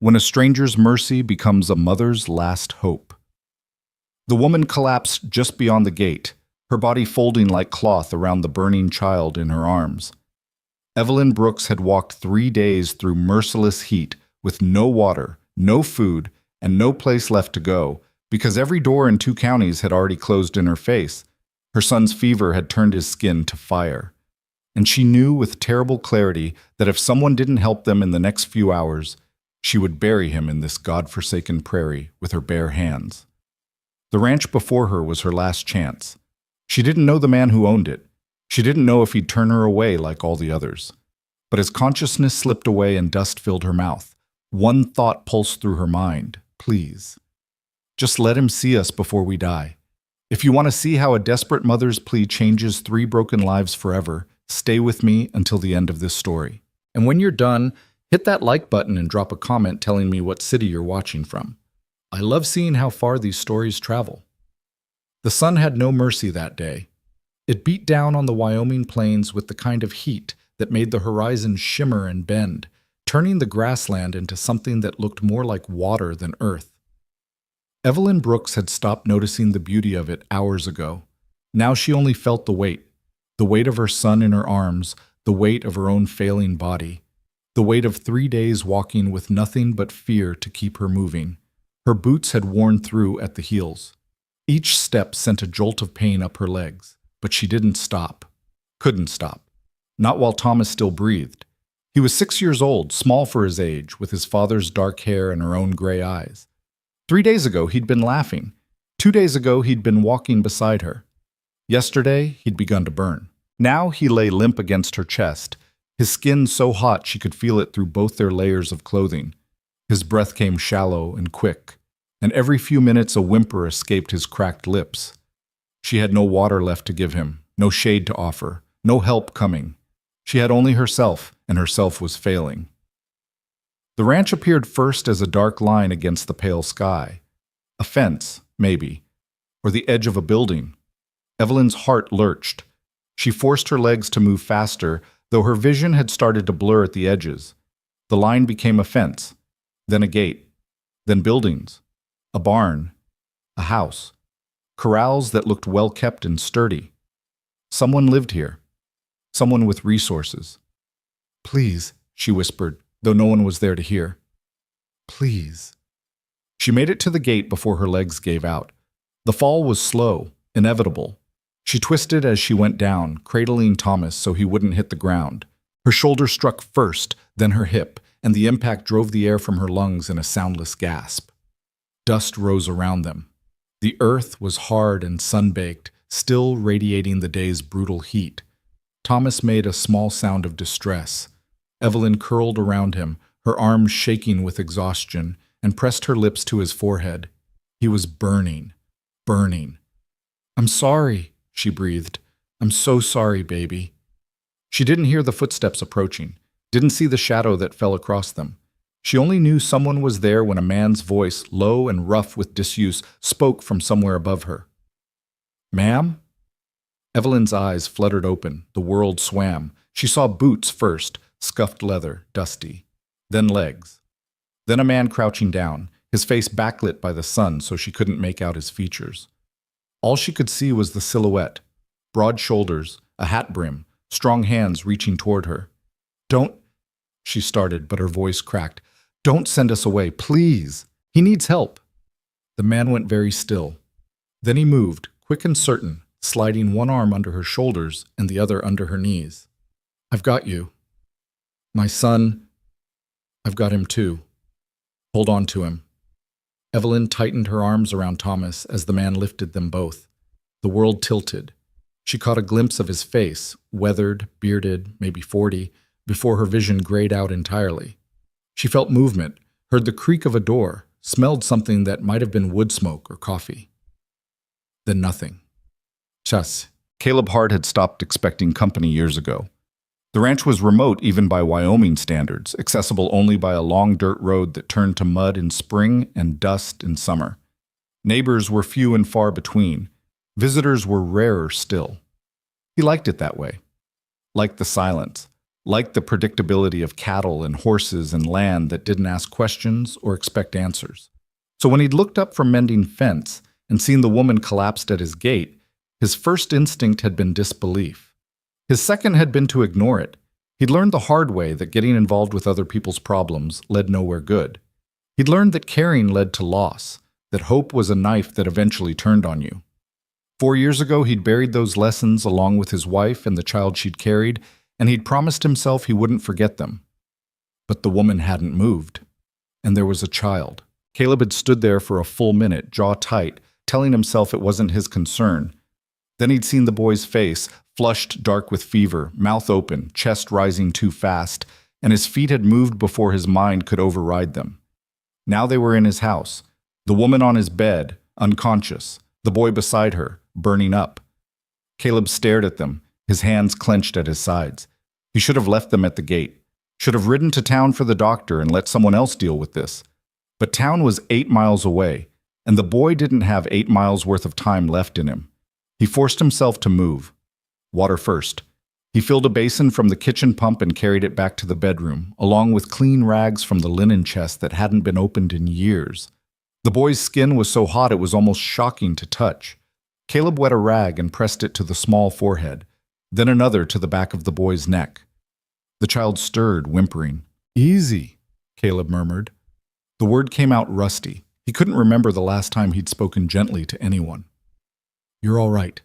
when a stranger's mercy becomes a mother's last hope. The woman collapsed just beyond the gate, her body folding like cloth around the burning child in her arms. Evelyn Brooks had walked 3 days through merciless heat with no water, no food, and no place left to go because every door in 2 counties had already closed in her face. Her son's fever had turned his skin to fire. And she knew with terrible clarity that if someone didn't help them in the next few hours, she would bury him in this God-forsaken prairie with her bare hands. The ranch before her was her last chance. She didn't know the man who owned it. She didn't know if he'd turn her away like all the others. But as consciousness slipped away and dust filled her mouth, one thought pulsed through her mind. Please, just let him see us before we die. If you want to see how a desperate mother's plea changes 3 broken lives forever, stay with me until the end of this story. And when you're done, hit that like button and drop a comment telling me what city you're watching from. I love seeing how far these stories travel. The sun had no mercy that day. It beat down on the Wyoming plains with the kind of heat that made the horizon shimmer and bend, turning the grassland into something that looked more like water than earth. Evelyn Brooks had stopped noticing the beauty of it hours ago. Now she only felt the weight of her son in her arms, the weight of her own failing body, the weight of 3 days walking with nothing but fear to keep her moving. Her boots had worn through at the heels. Each step sent a jolt of pain up her legs, but she didn't stop. Couldn't stop. Not while Thomas still breathed. He was 6 years old, small for his age, with his father's dark hair and her own gray eyes. 3 days ago, he'd been laughing. 2 days ago, he'd been walking beside her. Yesterday, he'd begun to burn. Now he lay limp against her chest, his skin so hot she could feel it through both their layers of clothing. His breath came shallow and quick, and every few minutes a whimper escaped his cracked lips. She had no water left to give him, no shade to offer, no help coming. She had only herself, and herself was failing. The ranch appeared first as a dark line against the pale sky. A fence, maybe, or the edge of a building. Evelyn's heart lurched. She forced her legs to move faster, though her vision had started to blur at the edges. The line became a fence, then a gate, then buildings, a barn, a house, corrals that looked well-kept and sturdy. Someone lived here, someone with resources. "Please," she whispered, though no one was there to hear. "Please." She made it to the gate before her legs gave out. The fall was slow, inevitable. She twisted as she went down, cradling Thomas so he wouldn't hit the ground. Her shoulder struck first, then her hip, and the impact drove the air from her lungs in a soundless gasp. Dust rose around them. The earth was hard and sun-baked, still radiating the day's brutal heat. Thomas made a small sound of distress. Evelyn curled around him, her arms shaking with exhaustion, and pressed her lips to his forehead. He was burning, burning. "I'm sorry," she breathed. "I'm so sorry, baby." She didn't hear the footsteps approaching, didn't see the shadow that fell across them. She only knew someone was there when a man's voice, low and rough with disuse, spoke from somewhere above her. "Ma'am?" Evelyn's eyes fluttered open, the world swam. She saw boots first, scuffed leather, dusty. Then legs. Then a man crouching down, his face backlit by the sun so she couldn't make out his features. All she could see was the silhouette, broad shoulders, a hat brim, strong hands reaching toward her. "Don't," she started, but her voice cracked. "Don't send us away, please. He needs help." The man went very still. Then he moved, quick and certain, sliding one arm under her shoulders and the other under her knees. "I've got you. My son, I've got him too. Hold on to him." Evelyn tightened her arms around Thomas as the man lifted them both. The world tilted. She caught a glimpse of his face, weathered, bearded, maybe 40, before her vision grayed out entirely. She felt movement, heard the creak of a door, smelled something that might have been wood smoke or coffee. Then nothing. Chas. Caleb Hart had stopped expecting company years ago. The ranch was remote even by Wyoming standards, accessible only by a long dirt road that turned to mud in spring and dust in summer. Neighbors were few and far between. Visitors were rarer still. He liked it that way. Liked the silence. liked the predictability of cattle and horses and land that didn't ask questions or expect answers. So when he'd looked up from mending fence and seen the woman collapsed at his gate, his first instinct had been disbelief. His second had been to ignore it. He'd learned the hard way that getting involved with other people's problems led nowhere good. He'd learned that caring led to loss, that hope was a knife that eventually turned on you. 4 years ago, he'd buried those lessons along with his wife and the child she'd carried, and he'd promised himself he wouldn't forget them. But the woman hadn't moved, and there was a child. Caleb had stood there for a full minute, jaw tight, telling himself it wasn't his concern. Then he'd seen the boy's face, flushed dark with fever, mouth open, chest rising too fast, and his feet had moved before his mind could override them. Now they were in his house, the woman on his bed, unconscious, the boy beside her, burning up. Caleb stared at them, his hands clenched at his sides. He should have left them at the gate, should have ridden to town for the doctor and let someone else deal with this. But town was 8 miles away, and the boy didn't have 8 miles worth of time left in him. He forced himself to move. Water first. He filled a basin from the kitchen pump and carried it back to the bedroom, along with clean rags from the linen chest that hadn't been opened in years. The boy's skin was so hot it was almost shocking to touch. Caleb wet a rag and pressed it to the small forehead, then another to the back of the boy's neck. The child stirred, whimpering. "Easy," Caleb murmured. The word came out rusty. He couldn't remember the last time he'd spoken gently to anyone. "You're all right."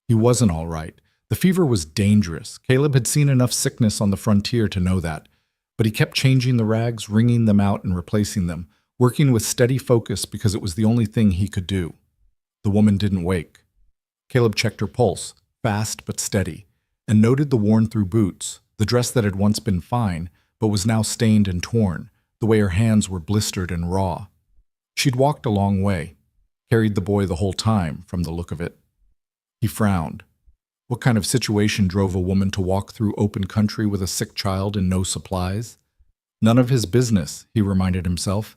He wasn't all right. The fever was dangerous. Caleb had seen enough sickness on the frontier to know that. But he kept changing the rags, wringing them out and replacing them, working with steady focus because it was the only thing he could do. The woman didn't wake. Caleb checked her pulse, fast but steady, and noted the worn-through boots, the dress that had once been fine, but was now stained and torn, the way her hands were blistered and raw. She'd walked a long way, carried the boy the whole time, from the look of it. He frowned. What kind of situation drove a woman to walk through open country with a sick child and no supplies? None of his business, he reminded himself.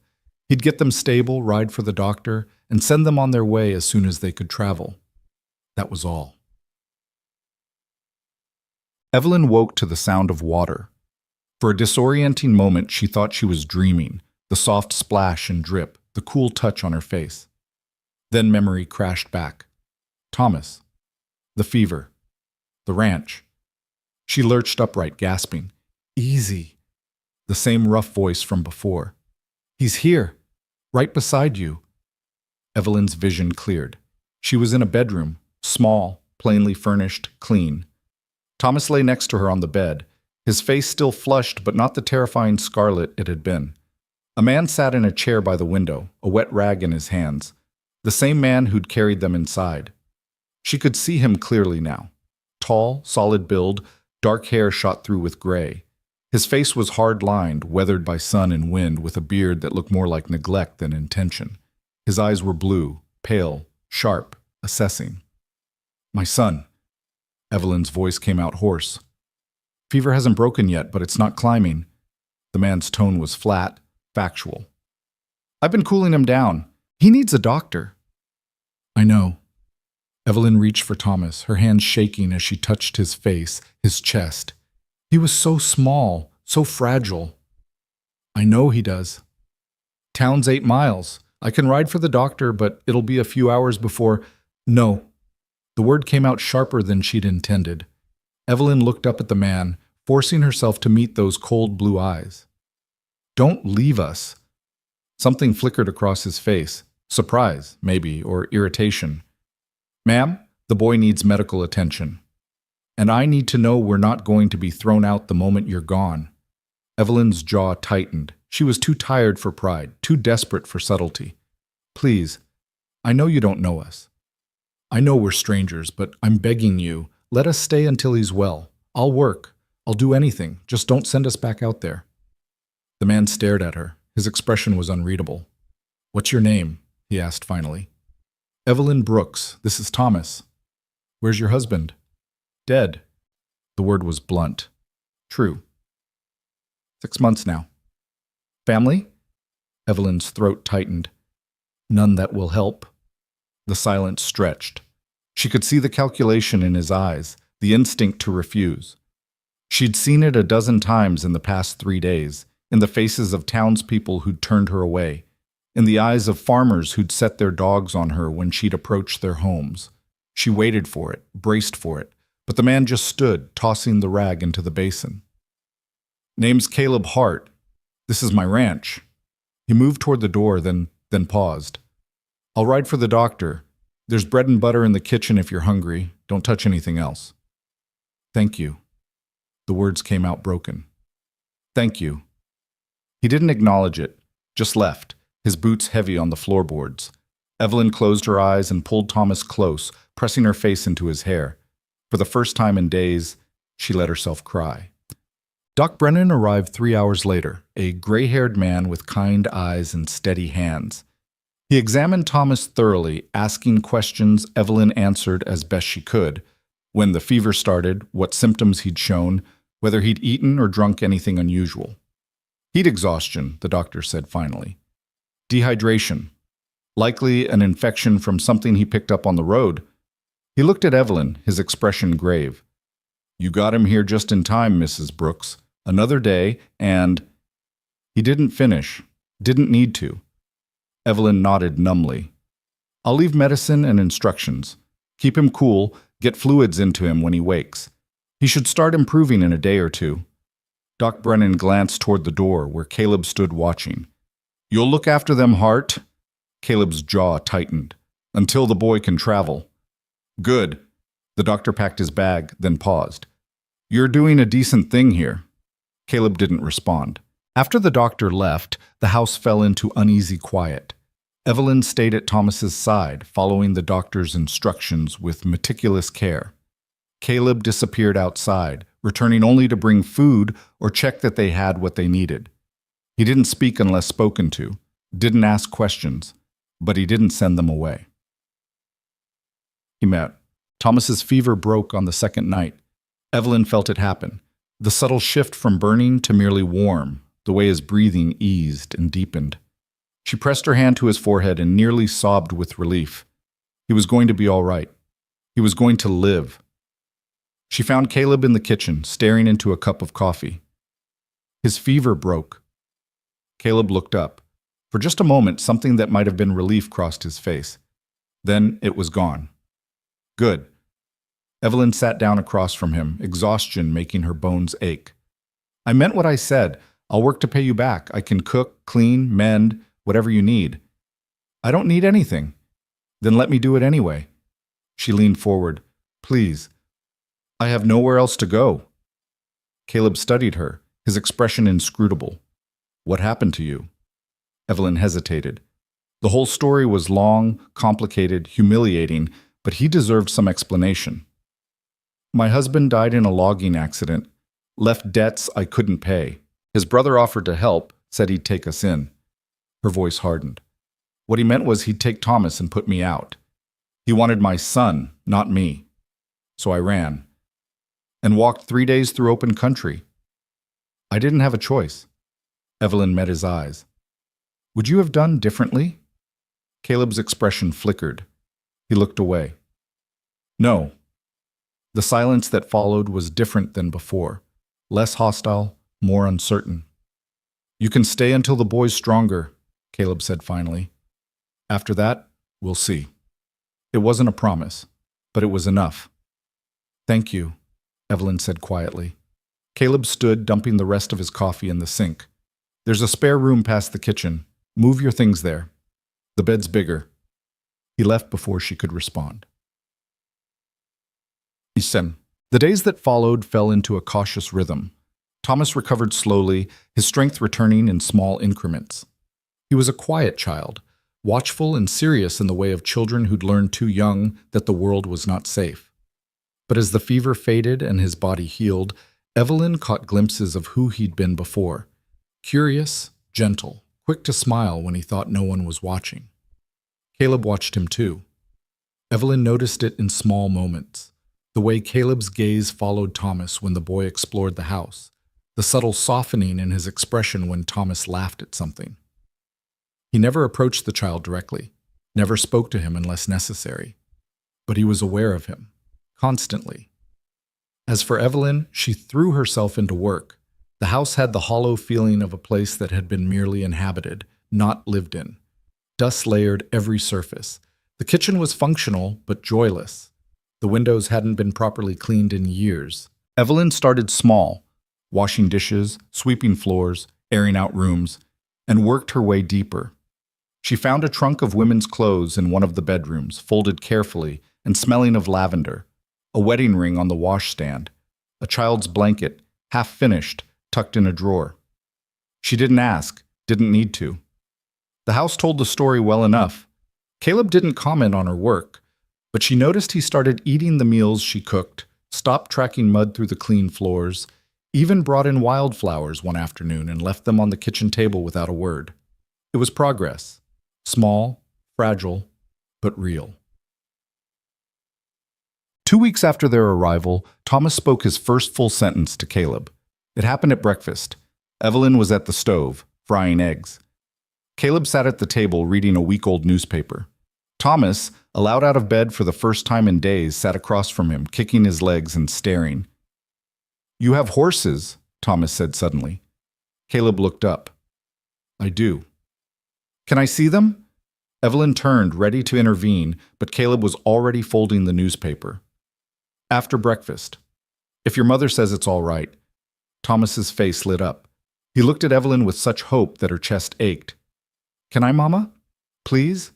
He'd get them stable, ride for the doctor, and send them on their way as soon as they could travel. That was all. Evelyn woke to the sound of water. For a disorienting moment, she thought she was dreaming, the soft splash and drip, the cool touch on her face. Then memory crashed back. Thomas. The fever. The ranch. She lurched upright, gasping. "Easy." The same rough voice from before. "He's here. Right beside you." Evelyn's vision cleared. She was in a bedroom, small, plainly furnished, clean. Thomas lay next to her on the bed, his face still flushed but not the terrifying scarlet it had been. A man sat in a chair by the window, a wet rag in his hands, the same man who'd carried them inside. She could see him clearly now. Tall, solid build, dark hair shot through with gray. His face was hard-lined, weathered by sun and wind, with a beard that looked more like neglect than intention. His eyes were blue, pale, sharp, assessing. "My son." Evelyn's voice came out hoarse. "Fever hasn't broken yet, but it's not climbing." The man's tone was flat, factual. "I've been cooling him down. He needs a doctor." "I know." Evelyn reached for Thomas, her hands shaking as she touched his face, his chest. He was so small, so fragile. "I know he does." "Town's 8 miles. I can ride for the doctor, but it'll be a few hours before—" "No." The word came out sharper than she'd intended. Evelyn looked up at the man, forcing herself to meet those cold blue eyes. "Don't leave us." Something flickered across his face. Surprise, maybe, or irritation. "Ma'am, the boy needs medical attention. And I need to know we're not going to be thrown out the moment you're gone." Evelyn's jaw tightened. She was too tired for pride, too desperate for subtlety. "Please, I know you don't know us. I know we're strangers, but I'm begging you, let us stay until he's well. I'll work. I'll do anything. Just don't send us back out there." The man stared at her. His expression was unreadable. "What's your name?" he asked finally. "Evelyn Brooks. This is Thomas." "Where's your husband?" "Dead." The word was blunt. "True." 6 months now." "Family?" Evelyn's throat tightened. "None that will help." The silence stretched. She could see the calculation in his eyes, the instinct to refuse. She'd seen it a dozen times in the past 3 days, in the faces of townspeople who'd turned her away, in the eyes of farmers who'd set their dogs on her when she'd approached their homes. She waited for it, braced for it, but the man just stood, tossing the rag into the basin. "Name's Caleb Hart. This is my ranch." He moved toward the door, then paused. "I'll ride for the doctor. There's bread and butter in the kitchen if you're hungry. Don't touch anything else." "Thank you." The words came out broken. "Thank you." He didn't acknowledge it, just left, his boots heavy on the floorboards. Evelyn closed her eyes and pulled Thomas close, pressing her face into his hair. For the first time in days, she let herself cry. Doc Brennan arrived 3 hours later, a gray-haired man with kind eyes and steady hands. He examined Thomas thoroughly, asking questions Evelyn answered as best she could. When the fever started, what symptoms he'd shown, whether he'd eaten or drunk anything unusual. "Heat exhaustion," the doctor said finally. "Dehydration. Likely an infection from something he picked up on the road." He looked at Evelyn, his expression grave. "You got him here just in time, Mrs. Brooks. Another day, and—" He didn't finish. Didn't need to. Evelyn nodded numbly. "I'll leave medicine and instructions. Keep him cool, get fluids into him when he wakes. He should start improving in a day or two." Doc Brennan glanced toward the door, where Caleb stood watching. "You'll look after them, Hart?" Caleb's jaw tightened. "Until the boy can travel." "Good." The doctor packed his bag, then paused. "You're doing a decent thing here." Caleb didn't respond. After the doctor left, the house fell into uneasy quiet. Evelyn stayed at Thomas's side, following the doctor's instructions with meticulous care. Caleb disappeared outside, returning only to bring food or check that they had what they needed. He didn't speak unless spoken to, didn't ask questions, but he didn't send them away. He met. Thomas's fever broke on the second night. Evelyn felt it happen. The subtle shift from burning to merely warm, the way his breathing eased and deepened. She pressed her hand to his forehead and nearly sobbed with relief. He was going to be all right. He was going to live. She found Caleb in the kitchen, staring into a cup of coffee. His fever broke. Caleb looked up. For just a moment, something that might have been relief crossed his face. Then it was gone. Good. Evelyn sat down across from him, exhaustion making her bones ache. "I meant what I said. I'll work to pay you back. I can cook, clean, mend, whatever you need." "I don't need anything." "Then let me do it anyway." She leaned forward. "Please. I have nowhere else to go." Caleb studied her, his expression inscrutable. "What happened to you?" Evelyn hesitated. The whole story was long, complicated, humiliating, but he deserved some explanation. "My husband died in a logging accident, left debts I couldn't pay. His brother offered to help, said he'd take us in." Her voice hardened. "What he meant was he'd take Thomas and put me out. He wanted my son, not me. So I ran. And walked 3 days through open country. I didn't have a choice." Evelyn met his eyes. "Would you have done differently?" Caleb's expression flickered. He looked away. "No." The silence that followed was different than before, less hostile, more uncertain. "You can stay until the boy's stronger," Caleb said finally. "After that, we'll see." It wasn't a promise, but it was enough. "Thank you," Evelyn said quietly. Caleb stood, dumping the rest of his coffee in the sink. "There's a spare room past the kitchen. Move your things there. The bed's bigger." He left before she could respond. The days that followed fell into a cautious rhythm. Thomas recovered slowly, his strength returning in small increments. He was a quiet child, watchful and serious in the way of children who'd learned too young that the world was not safe. But as the fever faded and his body healed, Evelyn caught glimpses of who he'd been before. Curious, gentle, quick to smile when he thought no one was watching. Caleb watched him too. Evelyn noticed it in small moments. The way Caleb's gaze followed Thomas when the boy explored the house, the subtle softening in his expression when Thomas laughed at something. He never approached the child directly, never spoke to him unless necessary, but he was aware of him, constantly. As for Evelyn, she threw herself into work. The house had the hollow feeling of a place that had been merely inhabited, not lived in. Dust layered every surface. The kitchen was functional, but joyless. The windows hadn't been properly cleaned in years. Evelyn started small, washing dishes, sweeping floors, airing out rooms, and worked her way deeper. She found a trunk of women's clothes in one of the bedrooms, folded carefully and smelling of lavender, a wedding ring on the washstand, a child's blanket, half finished, tucked in a drawer. She didn't ask, didn't need to. The house told the story well enough. Caleb didn't comment on her work, but she noticed he started eating the meals she cooked, stopped tracking mud through the clean floors, even brought in wildflowers one afternoon and left them on the kitchen table without a word. It was progress. Small, fragile, but real. 2 weeks after their arrival, Thomas spoke his first full sentence to Caleb. It happened at breakfast. Evelyn was at the stove, frying eggs. Caleb sat at the table reading a week-old newspaper. Thomas, allowed out of bed for the first time in days, sat across from him, kicking his legs and staring. "You have horses," Thomas said suddenly. Caleb looked up. "I do." "Can I see them?" Evelyn turned, ready to intervene, but Caleb was already folding the newspaper. "After breakfast. If your mother says it's all right." Thomas's face lit up. He looked at Evelyn with such hope that her chest ached. "Can I, Mama? Please?"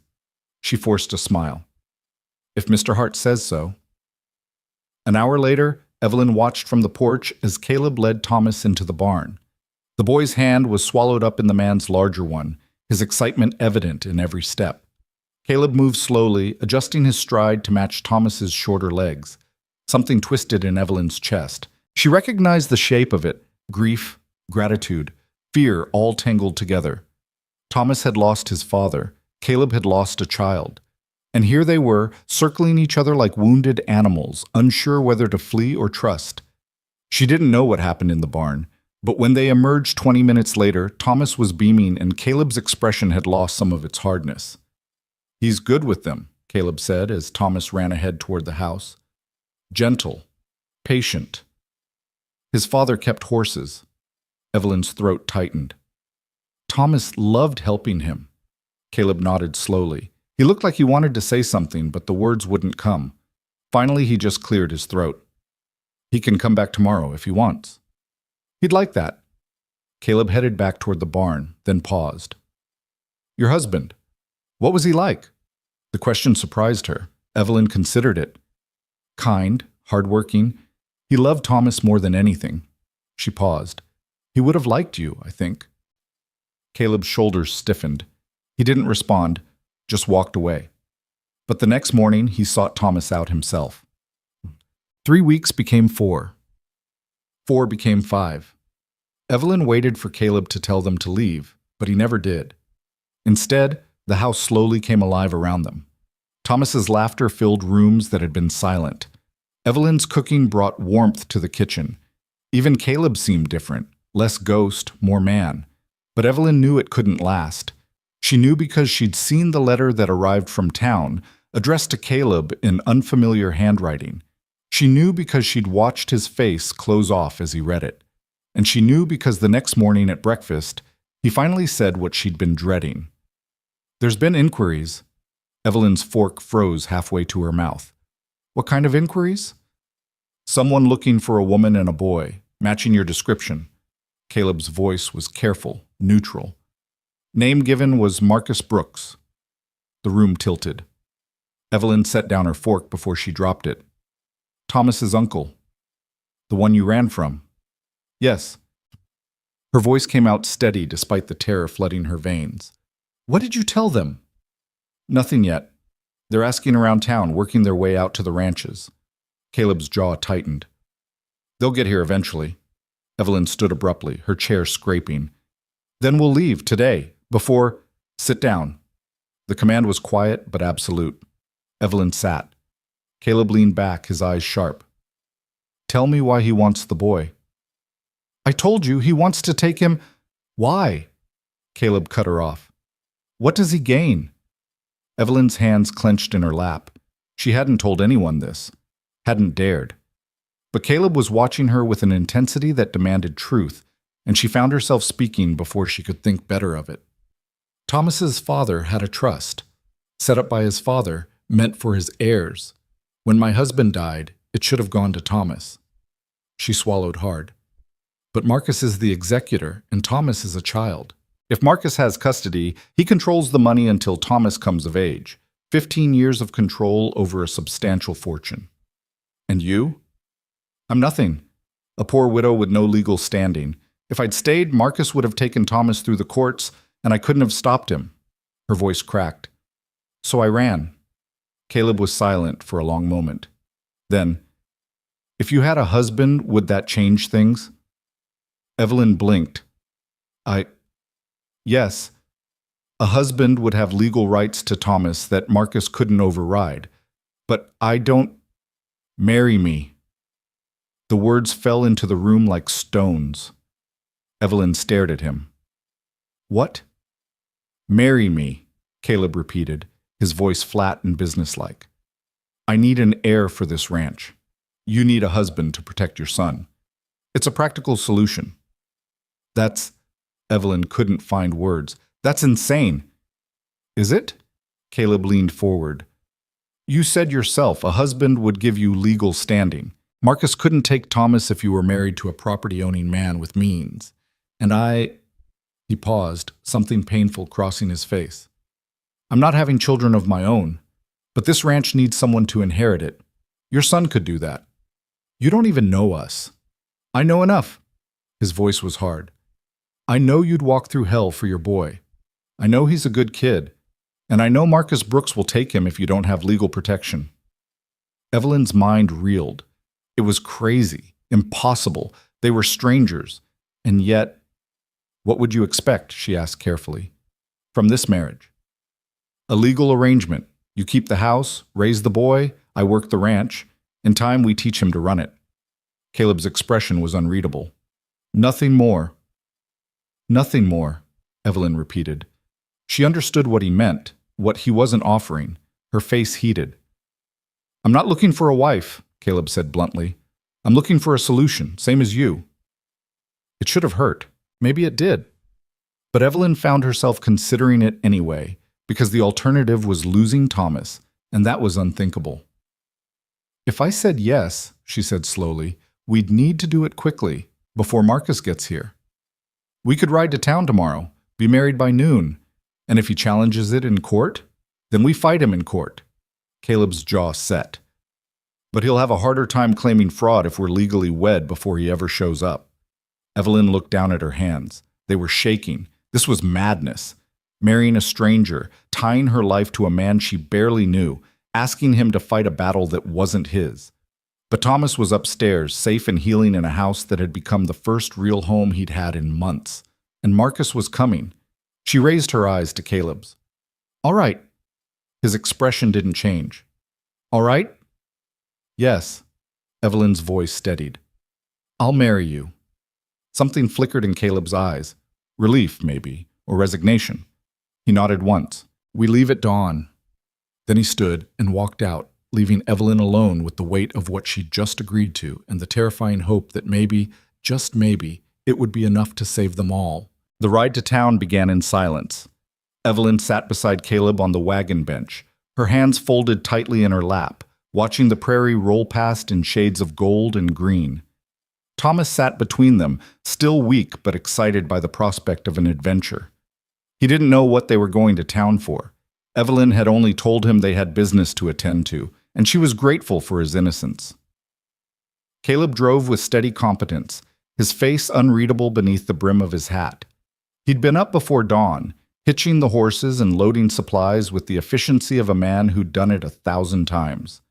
She forced a smile. "If Mr. Hart says so." An hour later, Evelyn watched from the porch as Caleb led Thomas into the barn. The boy's hand was swallowed up in the man's larger one, his excitement evident in every step. Caleb moved slowly, adjusting his stride to match Thomas's shorter legs. Something twisted in Evelyn's chest. She recognized the shape of it, grief, gratitude, fear all tangled together. Thomas had lost his father. Caleb had lost a child. And here they were, circling each other like wounded animals, unsure whether to flee or trust. She didn't know what happened in the barn, but when they emerged 20 minutes later, Thomas was beaming and Caleb's expression had lost some of its hardness. "He's good with them," Caleb said as Thomas ran ahead toward the house. "Gentle, patient." His father kept horses. Evelyn's throat tightened. Thomas loved helping him. Caleb nodded slowly. He looked like he wanted to say something, but the words wouldn't come. Finally, he just cleared his throat. "He can come back tomorrow if he wants." "He'd like that." Caleb headed back toward the barn, then paused. "Your husband, what was he like?" The question surprised her. Evelyn considered it. "Kind, hardworking. He loved Thomas more than anything." She paused. "He would have liked you, I think." Caleb's shoulders stiffened. He didn't respond, just walked away. But the next morning, he sought Thomas out himself. 3 weeks became 4. 4 became 5. Evelyn waited for Caleb to tell them to leave, but he never did. Instead, the house slowly came alive around them. Thomas's laughter filled rooms that had been silent. Evelyn's cooking brought warmth to the kitchen. Even Caleb seemed different, less ghost, more man. But Evelyn knew it couldn't last. She knew because she'd seen the letter that arrived from town, addressed to Caleb in unfamiliar handwriting. She knew because she'd watched his face close off as he read it. And she knew because the next morning at breakfast, he finally said what she'd been dreading. "There's been inquiries." Evelyn's fork froze halfway to her mouth. "What kind of inquiries?" "Someone looking for a woman and a boy, matching your description." Caleb's voice was careful, neutral. "Name given was Marcus Brooks." The room tilted. Evelyn set down her fork before she dropped it. "Thomas's uncle." "The one you ran from?" "Yes." Her voice came out steady despite the terror flooding her veins. "What did you tell them?" "Nothing yet. They're asking around town, working their way out to the ranches." Caleb's jaw tightened. "They'll get here eventually." Evelyn stood abruptly, her chair scraping. "Then we'll leave, today, before—" "Sit down." The command was quiet but absolute. Evelyn sat. Caleb leaned back, his eyes sharp. "Tell me why he wants the boy." "I told you, he wants to take him—" "Why?" Caleb cut her off. "What does he gain?" Evelyn's hands clenched in her lap. She hadn't told anyone this. Hadn't dared. But Caleb was watching her with an intensity that demanded truth, and she found herself speaking before she could think better of it. Thomas's father had a trust, set up by his father, meant for his heirs. When my husband died, it should have gone to Thomas. She swallowed hard. But Marcus is the executor, and Thomas is a child. If Marcus has custody, he controls the money until Thomas comes of age. 15 years of control over a substantial fortune. And you? I'm nothing. A poor widow with no legal standing. If I'd stayed, Marcus would have taken Thomas through the courts, and I couldn't have stopped him. Her voice cracked. So I ran. Caleb was silent for a long moment. Then, if you had a husband, would that change things? Evelyn blinked. Yes. A husband would have legal rights to Thomas that Marcus couldn't override. But I don't... Marry me. The words fell into the room like stones. Evelyn stared at him. What? Marry me, Caleb repeated, his voice flat and businesslike. I need an heir for this ranch. You need a husband to protect your son. It's a practical solution. That's... Evelyn couldn't find words. That's insane. Is it? Caleb leaned forward. You said yourself a husband would give you legal standing. Marcus couldn't take Thomas if you were married to a property-owning man with means. And I... He paused, something painful crossing his face. I'm not having children of my own, but this ranch needs someone to inherit it. Your son could do that. You don't even know us. I know enough. His voice was hard. I know you'd walk through hell for your boy. I know he's a good kid, and I know Marcus Brooks will take him if you don't have legal protection. Evelyn's mind reeled. It was crazy, impossible. They were strangers, and yet... What would you expect, she asked carefully, from this marriage? A legal arrangement. You keep the house, raise the boy, I work the ranch. In time, we teach him to run it. Caleb's expression was unreadable. Nothing more. Nothing more, Evelyn repeated. She understood what he meant, what he wasn't offering. Her face heated. I'm not looking for a wife, Caleb said bluntly. I'm looking for a solution, same as you. It should have hurt. Maybe it did. But Evelyn found herself considering it anyway, because the alternative was losing Thomas, and that was unthinkable. If I said yes, she said slowly, we'd need to do it quickly, before Marcus gets here. We could ride to town tomorrow, be married by noon, and if he challenges it in court, then we fight him in court. Caleb's jaw set. But he'll have a harder time claiming fraud if we're legally wed before he ever shows up. Evelyn looked down at her hands. They were shaking. This was madness. Marrying a stranger, tying her life to a man she barely knew, asking him to fight a battle that wasn't his. But Thomas was upstairs, safe and healing in a house that had become the first real home he'd had in months. And Marcus was coming. She raised her eyes to Caleb's. All right. His expression didn't change. All right? Yes. Evelyn's voice steadied. I'll marry you. Something flickered in Caleb's eyes. Relief, maybe, or resignation. He nodded once. We leave at dawn. Then he stood and walked out, leaving Evelyn alone with the weight of what she'd just agreed to and the terrifying hope that maybe, just maybe, it would be enough to save them all. The ride to town began in silence. Evelyn sat beside Caleb on the wagon bench, her hands folded tightly in her lap, watching the prairie roll past in shades of gold and green. Thomas sat between them, still weak but excited by the prospect of an adventure. He didn't know what they were going to town for. Evelyn had only told him they had business to attend to, and she was grateful for his innocence. Caleb drove with steady competence, his face unreadable beneath the brim of his hat. He'd been up before dawn, hitching the horses and loading supplies with the efficiency of a man who'd done it 1,000 times.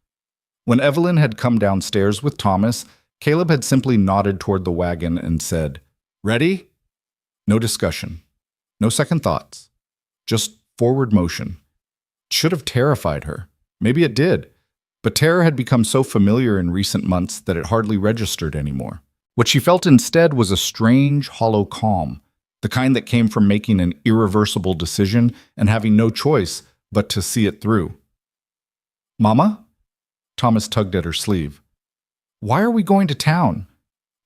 When Evelyn had come downstairs with Thomas, Caleb had simply nodded toward the wagon and said, Ready? No discussion. No second thoughts. Just forward motion. It should have terrified her. Maybe it did. But terror had become so familiar in recent months that it hardly registered anymore. What she felt instead was a strange, hollow calm, the kind that came from making an irreversible decision and having no choice but to see it through. Mama? Thomas tugged at her sleeve. Why are we going to town?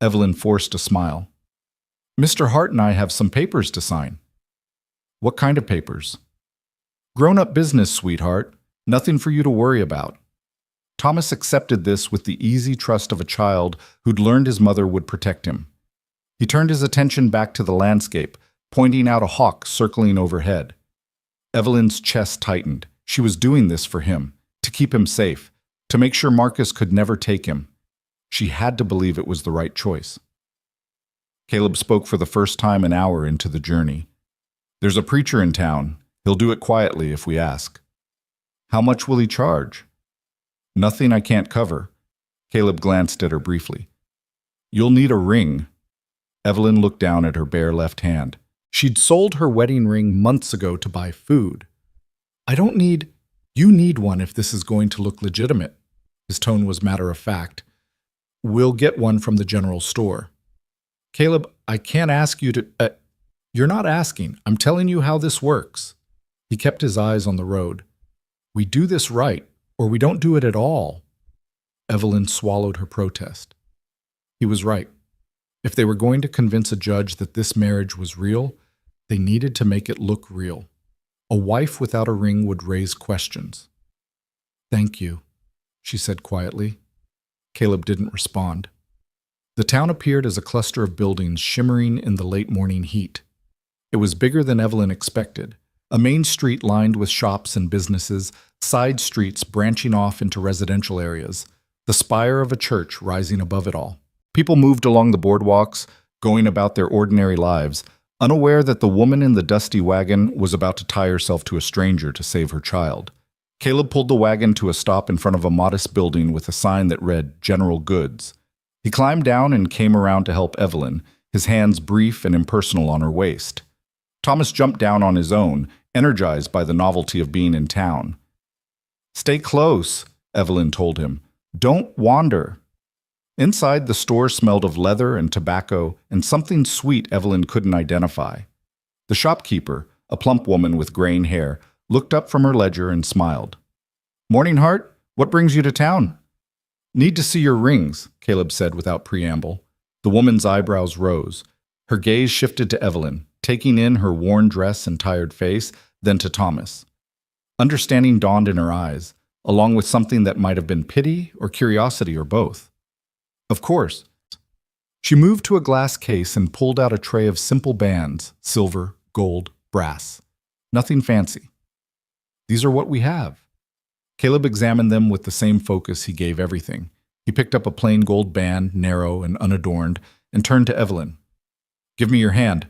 Evelyn forced a smile. Mr. Hart and I have some papers to sign. What kind of papers? Grown-up business, sweetheart. Nothing for you to worry about. Thomas accepted this with the easy trust of a child who'd learned his mother would protect him. He turned his attention back to the landscape, pointing out a hawk circling overhead. Evelyn's chest tightened. She was doing this for him, to keep him safe, to make sure Marcus could never take him. She had to believe it was the right choice. Caleb spoke for the first time an hour into the journey. There's a preacher in town. He'll do it quietly if we ask. How much will he charge? Nothing I can't cover. Caleb glanced at her briefly. You'll need a ring. Evelyn looked down at her bare left hand. She'd sold her wedding ring months ago to buy food. You need one if this is going to look legitimate. His tone was matter of fact. We'll get one from the general store. Caleb, I can't ask you to... You're not asking. I'm telling you how this works. He kept his eyes on the road. We do this right, or we don't do it at all. Evelyn swallowed her protest. He was right. If they were going to convince a judge that this marriage was real, they needed to make it look real. A wife without a ring would raise questions. Thank you, she said quietly. Caleb didn't respond. The town appeared as a cluster of buildings shimmering in the late morning heat. It was bigger than Evelyn expected. A main street lined with shops and businesses, side streets branching off into residential areas, the spire of a church rising above it all. People moved along the boardwalks, going about their ordinary lives, unaware that the woman in the dusty wagon was about to tie herself to a stranger to save her child. Caleb pulled the wagon to a stop in front of a modest building with a sign that read General Goods. He climbed down and came around to help Evelyn, his hands brief and impersonal on her waist. Thomas jumped down on his own, energized by the novelty of being in town. Stay close, Evelyn told him. Don't wander. Inside, the store smelled of leather and tobacco and something sweet Evelyn couldn't identify. The shopkeeper, a plump woman with graying hair, looked up from her ledger and smiled. Morning, Hart. What brings you to town? Need to see your rings, Caleb said without preamble. The woman's eyebrows rose. Her gaze shifted to Evelyn, taking in her worn dress and tired face, then to Thomas. Understanding dawned in her eyes, along with something that might have been pity or curiosity or both. Of course. She moved to a glass case and pulled out a tray of simple bands, silver, gold, brass. Nothing fancy. These are what we have. Caleb examined them with the same focus he gave everything. He picked up a plain gold band, narrow and unadorned, and turned to Evelyn. Give me your hand.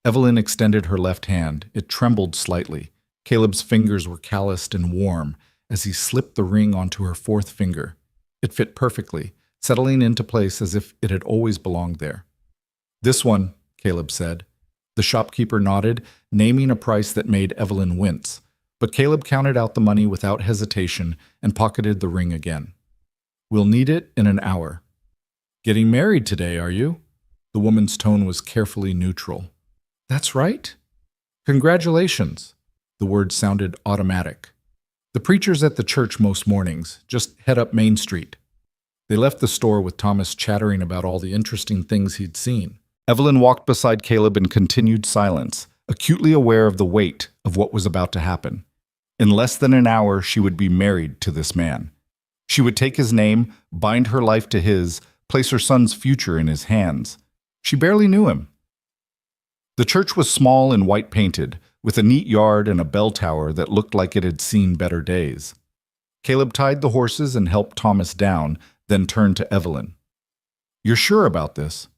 Evelyn extended her left hand. It trembled slightly. Caleb's fingers were calloused and warm as he slipped the ring onto her fourth finger. It fit perfectly, settling into place as if it had always belonged there. This one, Caleb said. The shopkeeper nodded, naming a price that made Evelyn wince. But Caleb counted out the money without hesitation and pocketed the ring again. We'll need it in an hour. Getting married today, are you? The woman's tone was carefully neutral. That's right. Congratulations. The word sounded automatic. The preacher's at the church most mornings. Just head up Main Street. They left the store with Thomas chattering about all the interesting things he'd seen. Evelyn walked beside Caleb in continued silence, acutely aware of the weight of what was about to happen. In less than an hour, she would be married to this man. She would take his name, bind her life to his, place her son's future in his hands. She barely knew him. The church was small and white-painted, with a neat yard and a bell tower that looked like it had seen better days. Caleb tied the horses and helped Thomas down, then turned to Evelyn. You're sure about this?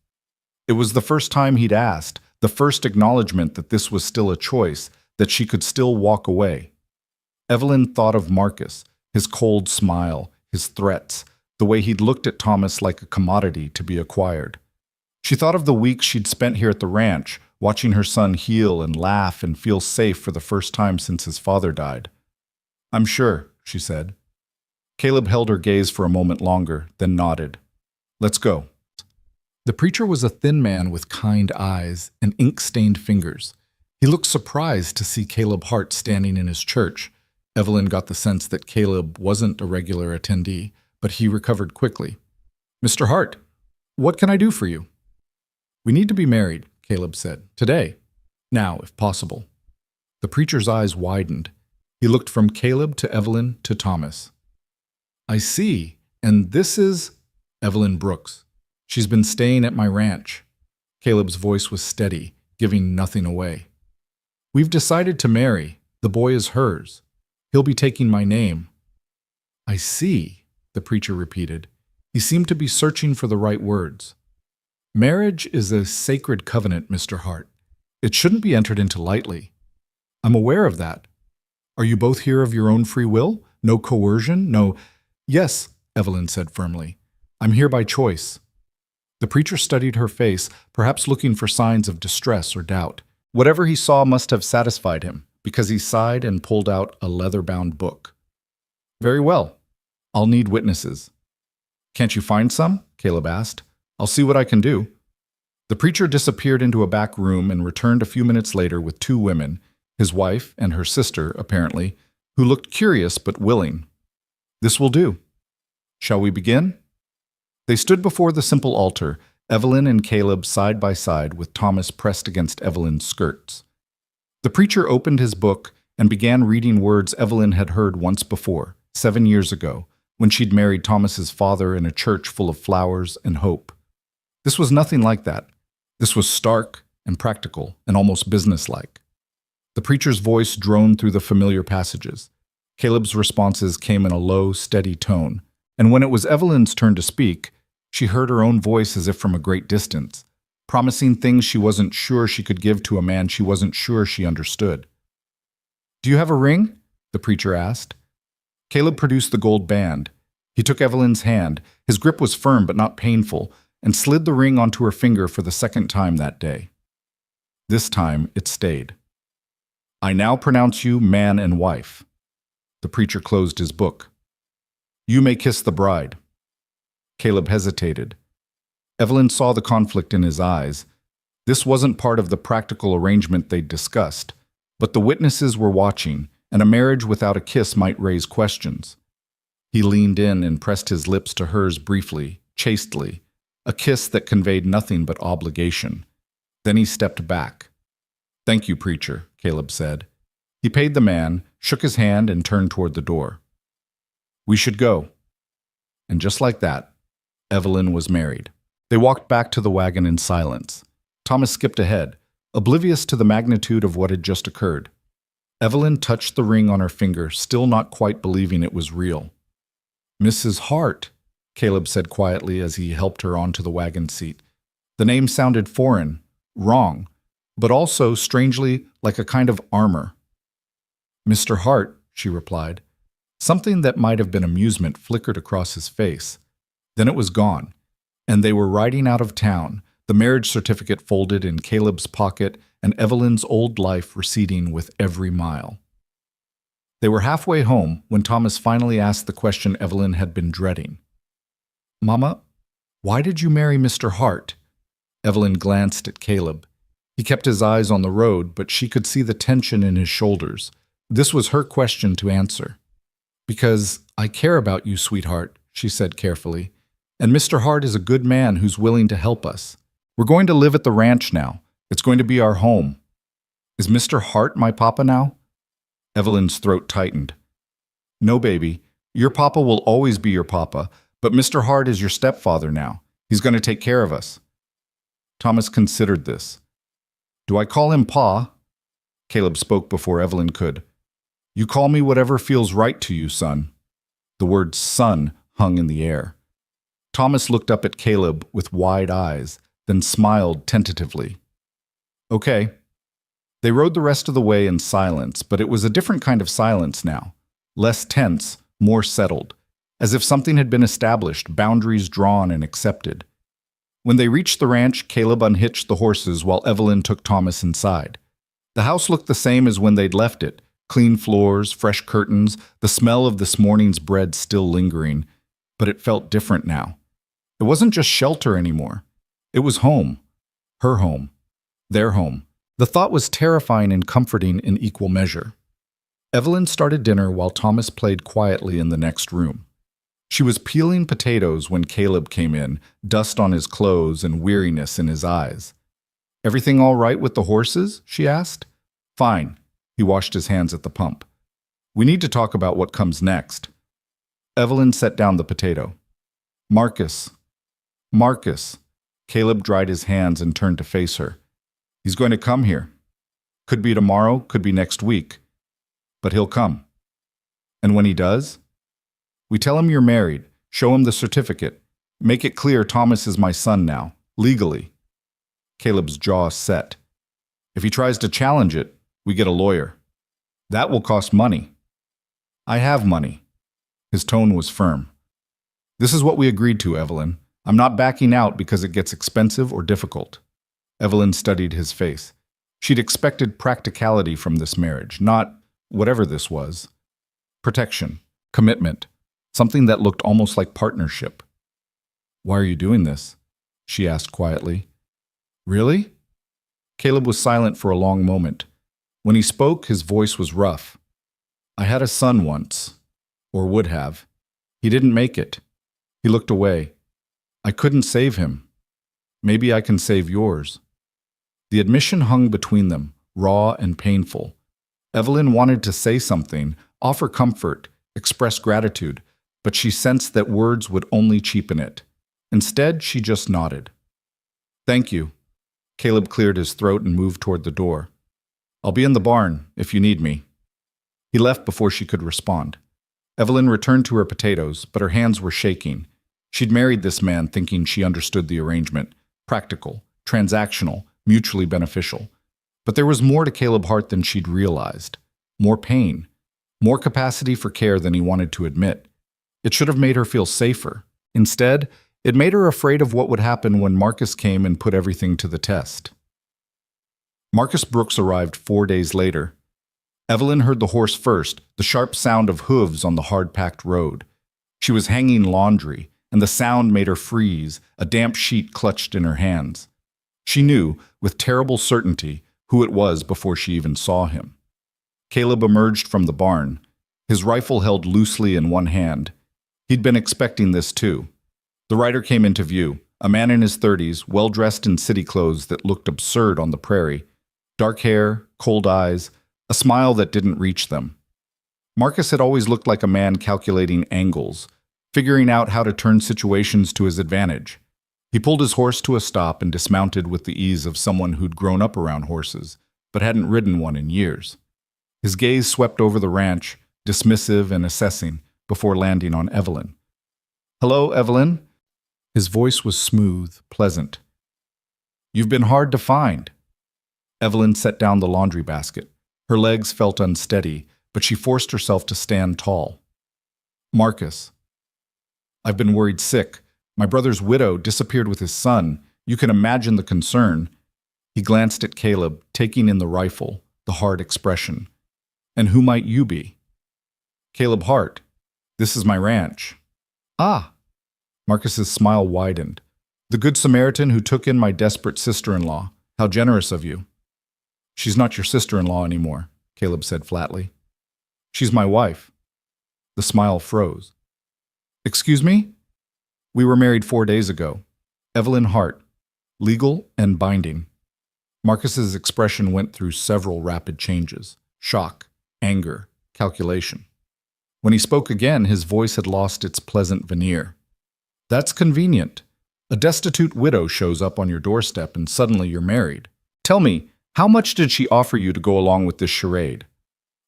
It was the first time he'd asked, the first acknowledgement that this was still a choice, that she could still walk away. Evelyn thought of Marcus, his cold smile, his threats, the way he'd looked at Thomas like a commodity to be acquired. She thought of the weeks she'd spent here at the ranch, watching her son heal and laugh and feel safe for the first time since his father died. I'm sure, she said. Caleb held her gaze for a moment longer, then nodded. Let's go. The preacher was a thin man with kind eyes and ink-stained fingers. He looked surprised to see Caleb Hart standing in his church. Evelyn got the sense that Caleb wasn't a regular attendee, but he recovered quickly. Mr. Hart, what can I do for you? We need to be married, Caleb said. Today. Now, if possible. The preacher's eyes widened. He looked from Caleb to Evelyn to Thomas. I see. And this is Evelyn Brooks. She's been staying at my ranch. Caleb's voice was steady, giving nothing away. We've decided to marry. The boy is hers. He'll be taking my name. I see, the preacher repeated. He seemed to be searching for the right words. Marriage is a sacred covenant, Mr. Hart. It shouldn't be entered into lightly. I'm aware of that. Are you both here of your own free will? No coercion? No— Yes, Evelyn said firmly. I'm here by choice. The preacher studied her face, perhaps looking for signs of distress or doubt. Whatever he saw must have satisfied him, because he sighed and pulled out a leather-bound book. Very well. I'll need witnesses. Can't you find some? Caleb asked. I'll see what I can do. The preacher disappeared into a back room and returned a few minutes later with two women, his wife and her sister, apparently, who looked curious but willing. This will do. Shall we begin? They stood before the simple altar, Evelyn and Caleb side by side with Thomas pressed against Evelyn's skirts. The preacher opened his book and began reading words Evelyn had heard once before, 7 years ago, when she'd married Thomas's father in a church full of flowers and hope. This was nothing like that. This was stark and practical and almost businesslike. The preacher's voice droned through the familiar passages. Caleb's responses came in a low, steady tone, and when it was Evelyn's turn to speak, she heard her own voice as if from a great distance, promising things she wasn't sure she could give to a man she wasn't sure she understood. Do you have a ring? The preacher asked. Caleb produced the gold band. He took Evelyn's hand. His grip was firm but not painful, and slid the ring onto her finger for the second time that day. This time it stayed. I now pronounce you man and wife. The preacher closed his book. You may kiss the bride. Caleb hesitated. Evelyn saw the conflict in his eyes. This wasn't part of the practical arrangement they'd discussed, but the witnesses were watching, and a marriage without a kiss might raise questions. He leaned in and pressed his lips to hers briefly, chastely, a kiss that conveyed nothing but obligation. Then he stepped back. Thank you, preacher, Caleb said. He paid the man, shook his hand, and turned toward the door. We should go. And just like that, Evelyn was married. They walked back to the wagon in silence. Thomas skipped ahead, oblivious to the magnitude of what had just occurred. Evelyn touched the ring on her finger, still not quite believing it was real. Mrs. Hart, Caleb said quietly as he helped her onto the wagon seat. The name sounded foreign, wrong, but also, strangely, like a kind of armor. Mr. Hart, she replied. Something that might have been amusement flickered across his face. Then it was gone, and they were riding out of town, the marriage certificate folded in Caleb's pocket and Evelyn's old life receding with every mile. They were halfway home when Thomas finally asked the question Evelyn had been dreading. Mama, why did you marry Mr. Hart? Evelyn glanced at Caleb. He kept his eyes on the road, but she could see the tension in his shoulders. This was her question to answer. Because I care about you, sweetheart, she said carefully, and Mr. Hart is a good man who's willing to help us. We're going to live at the ranch now. It's going to be our home. Is Mr. Hart my papa now? Evelyn's throat tightened. No, baby. Your papa will always be your papa, but Mr. Hart is your stepfather now. He's going to take care of us. Thomas considered this. Do I call him Pa? Caleb spoke before Evelyn could. You call me whatever feels right to you, son. The word son hung in the air. Thomas looked up at Caleb with wide eyes, then smiled tentatively. Okay. They rode the rest of the way in silence, but it was a different kind of silence now. Less tense, more settled, as if something had been established, boundaries drawn and accepted. When they reached the ranch, Caleb unhitched the horses while Evelyn took Thomas inside. The house looked the same as when they'd left it. Clean floors, fresh curtains, the smell of this morning's bread still lingering. But it felt different now. It wasn't just shelter anymore. It was home. Her home. Their home. The thought was terrifying and comforting in equal measure. Evelyn started dinner while Thomas played quietly in the next room. She was peeling potatoes when Caleb came in, dust on his clothes and weariness in his eyes. "Everything all right with the horses?" she asked. "Fine." He washed his hands at the pump. "We need to talk about what comes next." Evelyn set down the potato. "Marcus. Marcus." Caleb dried his hands and turned to face her. "He's going to come here. Could be tomorrow, could be next week. But he'll come. And when he does, we tell him you're married, show him the certificate, make it clear Thomas is my son now, legally." Caleb's jaw set. "If he tries to challenge it, we get a lawyer. That will cost money." "I have money." His tone was firm. "This is what we agreed to, Evelyn. I'm not backing out because it gets expensive or difficult." Evelyn studied his face. She'd expected practicality from this marriage, not whatever this was. Protection, commitment, something that looked almost like partnership. "Why are you doing this?" she asked quietly. "Really?" Caleb was silent for a long moment. When he spoke, his voice was rough. "I had a son once, or would have. He didn't make it." He looked away. "I couldn't save him. Maybe I can save yours." The admission hung between them, raw and painful. Evelyn wanted to say something, offer comfort, express gratitude, but she sensed that words would only cheapen it. Instead, she just nodded. "Thank you." Caleb cleared his throat and moved toward the door. "I'll be in the barn if you need me." He left before she could respond. Evelyn returned to her potatoes, but her hands were shaking. She'd married this man thinking she understood the arrangement. Practical, transactional, mutually beneficial. But there was more to Caleb Hart than she'd realized. More pain. More capacity for care than he wanted to admit. It should have made her feel safer. Instead, it made her afraid of what would happen when Marcus came and put everything to the test. Marcus Brooks arrived 4 days later. Evelyn heard the horse first, the sharp sound of hooves on the hard-packed road. She was hanging laundry, and the sound made her freeze, a damp sheet clutched in her hands. She knew, with terrible certainty, who it was before she even saw him. Caleb emerged from the barn, his rifle held loosely in one hand. He'd been expecting this too. The rider came into view, a man in his 30s, well-dressed in city clothes that looked absurd on the prairie. Dark hair, cold eyes, a smile that didn't reach them. Marcus had always looked like a man calculating angles, figuring out how to turn situations to his advantage. He pulled his horse to a stop and dismounted with the ease of someone who'd grown up around horses, but hadn't ridden one in years. His gaze swept over the ranch, dismissive and assessing, before landing on Evelyn. "Hello, Evelyn." His voice was smooth, pleasant. "You've been hard to find." Evelyn set down the laundry basket. Her legs felt unsteady, but she forced herself to stand tall. "Marcus. I've been worried sick. My brother's widow disappeared with his son. You can imagine the concern." He glanced at Caleb, taking in the rifle, the hard expression. "And who might you be?" "Caleb Hart. This is my ranch." "Ah." Marcus's smile widened. "The good Samaritan who took in my desperate sister-in-law. How generous of you." "She's not your sister-in-law anymore," Caleb said flatly. "She's my wife." The smile froze. "Excuse me?" "We were married 4 days ago. Evelyn Hart. Legal and binding." Marcus's expression went through several rapid changes. Shock, anger, calculation. When he spoke again, his voice had lost its pleasant veneer. "That's convenient. A destitute widow shows up on your doorstep and suddenly you're married. Tell me, how much did she offer you to go along with this charade?"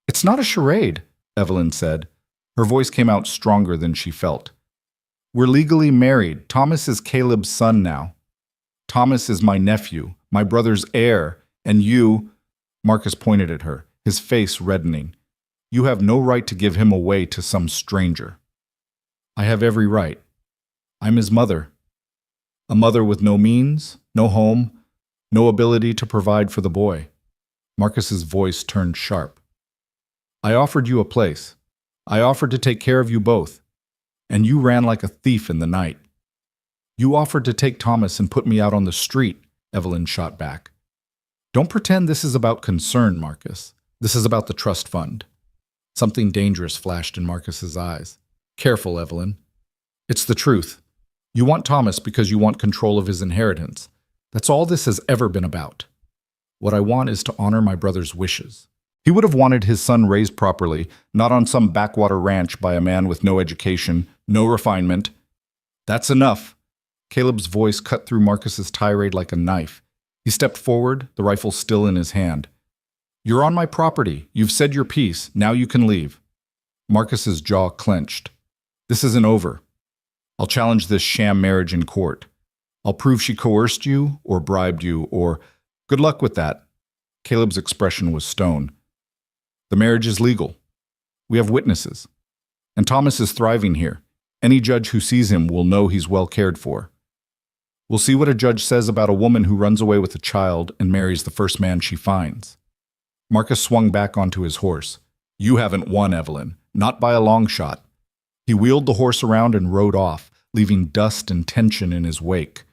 "It's not a charade," Evelyn said. Her voice came out stronger than she felt. "We're legally married. Thomas is Caleb's son now. Thomas is my nephew, my brother's heir, and you—" Marcus pointed at her, his face reddening. "You have no right to give him away to some stranger." "I have every right. I'm his mother. A mother with no means, no home, no ability to provide for the boy." Marcus's voice turned sharp. "I offered you a place. I offered to take care of you both. And you ran like a thief in the night." "You offered to take Thomas and put me out on the street," Evelyn shot back. "Don't pretend this is about concern, Marcus. This is about the trust fund." Something dangerous flashed in Marcus's eyes. "Careful, Evelyn. It's the truth. You want Thomas because you want control of his inheritance. That's all this has ever been about. What I want is to honor my brother's wishes. He would have wanted his son raised properly, not on some backwater ranch by a man with no education, no refinement. That's enough. Caleb's voice cut through Marcus's tirade like a knife. He stepped forward, the rifle still in his hand. You're on my property. You've said your piece. Now you can leave. Marcus's jaw clenched. This isn't over. I'll challenge this sham marriage in court. I'll prove she coerced you or bribed you or good luck with that. Caleb's expression was stone. The marriage is legal. We have witnesses. And Thomas is thriving here. Any judge who sees him will know he's well cared for. We'll see what a judge says about a woman who runs away with a child and marries the first man she finds. Marcus swung back onto his horse. You haven't won, Evelyn. Not by a long shot. He wheeled the horse around and rode off, leaving dust and tension in his wake.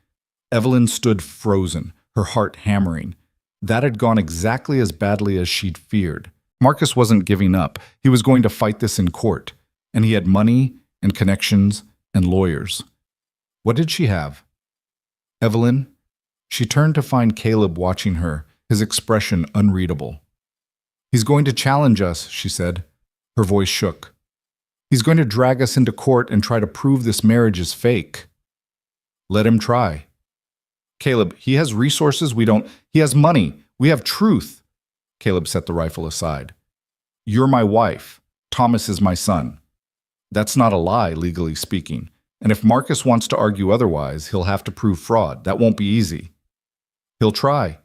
Evelyn stood frozen, her heart hammering. That had gone exactly as badly as she'd feared. Marcus wasn't giving up. He was going to fight this in court. And he had money and connections and lawyers. What did she have? Evelyn? She turned to find Caleb watching her, his expression unreadable. He's going to challenge us, she said. Her voice shook. He's going to drag us into court and try to prove this marriage is fake. Let him try. Caleb, he has resources we don't. He has money. We have truth. Caleb set the rifle aside. You're my wife. Thomas is my son. That's not a lie, legally speaking. And if Marcus wants to argue otherwise, he'll have to prove fraud. That won't be easy. He'll try.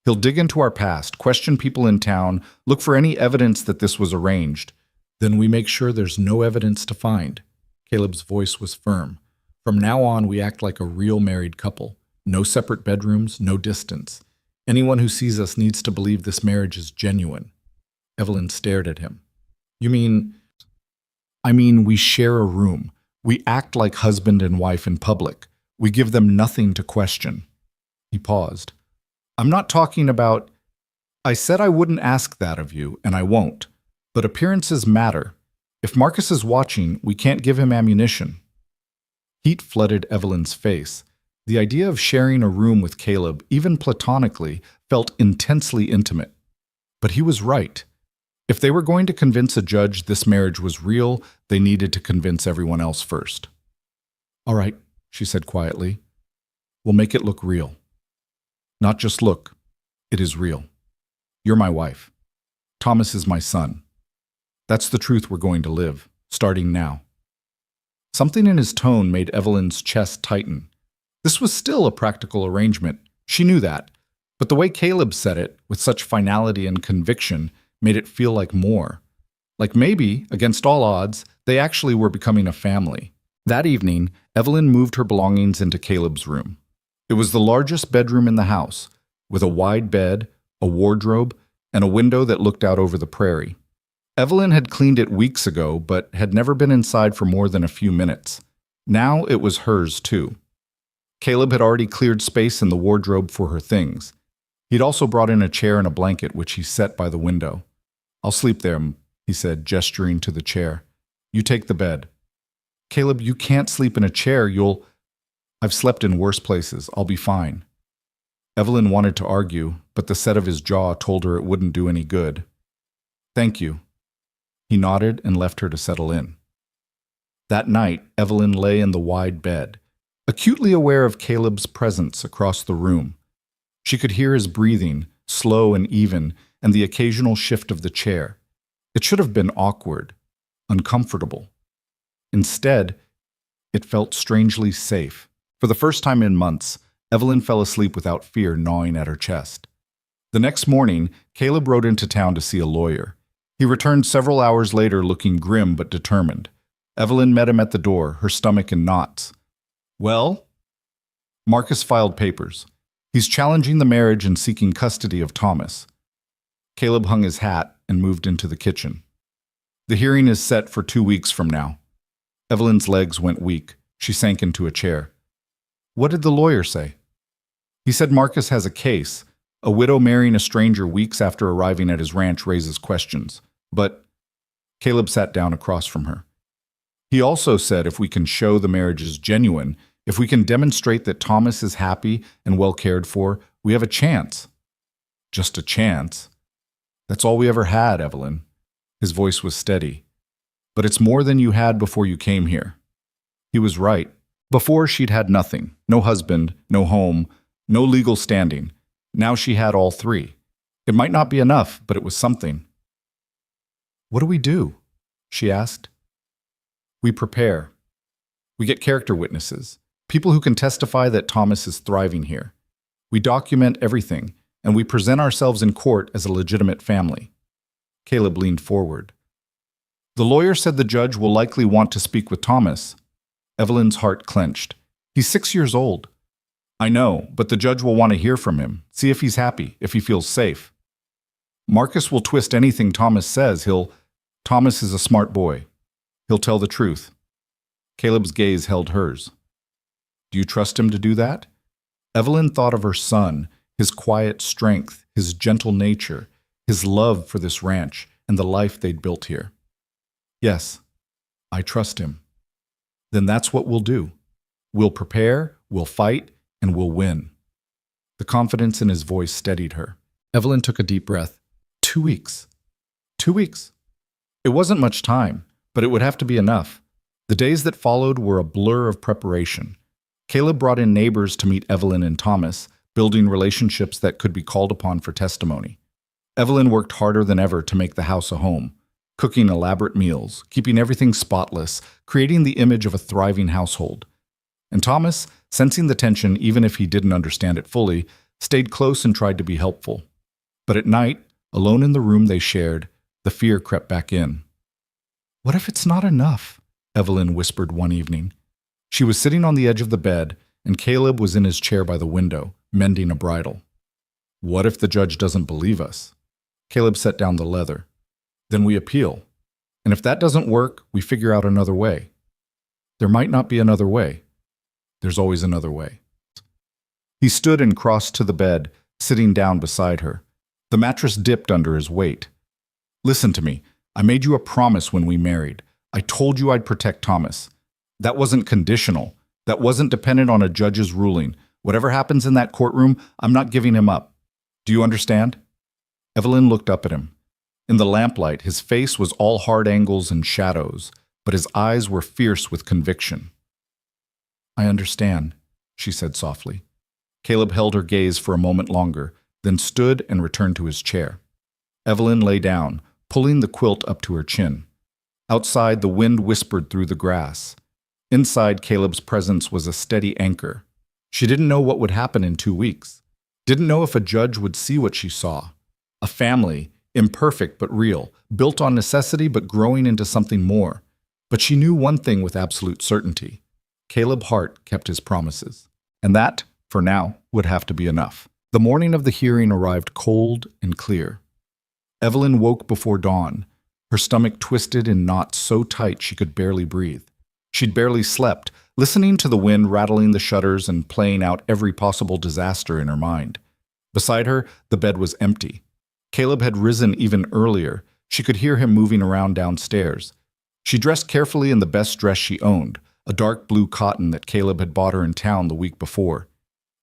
He'll dig into our past, question people in town, look for any evidence that this was arranged. Then we make sure there's no evidence to find. Caleb's voice was firm. From now on, we act like a real married couple. No separate bedrooms, no distance. Anyone who sees us needs to believe this marriage is genuine. Evelyn stared at him. You mean? I mean, we share a room. We act like husband and wife in public. We give them nothing to question. He paused. I'm not talking about... I said I wouldn't ask that of you, and I won't. But appearances matter. If Marcus is watching, we can't give him ammunition. Heat flooded Evelyn's face. The idea of sharing a room with Caleb, even platonically, felt intensely intimate. But he was right. If they were going to convince a judge this marriage was real, they needed to convince everyone else first. All right, she said quietly. We'll make it look real. Not just look. It is real. You're my wife. Thomas is my son. That's the truth we're going to live, starting now. Something in his tone made Evelyn's chest tighten. This was still a practical arrangement. She knew that. But the way Caleb said it, with such finality and conviction, made it feel like more. Like maybe, against all odds, they actually were becoming a family. That evening, Evelyn moved her belongings into Caleb's room. It was the largest bedroom in the house, with a wide bed, a wardrobe, and a window that looked out over the prairie. Evelyn had cleaned it weeks ago, but had never been inside for more than a few minutes. Now it was hers, too. Caleb had already cleared space in the wardrobe for her things. He'd also brought in a chair and a blanket, which he set by the window. I'll sleep there, he said, gesturing to the chair. You take the bed. Caleb, you can't sleep in a chair. I've slept in worse places. I'll be fine. Evelyn wanted to argue, but the set of his jaw told her it wouldn't do any good. Thank you. He nodded and left her to settle in. That night, Evelyn lay in the wide bed, acutely aware of Caleb's presence across the room. She could hear his breathing, slow and even, and the occasional shift of the chair. It should have been awkward, uncomfortable. Instead, it felt strangely safe. For the first time in months, Evelyn fell asleep without fear gnawing at her chest. The next morning, Caleb rode into town to see a lawyer. He returned several hours later looking grim but determined. Evelyn met him at the door, her stomach in knots. Well? Marcus filed papers. He's challenging the marriage and seeking custody of Thomas. Caleb hung his hat and moved into the kitchen. The hearing is set for 2 weeks from now. Evelyn's legs went weak. She sank into a chair. What did the lawyer say? He said Marcus has a case. A widow marrying a stranger weeks after arriving at his ranch raises questions. But Caleb sat down across from her. He also said if we can show the marriage is genuine, if we can demonstrate that Thomas is happy and well cared for, we have a chance. Just a chance. That's all we ever had, Evelyn. His voice was steady. But it's more than you had before you came here. He was right. Before, she'd had nothing. No husband, no home, no legal standing. Now she had all three. It might not be enough, but it was something. What do we do? She asked. We prepare. We get character witnesses, people who can testify that Thomas is thriving here. We document everything, and we present ourselves in court as a legitimate family. Caleb leaned forward. The lawyer said the judge will likely want to speak with Thomas. Evelyn's heart clenched. He's 6 years old. I know, but the judge will want to hear from him, see if he's happy, if he feels safe. Marcus will twist anything Thomas says. Thomas is a smart boy. He'll tell the truth. Caleb's gaze held hers. Do you trust him to do that? Evelyn thought of her son, his quiet strength, his gentle nature, his love for this ranch and the life they'd built here. Yes, I trust him. Then that's what we'll do. We'll prepare, we'll fight, and we'll win. The confidence in his voice steadied her. Evelyn took a deep breath. 2 weeks. 2 weeks. It wasn't much time, but it would have to be enough. The days that followed were a blur of preparation. Caleb brought in neighbors to meet Evelyn and Thomas, building relationships that could be called upon for testimony. Evelyn worked harder than ever to make the house a home, cooking elaborate meals, keeping everything spotless, creating the image of a thriving household. And Thomas, sensing the tension even if he didn't understand it fully, stayed close and tried to be helpful. But at night, alone in the room they shared, the fear crept back in. What if it's not enough? Evelyn whispered one evening. She was sitting on the edge of the bed, and Caleb was in his chair by the window, mending a bridle. What if the judge doesn't believe us? Caleb set down the leather. Then we appeal. And if that doesn't work, we figure out another way. There might not be another way. There's always another way. He stood and crossed to the bed, sitting down beside her. The mattress dipped under his weight. Listen to me. I made you a promise when we married. I told you I'd protect Thomas. That wasn't conditional. That wasn't dependent on a judge's ruling. Whatever happens in that courtroom, I'm not giving him up. Do you understand? Evelyn looked up at him. In the lamplight, his face was all hard angles and shadows, but his eyes were fierce with conviction. I understand, she said softly. Caleb held her gaze for a moment longer, then stood and returned to his chair. Evelyn lay down, pulling the quilt up to her chin. Outside, the wind whispered through the grass. Inside, Caleb's presence was a steady anchor. She didn't know what would happen in 2 weeks. Didn't know if a judge would see what she saw. A family, imperfect but real, built on necessity but growing into something more. But she knew one thing with absolute certainty. Caleb Hart kept his promises. And that, for now, would have to be enough. The morning of the hearing arrived cold and clear. Evelyn woke before dawn, her stomach twisted in knots so tight she could barely breathe. She'd barely slept, listening to the wind rattling the shutters and playing out every possible disaster in her mind. Beside her, the bed was empty. Caleb had risen even earlier. She could hear him moving around downstairs. She dressed carefully in the best dress she owned, a dark blue cotton that Caleb had bought her in town the week before.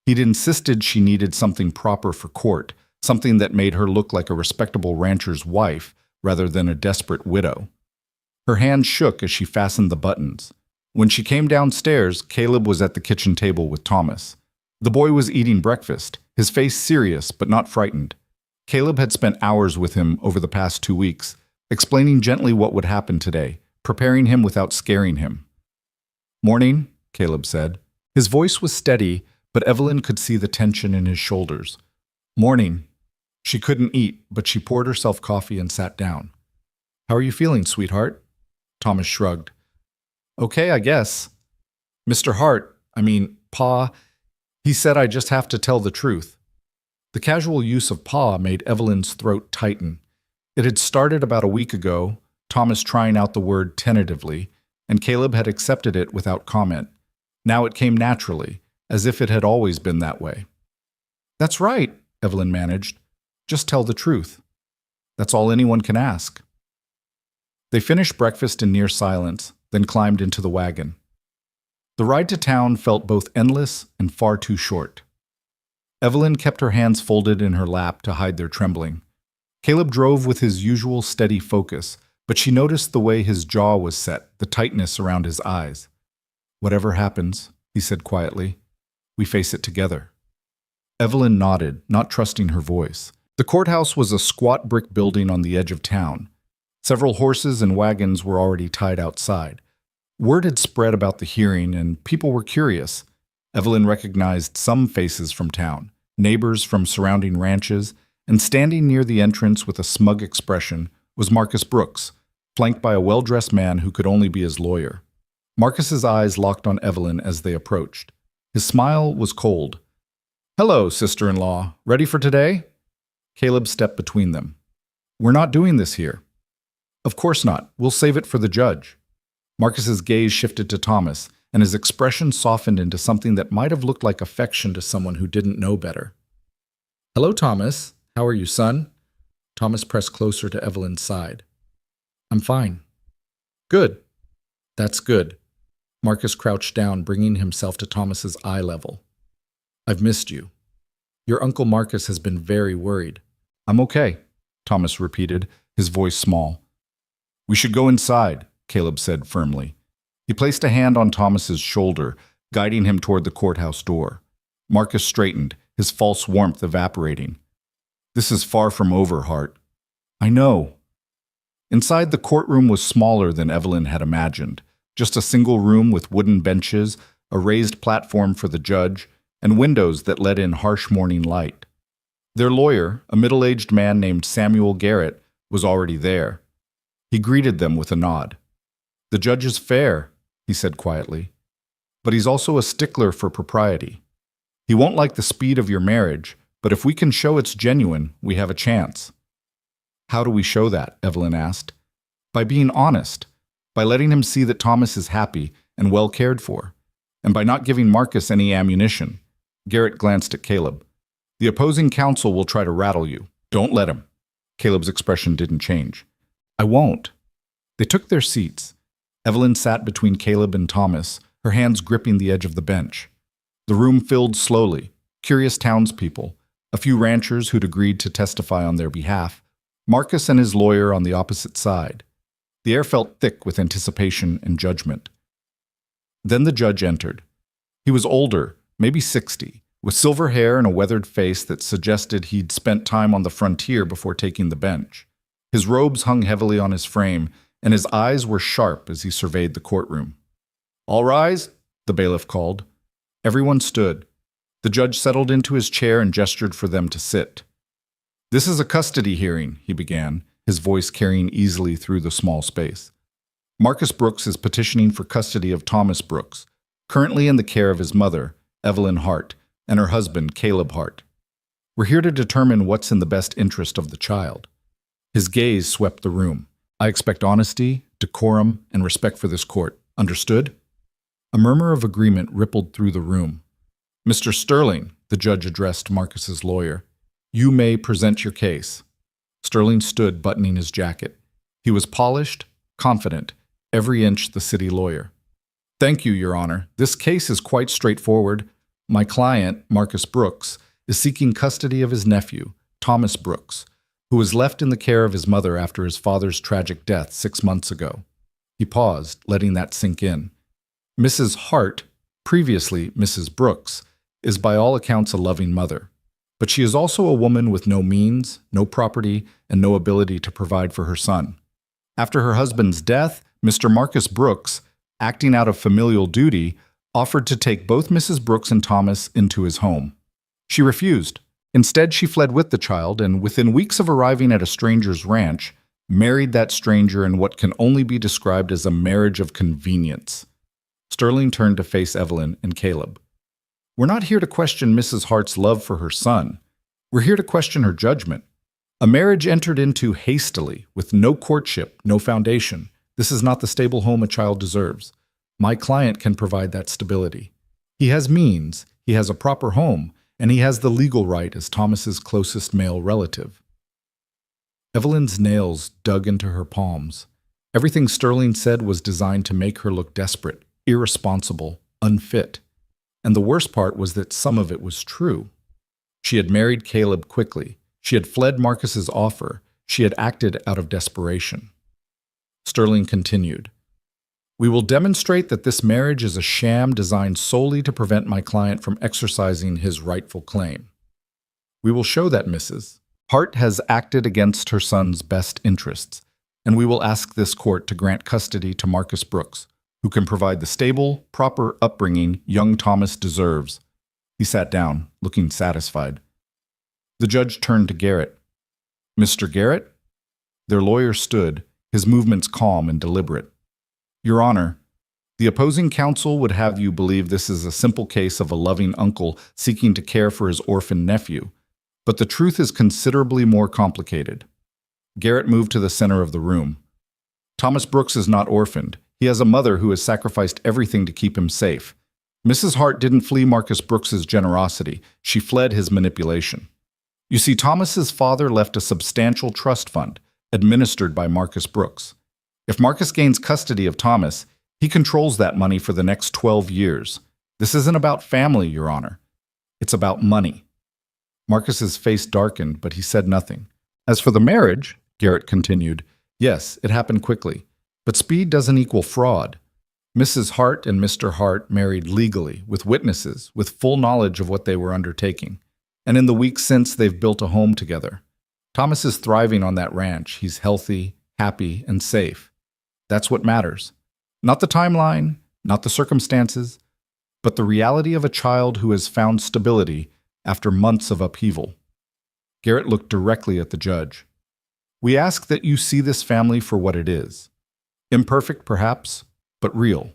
He'd insisted she needed something proper for court, something that made her look like a respectable rancher's wife rather than a desperate widow. Her hand shook as she fastened the buttons. When she came downstairs, Caleb was at the kitchen table with Thomas. The boy was eating breakfast, his face serious but not frightened. Caleb had spent hours with him over the past 2 weeks, explaining gently what would happen today, preparing him without scaring him. Morning, Caleb said. His voice was steady, but Evelyn could see the tension in his shoulders. Morning. She couldn't eat, but she poured herself coffee and sat down. How are you feeling, sweetheart? Thomas shrugged. Okay, I guess. Mr. Hart, Pa, he said I just have to tell the truth. The casual use of Pa made Evelyn's throat tighten. It had started about a week ago, Thomas trying out the word tentatively, and Caleb had accepted it without comment. Now it came naturally, as if it had always been that way. That's right, Evelyn managed. Just tell the truth. That's all anyone can ask. They finished breakfast in near silence, then climbed into the wagon. The ride to town felt both endless and far too short. Evelyn kept her hands folded in her lap to hide their trembling. Caleb drove with his usual steady focus, but she noticed the way his jaw was set, the tightness around his eyes. "Whatever happens," he said quietly, "we face it together." Evelyn nodded, not trusting her voice. The courthouse was a squat brick building on the edge of town. Several horses and wagons were already tied outside. Word had spread about the hearing, and people were curious. Evelyn recognized some faces from town, neighbors from surrounding ranches, and standing near the entrance with a smug expression was Marcus Brooks, flanked by a well-dressed man who could only be his lawyer. Marcus's eyes locked on Evelyn as they approached. His smile was cold. "Hello, sister-in-law. Ready for today?" Caleb stepped between them. "We're not doing this here." "Of course not. We'll save it for the judge." Marcus's gaze shifted to Thomas, and his expression softened into something that might have looked like affection to someone who didn't know better. "Hello, Thomas. How are you, son?" Thomas pressed closer to Evelyn's side. "I'm fine." "Good. That's good." Marcus crouched down, bringing himself to Thomas's eye level. "I've missed you. Your Uncle Marcus has been very worried." "I'm okay," Thomas repeated, his voice small. "We should go inside," Caleb said firmly. He placed a hand on Thomas's shoulder, guiding him toward the courthouse door. Marcus straightened, his false warmth evaporating. "This is far from over, Hart." "I know." Inside, the courtroom was smaller than Evelyn had imagined. Just a single room with wooden benches, a raised platform for the judge, and windows that let in harsh morning light. Their lawyer, a middle-aged man named Samuel Garrett, was already there. He greeted them with a nod. "The judge is fair," he said quietly, "but he's also a stickler for propriety. He won't like the speed of your marriage, but if we can show it's genuine, we have a chance." "How do we show that?" Evelyn asked. "By being honest, by letting him see that Thomas is happy and well cared for, and by not giving Marcus any ammunition." Garrett glanced at Caleb. "The opposing counsel will try to rattle you. Don't let him." Caleb's expression didn't change. "I won't." They took their seats. Evelyn sat between Caleb and Thomas, her hands gripping the edge of the bench. The room filled slowly, curious townspeople, a few ranchers who'd agreed to testify on their behalf, Marcus and his lawyer on the opposite side. The air felt thick with anticipation and judgment. Then the judge entered. He was older, maybe 60, with silver hair and a weathered face that suggested he'd spent time on the frontier before taking the bench. His robes hung heavily on his frame, and his eyes were sharp as he surveyed the courtroom. "All rise," the bailiff called. Everyone stood. The judge settled into his chair and gestured for them to sit. "This is a custody hearing," he began, his voice carrying easily through the small space. "Marcus Brooks is petitioning for custody of Thomas Brooks, currently in the care of his mother, Evelyn Hart, and her husband, Caleb Hart. We're here to determine what's in the best interest of the child." His gaze swept the room. "I expect honesty, decorum, and respect for this court. Understood?" A murmur of agreement rippled through the room. "Mr. Sterling," the judge addressed Marcus's lawyer, "you may present your case." Sterling stood, buttoning his jacket. He was polished, confident, every inch the city lawyer. "Thank you, Your Honor. This case is quite straightforward. My client, Marcus Brooks, is seeking custody of his nephew, Thomas Brooks, who was left in the care of his mother after his father's tragic death 6 months ago." He paused, letting that sink in. Mrs. Hart, previously Mrs. Brooks, is by all accounts a loving mother. But she is also a woman with no means, no property, and no ability to provide for her son. After her husband's death, Mr. Marcus Brooks, acting out of familial duty, offered to take both Mrs. Brooks and Thomas into his home. She refused. Instead, she fled with the child and, within weeks of arriving at a stranger's ranch, married that stranger in what can only be described as a marriage of convenience. Sterling turned to face Evelyn and Caleb. "We're not here to question Mrs. Hart's love for her son. We're here to question her judgment. A marriage entered into hastily, with no courtship, no foundation. This is not the stable home a child deserves. My client can provide that stability. He has means, he has a proper home, and he has the legal right as Thomas's closest male relative." Evelyn's nails dug into her palms. Everything Sterling said was designed to make her look desperate, irresponsible, unfit. And the worst part was that some of it was true. She had married Caleb quickly. She had fled Marcus's offer. She had acted out of desperation. Sterling continued, "We will demonstrate that this marriage is a sham designed solely to prevent my client from exercising his rightful claim. We will show that Mrs. Hart has acted against her son's best interests, and we will ask this court to grant custody to Marcus Brooks, who can provide the stable, proper upbringing young Thomas deserves." He sat down, looking satisfied. The judge turned to Garrett. "Mr. Garrett?" Their lawyer stood, his movements calm and deliberate. "Your Honor, the opposing counsel would have you believe this is a simple case of a loving uncle seeking to care for his orphan nephew, but the truth is considerably more complicated." Garrett moved to the center of the room. "Thomas Brooks is not orphaned. He has a mother who has sacrificed everything to keep him safe. Mrs. Hart didn't flee Marcus Brooks's generosity. She fled his manipulation. You see, Thomas's father left a substantial trust fund, administered by Marcus Brooks. If Marcus gains custody of Thomas, he controls that money for the next 12 years. This isn't about family, Your Honor. It's about money." Marcus's face darkened, but he said nothing. "As for the marriage," Garrett continued, "yes, it happened quickly. But speed doesn't equal fraud. Mrs. Hart and Mr. Hart married legally, with witnesses, with full knowledge of what they were undertaking. And in the weeks since, they've built a home together. Thomas is thriving on that ranch. He's healthy, happy, and safe. That's what matters. Not the timeline, not the circumstances, but the reality of a child who has found stability after months of upheaval." Garrett looked directly at the judge. "We ask that you see this family for what it is. Imperfect, perhaps, but real.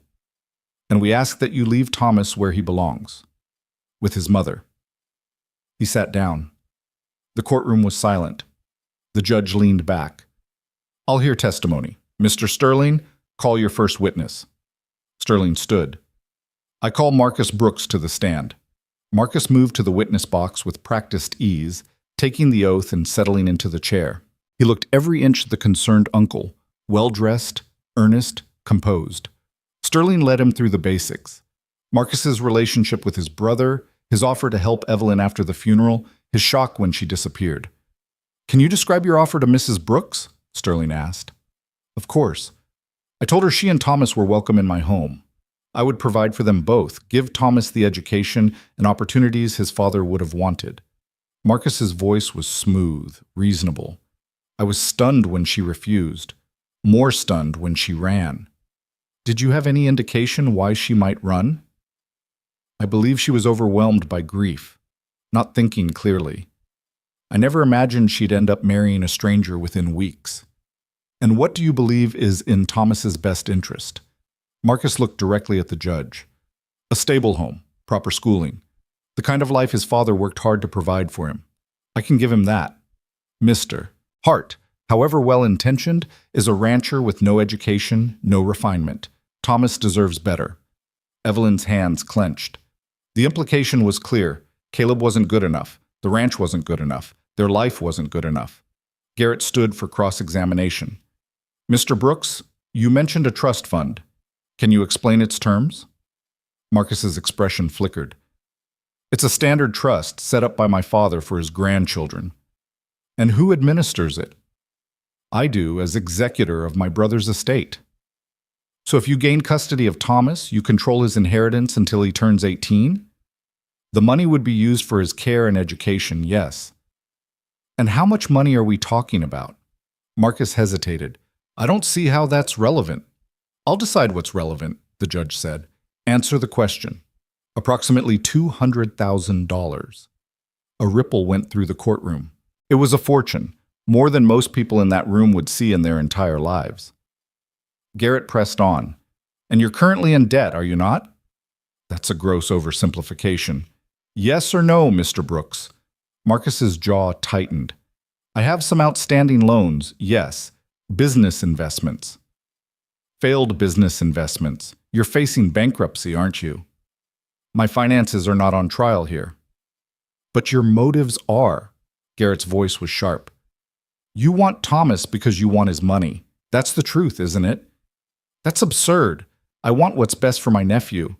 And we ask that you leave Thomas where he belongs, with his mother." He sat down. The courtroom was silent. The judge leaned back. "I'll hear testimony. Mr. Sterling, call your first witness." Sterling stood. "I call Marcus Brooks to the stand." Marcus moved to the witness box with practiced ease, taking the oath and settling into the chair. He looked every inch the concerned uncle, well-dressed, earnest, composed. Sterling led him through the basics. Marcus's relationship with his brother, his offer to help Evelyn after the funeral, his shock when she disappeared. "Can you describe your offer to Mrs. Brooks?" Sterling asked. "Of course. I told her she and Thomas were welcome in my home. I would provide for them both, give Thomas the education and opportunities his father would have wanted." Marcus's voice was smooth, reasonable. "I was stunned when she refused, more stunned when she ran." "Did you have any indication why she might run?" "I believe she was overwhelmed by grief, not thinking clearly. I never imagined she'd end up marrying a stranger within weeks." "And what do you believe is in Thomas's best interest?" Marcus looked directly at the judge. "A stable home, proper schooling, the kind of life his father worked hard to provide for him. I can give him that. Mr. Hart, however well-intentioned, is a rancher with no education, no refinement. Thomas deserves better." Evelyn's hands clenched. The implication was clear. Caleb wasn't good enough. The ranch wasn't good enough. Their life wasn't good enough. Garrett stood for cross-examination. "Mr. Brooks, you mentioned a trust fund. Can you explain its terms?" Marcus's expression flickered. "It's a standard trust set up by my father for his grandchildren." "And who administers it?" "I do, as executor of my brother's estate." "So if you gain custody of Thomas, you control his inheritance until he turns 18? The money would be used for his care and education, yes." "And how much money are we talking about?" Marcus hesitated. "I don't see how that's relevant." "I'll decide what's relevant," the judge said. "Answer the question." "Approximately $200,000. A ripple went through the courtroom. It was a fortune, more than most people in that room would see in their entire lives. Garrett pressed on. "And you're currently in debt, are you not?" "That's a gross oversimplification." "Yes or no, Mr. Brooks?" Marcus's jaw tightened. "I have some outstanding loans, yes. Business investments." "Failed business investments. You're facing bankruptcy, aren't you?" "My finances are not on trial here." "But your motives are." Garrett's voice was sharp. "You want Thomas because you want his money. That's the truth, isn't it? That's absurd. I want what's best for my nephew.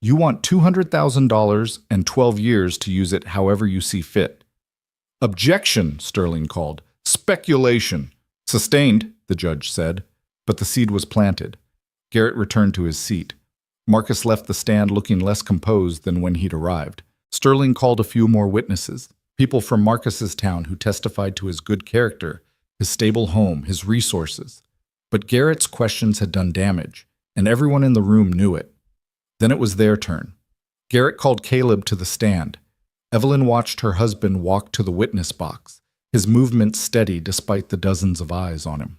You want $200,000 and 12 years to use it however you see fit. Objection, Sterling called. Speculation. Sustained, the judge said, but the seed was planted. Garrett returned to his seat. Marcus left the stand looking less composed than when he'd arrived. Sterling called a few more witnesses, people from Marcus's town who testified to his good character, his stable home, his resources. But Garrett's questions had done damage, and everyone in the room knew it. Then it was their turn. Garrett called Caleb to the stand. Evelyn watched her husband walk to the witness box, his movements steady despite the dozens of eyes on him.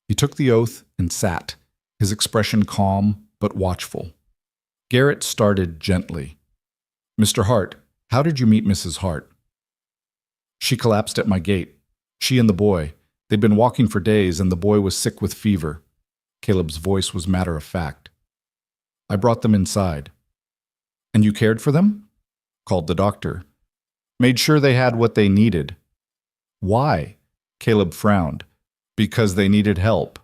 He took the oath and sat, his expression calm but watchful. Garrett started gently. Mr. Hart, how did you meet Mrs. Hart? She collapsed at my gate. She and the boy. They'd been walking for days, and the boy was sick with fever. Caleb's voice was matter of fact. I brought them inside. And you cared for them? Called the doctor. Made sure they had what they needed. Why? Caleb frowned. Because they needed help.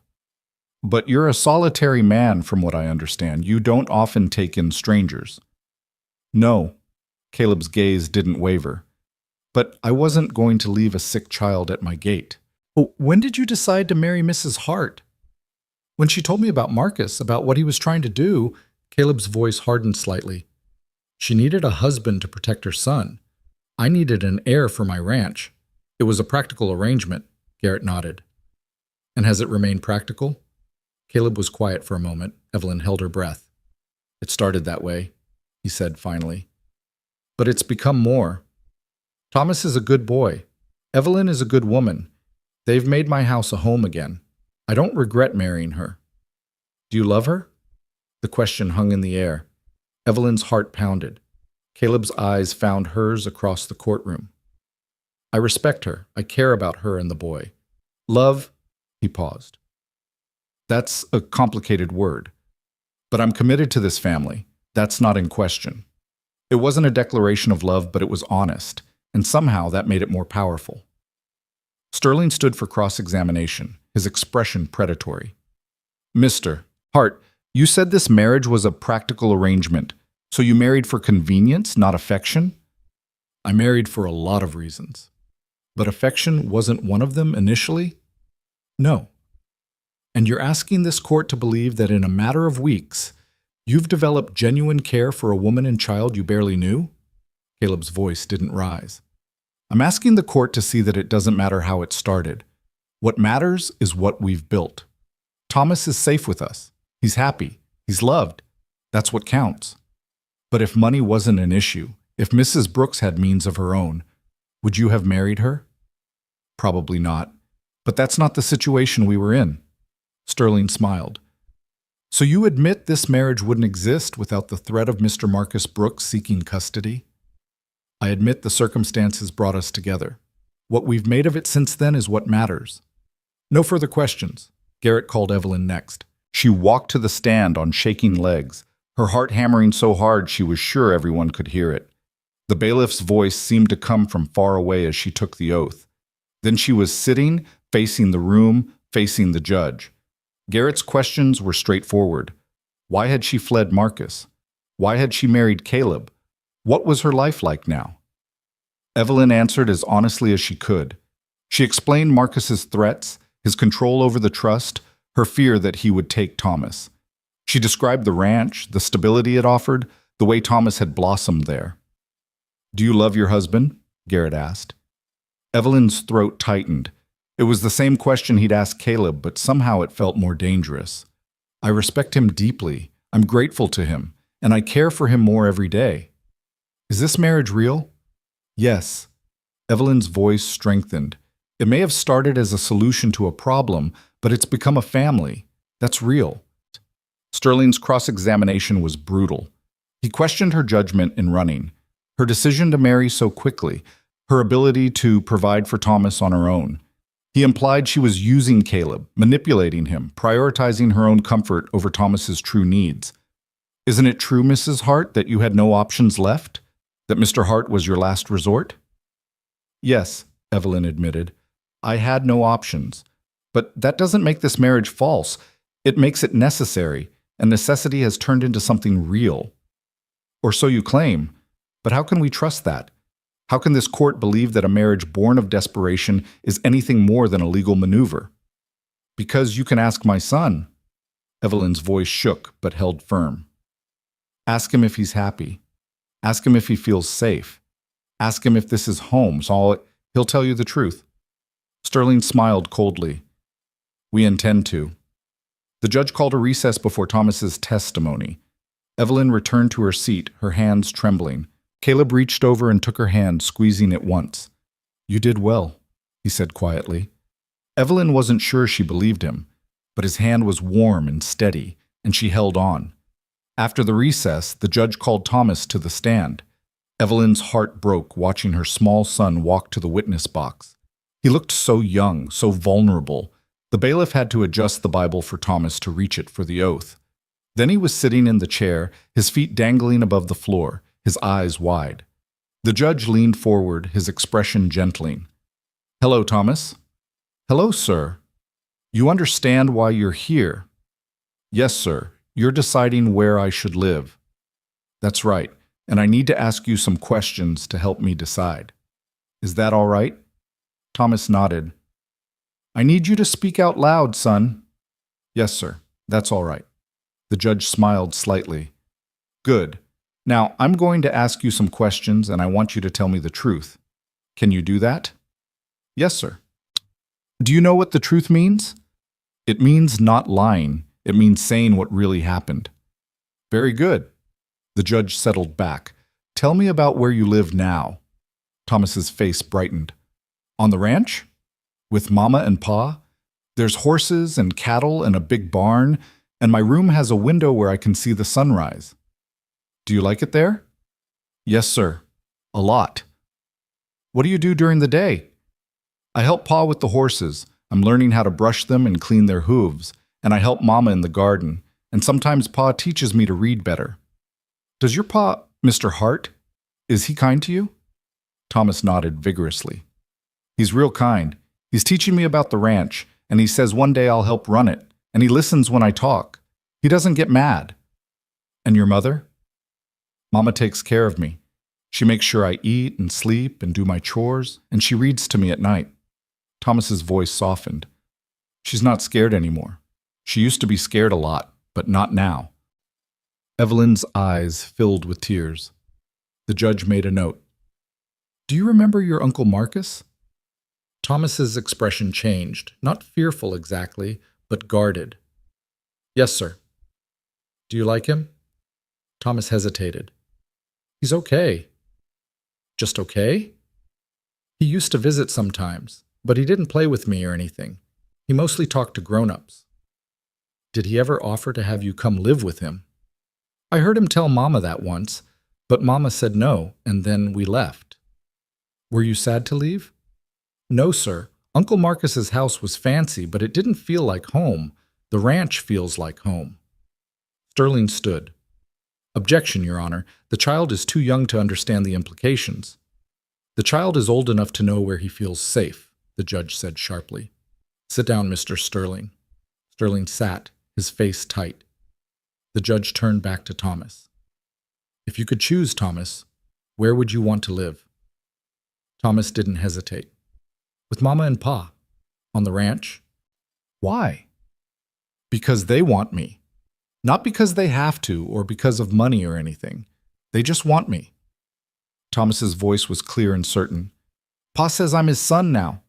But you're a solitary man, from what I understand. You don't often take in strangers. No. Caleb's gaze didn't waver. But I wasn't going to leave a sick child at my gate. Oh, when did you decide to marry Mrs. Hart? When she told me about Marcus, about what he was trying to do, Caleb's voice hardened slightly. She needed a husband to protect her son. I needed an heir for my ranch. It was a practical arrangement, Garrett nodded. And has it remained practical? Caleb was quiet for a moment. Evelyn held her breath. It started that way, he said finally. But it's become more. Thomas is a good boy. Evelyn is a good woman. They've made my house a home again. I don't regret marrying her. Do you love her? The question hung in the air. Evelyn's heart pounded. Caleb's eyes found hers across the courtroom. I respect her. I care about her and the boy. Love, he paused. That's a complicated word. But I'm committed to this family. That's not in question. It wasn't a declaration of love, but it was honest, and somehow that made it more powerful. Sterling stood for cross-examination, his expression predatory. Mr. Hart, you said this marriage was a practical arrangement, so you married for convenience, not affection? I married for a lot of reasons. But affection wasn't one of them initially? No. And you're asking this court to believe that in a matter of weeks, you've developed genuine care for a woman and child you barely knew? Caleb's voice didn't rise. I'm asking the court to see that it doesn't matter how it started. What matters is what we've built. Thomas is safe with us. He's happy. He's loved. That's what counts. But if money wasn't an issue, if Mrs. Brooks had means of her own, would you have married her? Probably not. But that's not the situation we were in. Sterling smiled. So you admit this marriage wouldn't exist without the threat of Mr. Marcus Brooks seeking custody? I admit the circumstances brought us together. What we've made of it since then is what matters. No further questions. Garrett called Evelyn next. She walked to the stand on shaking legs, her heart hammering so hard she was sure everyone could hear it. The bailiff's voice seemed to come from far away as she took the oath. Then she was sitting, facing the room, facing the judge. Garrett's questions were straightforward. Why had she fled Marcus? Why had she married Caleb? What was her life like now? Evelyn answered as honestly as she could. She explained Marcus's threats, his control over the trust, her fear that he would take Thomas. She described the ranch, the stability it offered, the way Thomas had blossomed there. Do you love your husband? Garrett asked. Evelyn's throat tightened. It was the same question he'd asked Caleb, but somehow it felt more dangerous. I respect him deeply. I'm grateful to him, and I care for him more every day. Is this marriage real? Yes. Evelyn's voice strengthened. It may have started as a solution to a problem, but it's become a family. That's real. Sterling's cross-examination was brutal. He questioned her judgment in running, her decision to marry so quickly, her ability to provide for Thomas on her own. He implied she was using Caleb, manipulating him, prioritizing her own comfort over Thomas's true needs. Isn't it true, Mrs. Hart, that you had no options left? That Mr. Hart was your last resort? Yes, Evelyn admitted. I had no options. But that doesn't make this marriage false. It makes it necessary, and necessity has turned into something real. Or so you claim. But how can we trust that? How can this court believe that a marriage born of desperation is anything more than a legal maneuver? Because you can ask my son. Evelyn's voice shook but held firm. Ask him if he's happy. Ask him if he feels safe. Ask him if this is home, so he'll tell you the truth. Sterling smiled coldly. We intend to. The judge called a recess before Thomas's testimony. Evelyn returned to her seat, her hands trembling. Caleb reached over and took her hand, squeezing it once. You did well, he said quietly. Evelyn wasn't sure she believed him, but his hand was warm and steady, and she held on. After the recess, the judge called Thomas to the stand. Evelyn's heart broke watching her small son walk to the witness box. He looked so young, so vulnerable. The bailiff had to adjust the Bible for Thomas to reach it for the oath. Then he was sitting in the chair, his feet dangling above the floor, his eyes wide. The judge leaned forward, his expression gentling. Hello, Thomas. Hello, sir. You understand why you're here? Yes, sir. You're deciding where I should live. That's right, and I need to ask you some questions to help me decide. Is that all right? Thomas nodded. I need you to speak out loud, son. Yes, sir. That's all right. The judge smiled slightly. Good. Now, I'm going to ask you some questions, and I want you to tell me the truth. Can you do that? Yes, sir. Do you know what the truth means? It means not lying. It means saying what really happened. Very good. The judge settled back. Tell me about where you live now. Thomas's face brightened. On the ranch? With Mama and Pa? There's horses and cattle and a big barn, and my room has a window where I can see the sunrise. Do you like it there? Yes, sir. A lot. What do you do during the day? I help Pa with the horses. I'm learning how to brush them and clean their hooves, and I help Mama in the garden, and sometimes Pa teaches me to read better. Does your Pa, Mr. Hart, is he kind to you? Thomas nodded vigorously. He's real kind. He's teaching me about the ranch, and he says one day I'll help run it, and he listens when I talk. He doesn't get mad. And your mother? Mama takes care of me. She makes sure I eat and sleep and do my chores, and she reads to me at night. Thomas's voice softened. She's not scared anymore. She used to be scared a lot, but not now. Evelyn's eyes filled with tears. The judge made a note. Do you remember your Uncle Marcus? Thomas's expression changed, not fearful exactly, but guarded. Yes, sir. Do you like him? Thomas hesitated. He's okay. Just okay? He used to visit sometimes, but he didn't play with me or anything. He mostly talked to grown-ups. Did he ever offer to have you come live with him? I heard him tell Mama that once, but Mama said no, and then we left. Were you sad to leave? No, sir. Uncle Marcus's house was fancy, but it didn't feel like home. The ranch feels like home. Sterling stood. Objection, Your Honor. The child is too young to understand the implications. The child is old enough to know where he feels safe, the judge said sharply. Sit down, Mr. Sterling. Sterling sat, his face tight. The judge turned back to Thomas. If you could choose, Thomas, where would you want to live? Thomas didn't hesitate. With Mama and Pa. On the ranch. Why? Because they want me. Not because they have to or because of money or anything. They just want me. Thomas's voice was clear and certain. Pa says I'm his son now.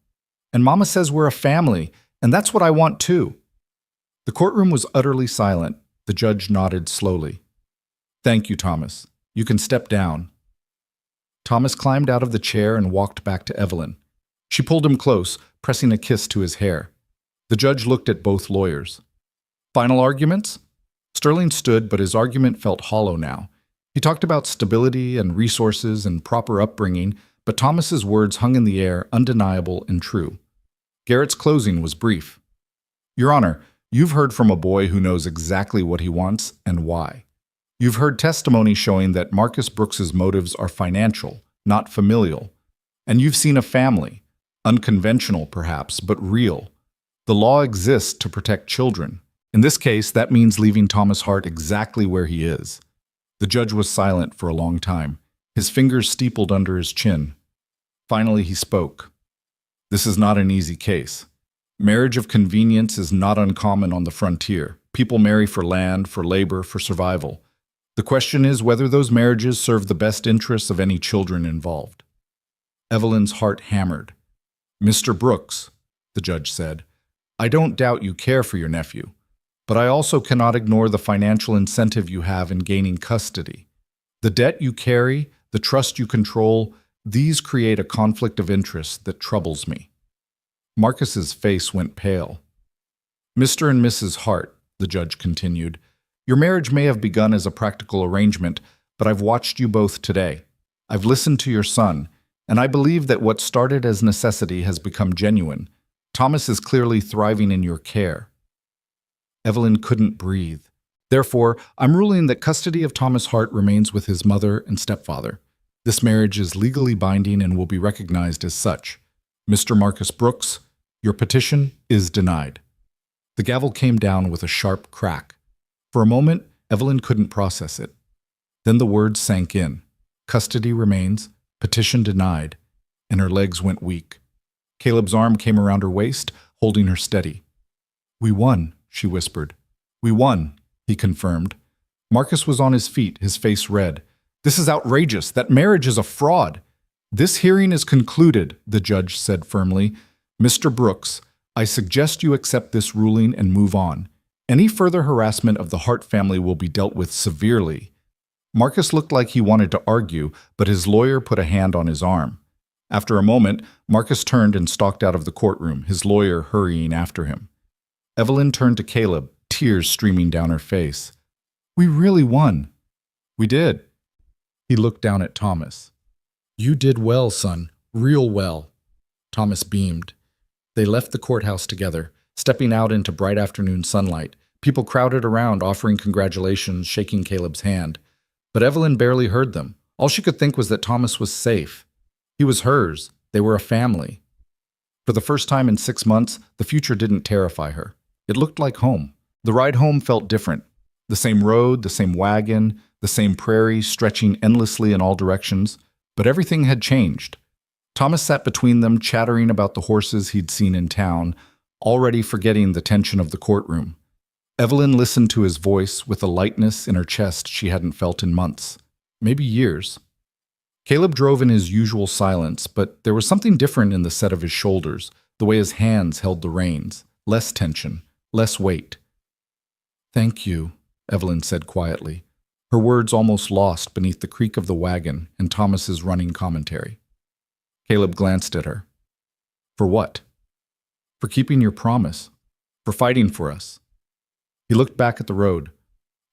And Mama says we're a family, and that's what I want too. The courtroom was utterly silent. The judge nodded slowly. Thank you, Thomas. You can step down. Thomas climbed out of the chair and walked back to Evelyn. She pulled him close, pressing a kiss to his hair. The judge looked at both lawyers. Final arguments? Sterling stood, but his argument felt hollow now. He talked about stability and resources and proper upbringing, but Thomas's words hung in the air, undeniable and true. Garrett's closing was brief. Your Honor, you've heard from a boy who knows exactly what he wants and why. You've heard testimony showing that Marcus Brooks's motives are financial, not familial. And you've seen a family, unconventional perhaps, but real. The law exists to protect children. In this case, that means leaving Thomas Hart exactly where he is. The judge was silent for a long time, his fingers steepled under his chin. Finally, he spoke. This is not an easy case. Marriage of convenience is not uncommon on the frontier. People marry for land, for labor, for survival. The question is whether those marriages serve the best interests of any children involved. Evelyn's heart hammered. Mr. Brooks, the judge said, I don't doubt you care for your nephew, but I also cannot ignore the financial incentive you have in gaining custody. The debt you carry, the trust you control, these create a conflict of interest that troubles me. Marcus's face went pale. Mr. and Mrs. Hart, the judge continued, your marriage may have begun as a practical arrangement, but I've watched you both today. I've listened to your son, and I believe that what started as necessity has become genuine. Thomas is clearly thriving in your care. Evelyn couldn't breathe. Therefore, I'm ruling that custody of Thomas Hart remains with his mother and stepfather. This marriage is legally binding and will be recognized as such. Mr. Marcus Brooks, your petition is denied. The gavel came down with a sharp crack. For a moment, Evelyn couldn't process it. Then the words sank in. Custody remains, petition denied, and her legs went weak. Caleb's arm came around her waist, holding her steady. We won, she whispered. We won, he confirmed. Marcus was on his feet, his face red. This is outrageous. That marriage is a fraud. This hearing is concluded, the judge said firmly. Mr. Brooks, I suggest you accept this ruling and move on. Any further harassment of the Hart family will be dealt with severely. Marcus looked like he wanted to argue, but his lawyer put a hand on his arm. After a moment, Marcus turned and stalked out of the courtroom, his lawyer hurrying after him. Evelyn turned to Caleb, tears streaming down her face. We really won. We did. He looked down at Thomas. You did well, son. Real well. Thomas beamed. They left the courthouse together, stepping out into bright afternoon sunlight. People crowded around, offering congratulations, shaking Caleb's hand. But Evelyn barely heard them. All she could think was that Thomas was safe. He was hers. They were a family. For the first time in 6 months, the future didn't terrify her. It looked like home. The ride home felt different. The same road, the same wagon, the same prairie stretching endlessly in all directions. But everything had changed. Thomas sat between them, chattering about the horses he'd seen in town, already forgetting the tension of the courtroom. Evelyn listened to his voice with a lightness in her chest she hadn't felt in months, maybe years. Caleb drove in his usual silence, but there was something different in the set of his shoulders, the way his hands held the reins, less tension, less weight. Thank you, Evelyn said quietly, her words almost lost beneath the creak of the wagon and Thomas's running commentary. Caleb glanced at her. For what? For keeping your promise, for fighting for us. He looked back at the road.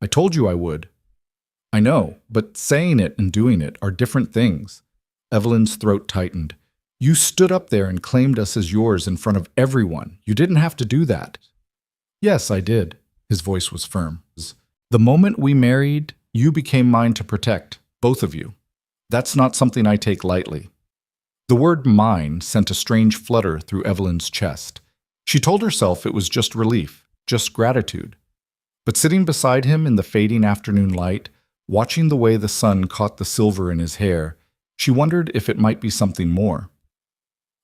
I told you I would. I know, but saying it and doing it are different things. Evelyn's throat tightened. You stood up there and claimed us as yours in front of everyone. You didn't have to do that. Yes, I did. His voice was firm. The moment we married, you became mine to protect, both of you. That's not something I take lightly. The word mine sent a strange flutter through Evelyn's chest. She told herself it was just relief, just gratitude. But sitting beside him in the fading afternoon light, watching the way the sun caught the silver in his hair, she wondered if it might be something more.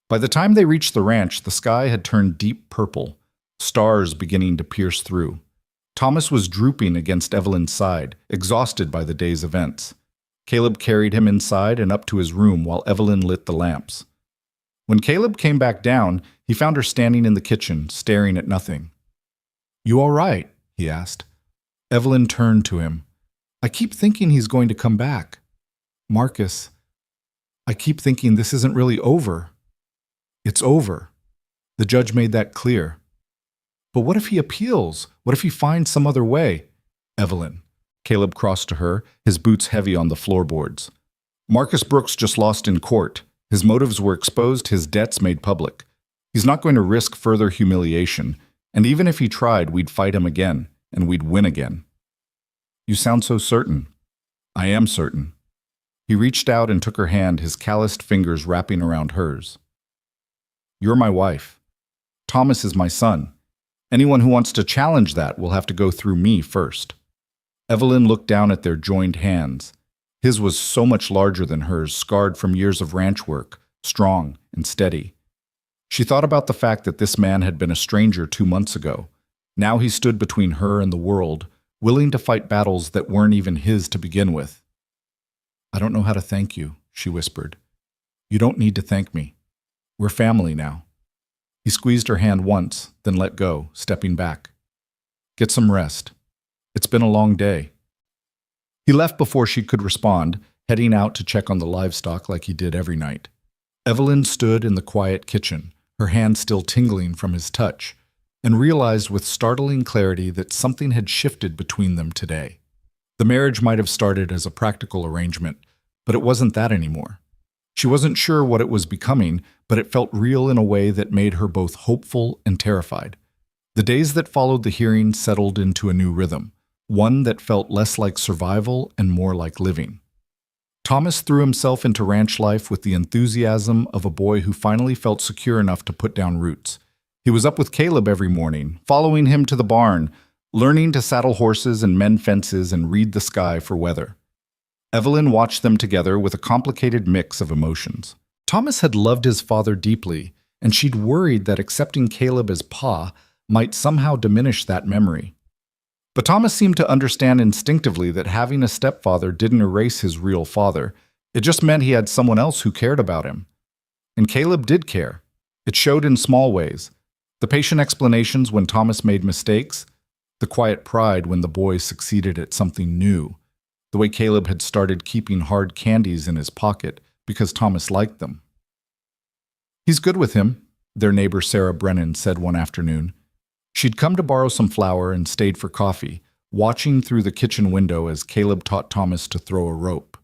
By the time they reached the ranch, the sky had turned deep purple, stars beginning to pierce through. Thomas was drooping against Evelyn's side, exhausted by the day's events. Caleb carried him inside and up to his room while Evelyn lit the lamps. When Caleb came back down, he found her standing in the kitchen, staring at nothing. You all right? He asked. Evelyn turned to him. I keep thinking he's going to come back. Marcus, I keep thinking this isn't really over. It's over. The judge made that clear. But what if he appeals? What if he finds some other way? Evelyn. Caleb crossed to her, his boots heavy on the floorboards. Marcus Brooks just lost in court. His motives were exposed, his debts made public. He's not going to risk further humiliation, and even if he tried, we'd fight him again, and we'd win again. You sound so certain. I am certain. He reached out and took her hand, his calloused fingers wrapping around hers. You're my wife. Thomas is my son. Anyone who wants to challenge that will have to go through me first." Evelyn looked down at their joined hands. His was so much larger than hers, scarred from years of ranch work, strong and steady. She thought about the fact that this man had been a stranger 2 months ago. Now he stood between her and the world, willing to fight battles that weren't even his to begin with. "I don't know how to thank you," she whispered. "You don't need to thank me. We're family now." He squeezed her hand once, then let go, stepping back. "Get some rest. It's been a long day." He left before she could respond, heading out to check on the livestock like he did every night. Evelyn stood in the quiet kitchen, her hand still tingling from his touch, and realized with startling clarity that something had shifted between them today. The marriage might have started as a practical arrangement, but it wasn't that anymore. She wasn't sure what it was becoming, but it felt real in a way that made her both hopeful and terrified. The days that followed the hearing settled into a new rhythm, one that felt less like survival and more like living. Thomas threw himself into ranch life with the enthusiasm of a boy who finally felt secure enough to put down roots. He was up with Caleb every morning, following him to the barn, learning to saddle horses and mend fences and read the sky for weather. Evelyn watched them together with a complicated mix of emotions. Thomas had loved his father deeply, and she'd worried that accepting Caleb as Pa might somehow diminish that memory. But Thomas seemed to understand instinctively that having a stepfather didn't erase his real father. It just meant he had someone else who cared about him. And Caleb did care. It showed in small ways. The patient explanations when Thomas made mistakes, the quiet pride when the boy succeeded at something new, the way Caleb had started keeping hard candies in his pocket because Thomas liked them. "He's good with him," their neighbor Sarah Brennan said one afternoon. She'd come to borrow some flour and stayed for coffee, watching through the kitchen window as Caleb taught Thomas to throw a rope.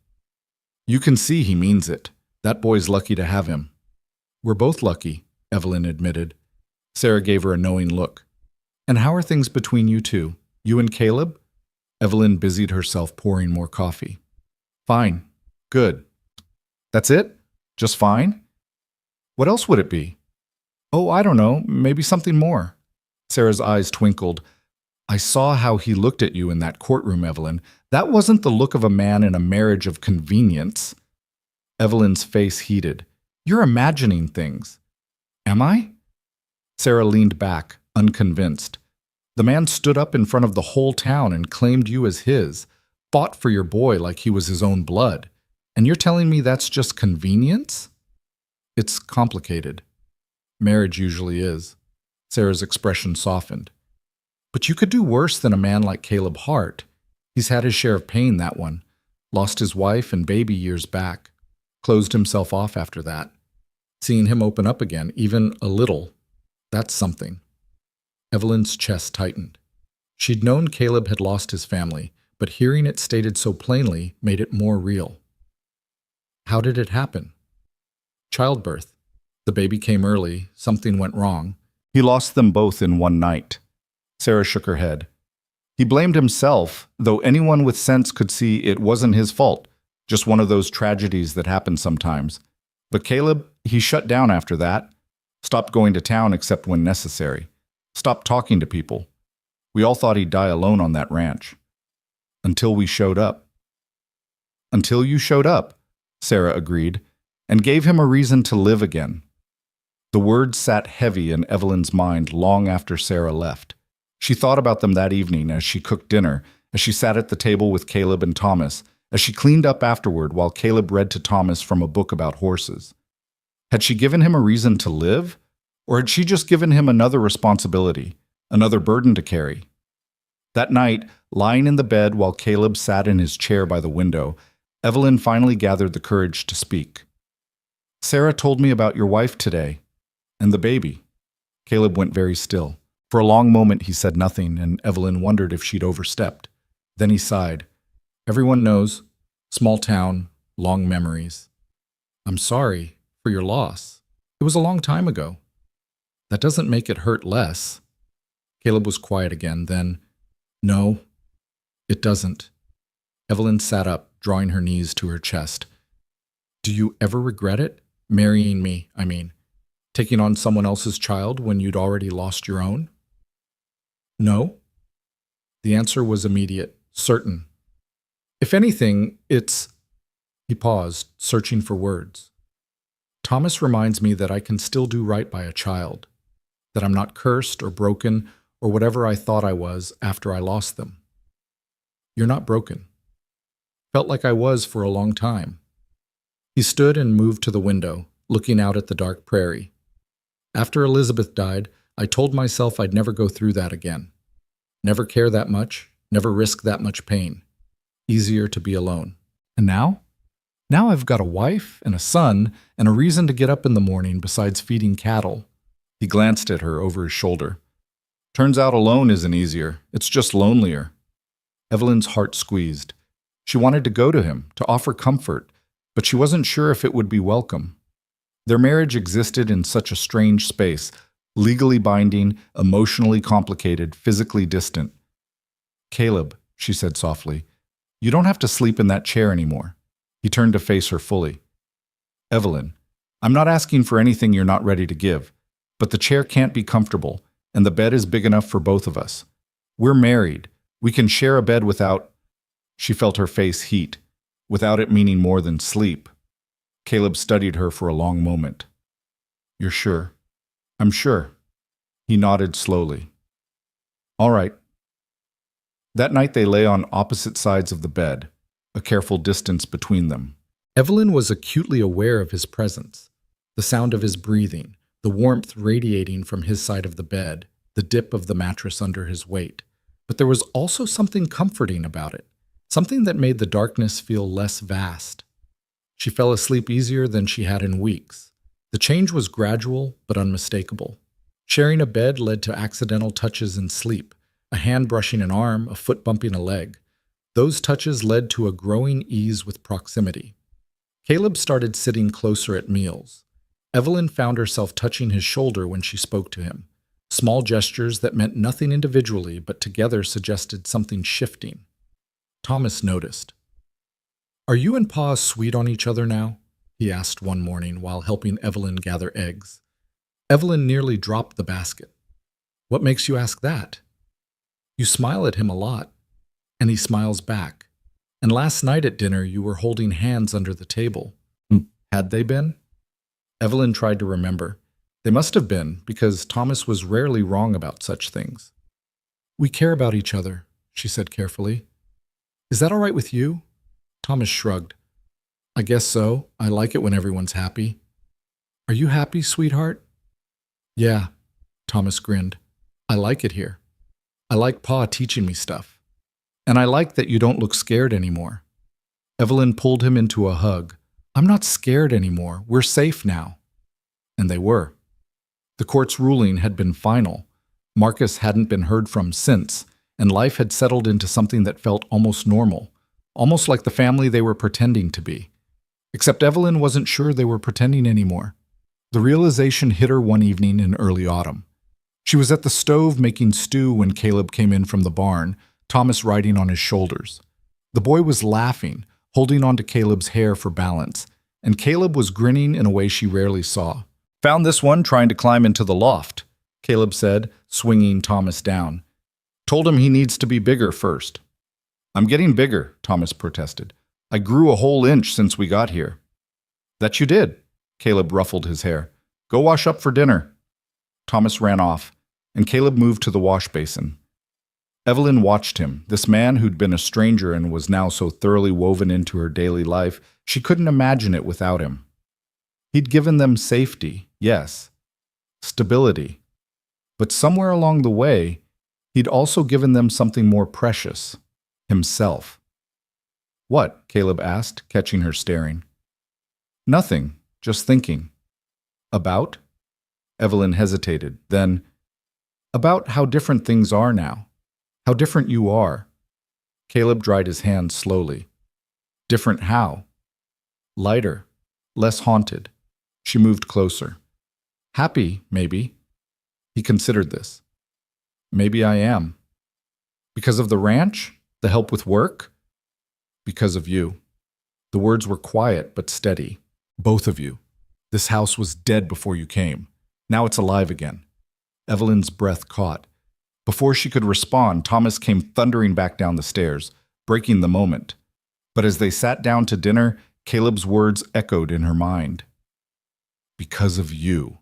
"You can see he means it. That boy's lucky to have him." "We're both lucky," Evelyn admitted. Sarah gave her a knowing look. "And how are things between you two? You and Caleb?" Evelyn busied herself pouring more coffee. "Fine. Good." "That's it? Just fine?" "What else would it be?" "Oh, I don't know. Maybe something more." Sarah's eyes twinkled. "I saw how he looked at you in that courtroom, Evelyn. That wasn't the look of a man in a marriage of convenience." Evelyn's face heated. "You're imagining things." "Am I?" Sarah leaned back, unconvinced. "The man stood up in front of the whole town and claimed you as his, fought for your boy like he was his own blood. And you're telling me that's just convenience?" "It's complicated. Marriage usually is." Sarah's expression softened. "But you could do worse than a man like Caleb Hart. He's had his share of pain, that one. Lost his wife and baby years back. Closed himself off after that. Seeing him open up again, even a little, that's something." Evelyn's chest tightened. She'd known Caleb had lost his family, but hearing it stated so plainly made it more real. "How did it happen?" "Childbirth. The baby came early, something went wrong. He lost them both in one night." Sarah shook her head. "He blamed himself, though anyone with sense could see it wasn't his fault, just one of those tragedies that happen sometimes. But Caleb, he shut down after that. Stopped going to town except when necessary. Stopped talking to people. We all thought he'd die alone on that ranch. Until we showed up." "Until you showed up," Sarah agreed, "and gave him a reason to live again." The words sat heavy in Evelyn's mind long after Sarah left. She thought about them that evening as she cooked dinner, as she sat at the table with Caleb and Thomas, as she cleaned up afterward while Caleb read to Thomas from a book about horses. Had she given him a reason to live? Or had she just given him another responsibility, another burden to carry? That night, lying in the bed while Caleb sat in his chair by the window, Evelyn finally gathered the courage to speak. "Sarah told me about your wife today, and the baby." Caleb went very still. For a long moment he said nothing, and Evelyn wondered if she'd overstepped. Then he sighed. "Everyone knows. Small town, long memories. I'm sorry for your loss. It was a long time ago. That doesn't make it hurt less." Caleb was quiet again, then, "No, it doesn't." Evelyn sat up, drawing her knees to her chest. "Do you ever regret it? Marrying me, I mean." Taking on someone else's child when you'd already lost your own? No. The answer was immediate, certain. If anything, it's... He paused, searching for words. Thomas reminds me that I can still do right by a child, that I'm not cursed or broken or whatever I thought I was after I lost them. You're not broken. Felt like I was for a long time. He stood and moved to the window, looking out at the dark prairie. After Elizabeth died, I told myself I'd never go through that again. Never care that much, never risk that much pain. Easier to be alone. And now? Now I've got a wife and a son and a reason to get up in the morning besides feeding cattle. He glanced at her over his shoulder. Turns out alone isn't easier. It's just lonelier. Evelyn's heart squeezed. She wanted to go to him, to offer comfort, but she wasn't sure if it would be welcome. Their marriage existed in such a strange space, legally binding, emotionally complicated, physically distant. Caleb, she said softly, you don't have to sleep in that chair anymore. He turned to face her fully. Evelyn, I'm not asking for anything you're not ready to give, but the chair can't be comfortable, and the bed is big enough for both of us. We're married. We can share a bed without... She felt her face heat, without it meaning more than sleep. Caleb studied her for a long moment. You're sure? I'm sure. He nodded slowly. All right. That night they lay on opposite sides of the bed, a careful distance between them. Evelyn was acutely aware of his presence, the sound of his breathing, the warmth radiating from his side of the bed, the dip of the mattress under his weight. But there was also something comforting about it, something that made the darkness feel less vast. She fell asleep easier than she had in weeks. The change was gradual but unmistakable. Sharing a bed led to accidental touches in sleep, a hand brushing an arm, a foot bumping a leg. Those touches led to a growing ease with proximity. Caleb started sitting closer at meals. Evelyn found herself touching his shoulder when she spoke to him. Small gestures that meant nothing individually but together suggested something shifting. Thomas noticed. Are you and Pa sweet on each other now? He asked one morning while helping Evelyn gather eggs. Evelyn nearly dropped the basket. What makes you ask that? You smile at him a lot, and he smiles back. And last night at dinner you were holding hands under the table. Had they been? Evelyn tried to remember. They must have been, because Thomas was rarely wrong about such things. We care about each other, she said carefully. Is that all right with you? Thomas shrugged. I guess so. I like it when everyone's happy. Are you happy, sweetheart? Yeah, Thomas grinned. I like it here. I like Pa teaching me stuff. And I like that you don't look scared anymore. Evelyn pulled him into a hug. I'm not scared anymore. We're safe now. And they were. The court's ruling had been final. Marcus hadn't been heard from since, and life had settled into something that felt almost normal, almost like the family they were pretending to be. Except Evelyn wasn't sure they were pretending anymore. The realization hit her one evening in early autumn. She was at the stove making stew when Caleb came in from the barn, Thomas riding on his shoulders. The boy was laughing, holding onto Caleb's hair for balance, and Caleb was grinning in a way she rarely saw. Found this one trying to climb into the loft, Caleb said, swinging Thomas down. Told him he needs to be bigger first. I'm getting bigger, Thomas protested. I grew a whole inch since we got here. That you did, Caleb ruffled his hair. Go wash up for dinner. Thomas ran off, and Caleb moved to the wash basin. Evelyn watched him, this man who'd been a stranger and was now so thoroughly woven into her daily life, she couldn't imagine it without him. He'd given them safety, yes, stability. But somewhere along the way, he'd also given them something more precious, himself. What? Caleb asked, catching her staring. Nothing, just thinking. About? Evelyn hesitated, then, about how different things are now. How different you are. Caleb dried his hands slowly. Different how? Lighter, less haunted. She moved closer. Happy, maybe. He considered this. Maybe I am. Because of the ranch? The help with work? Because of you. The words were quiet but steady. Both of you. This house was dead before you came. Now it's alive again. Evelyn's breath caught. Before she could respond, Thomas came thundering back down the stairs, breaking the moment. But as they sat down to dinner, Caleb's words echoed in her mind. Because of you.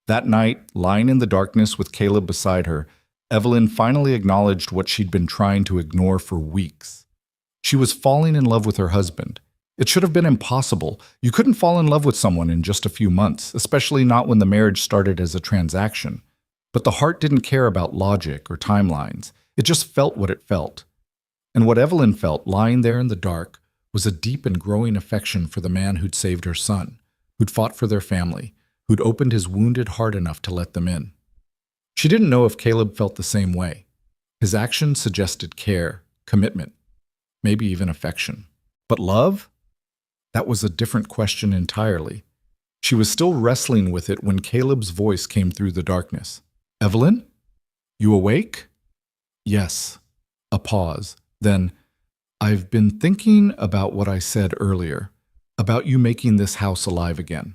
That night, lying in the darkness with Caleb beside her, Evelyn finally acknowledged what she'd been trying to ignore for weeks. She was falling in love with her husband. It should have been impossible. You couldn't fall in love with someone in just a few months, especially not when the marriage started as a transaction. But the heart didn't care about logic or timelines. It just felt what it felt. And what Evelyn felt, lying there in the dark, was a deep and growing affection for the man who'd saved her son, who'd fought for their family, who'd opened his wounded heart enough to let them in. She didn't know if Caleb felt the same way. His actions suggested care, commitment, maybe even affection. But love? That was a different question entirely. She was still wrestling with it when Caleb's voice came through the darkness. Evelyn? You awake? Yes. A pause. Then, I've been thinking about what I said earlier, about you making this house alive again.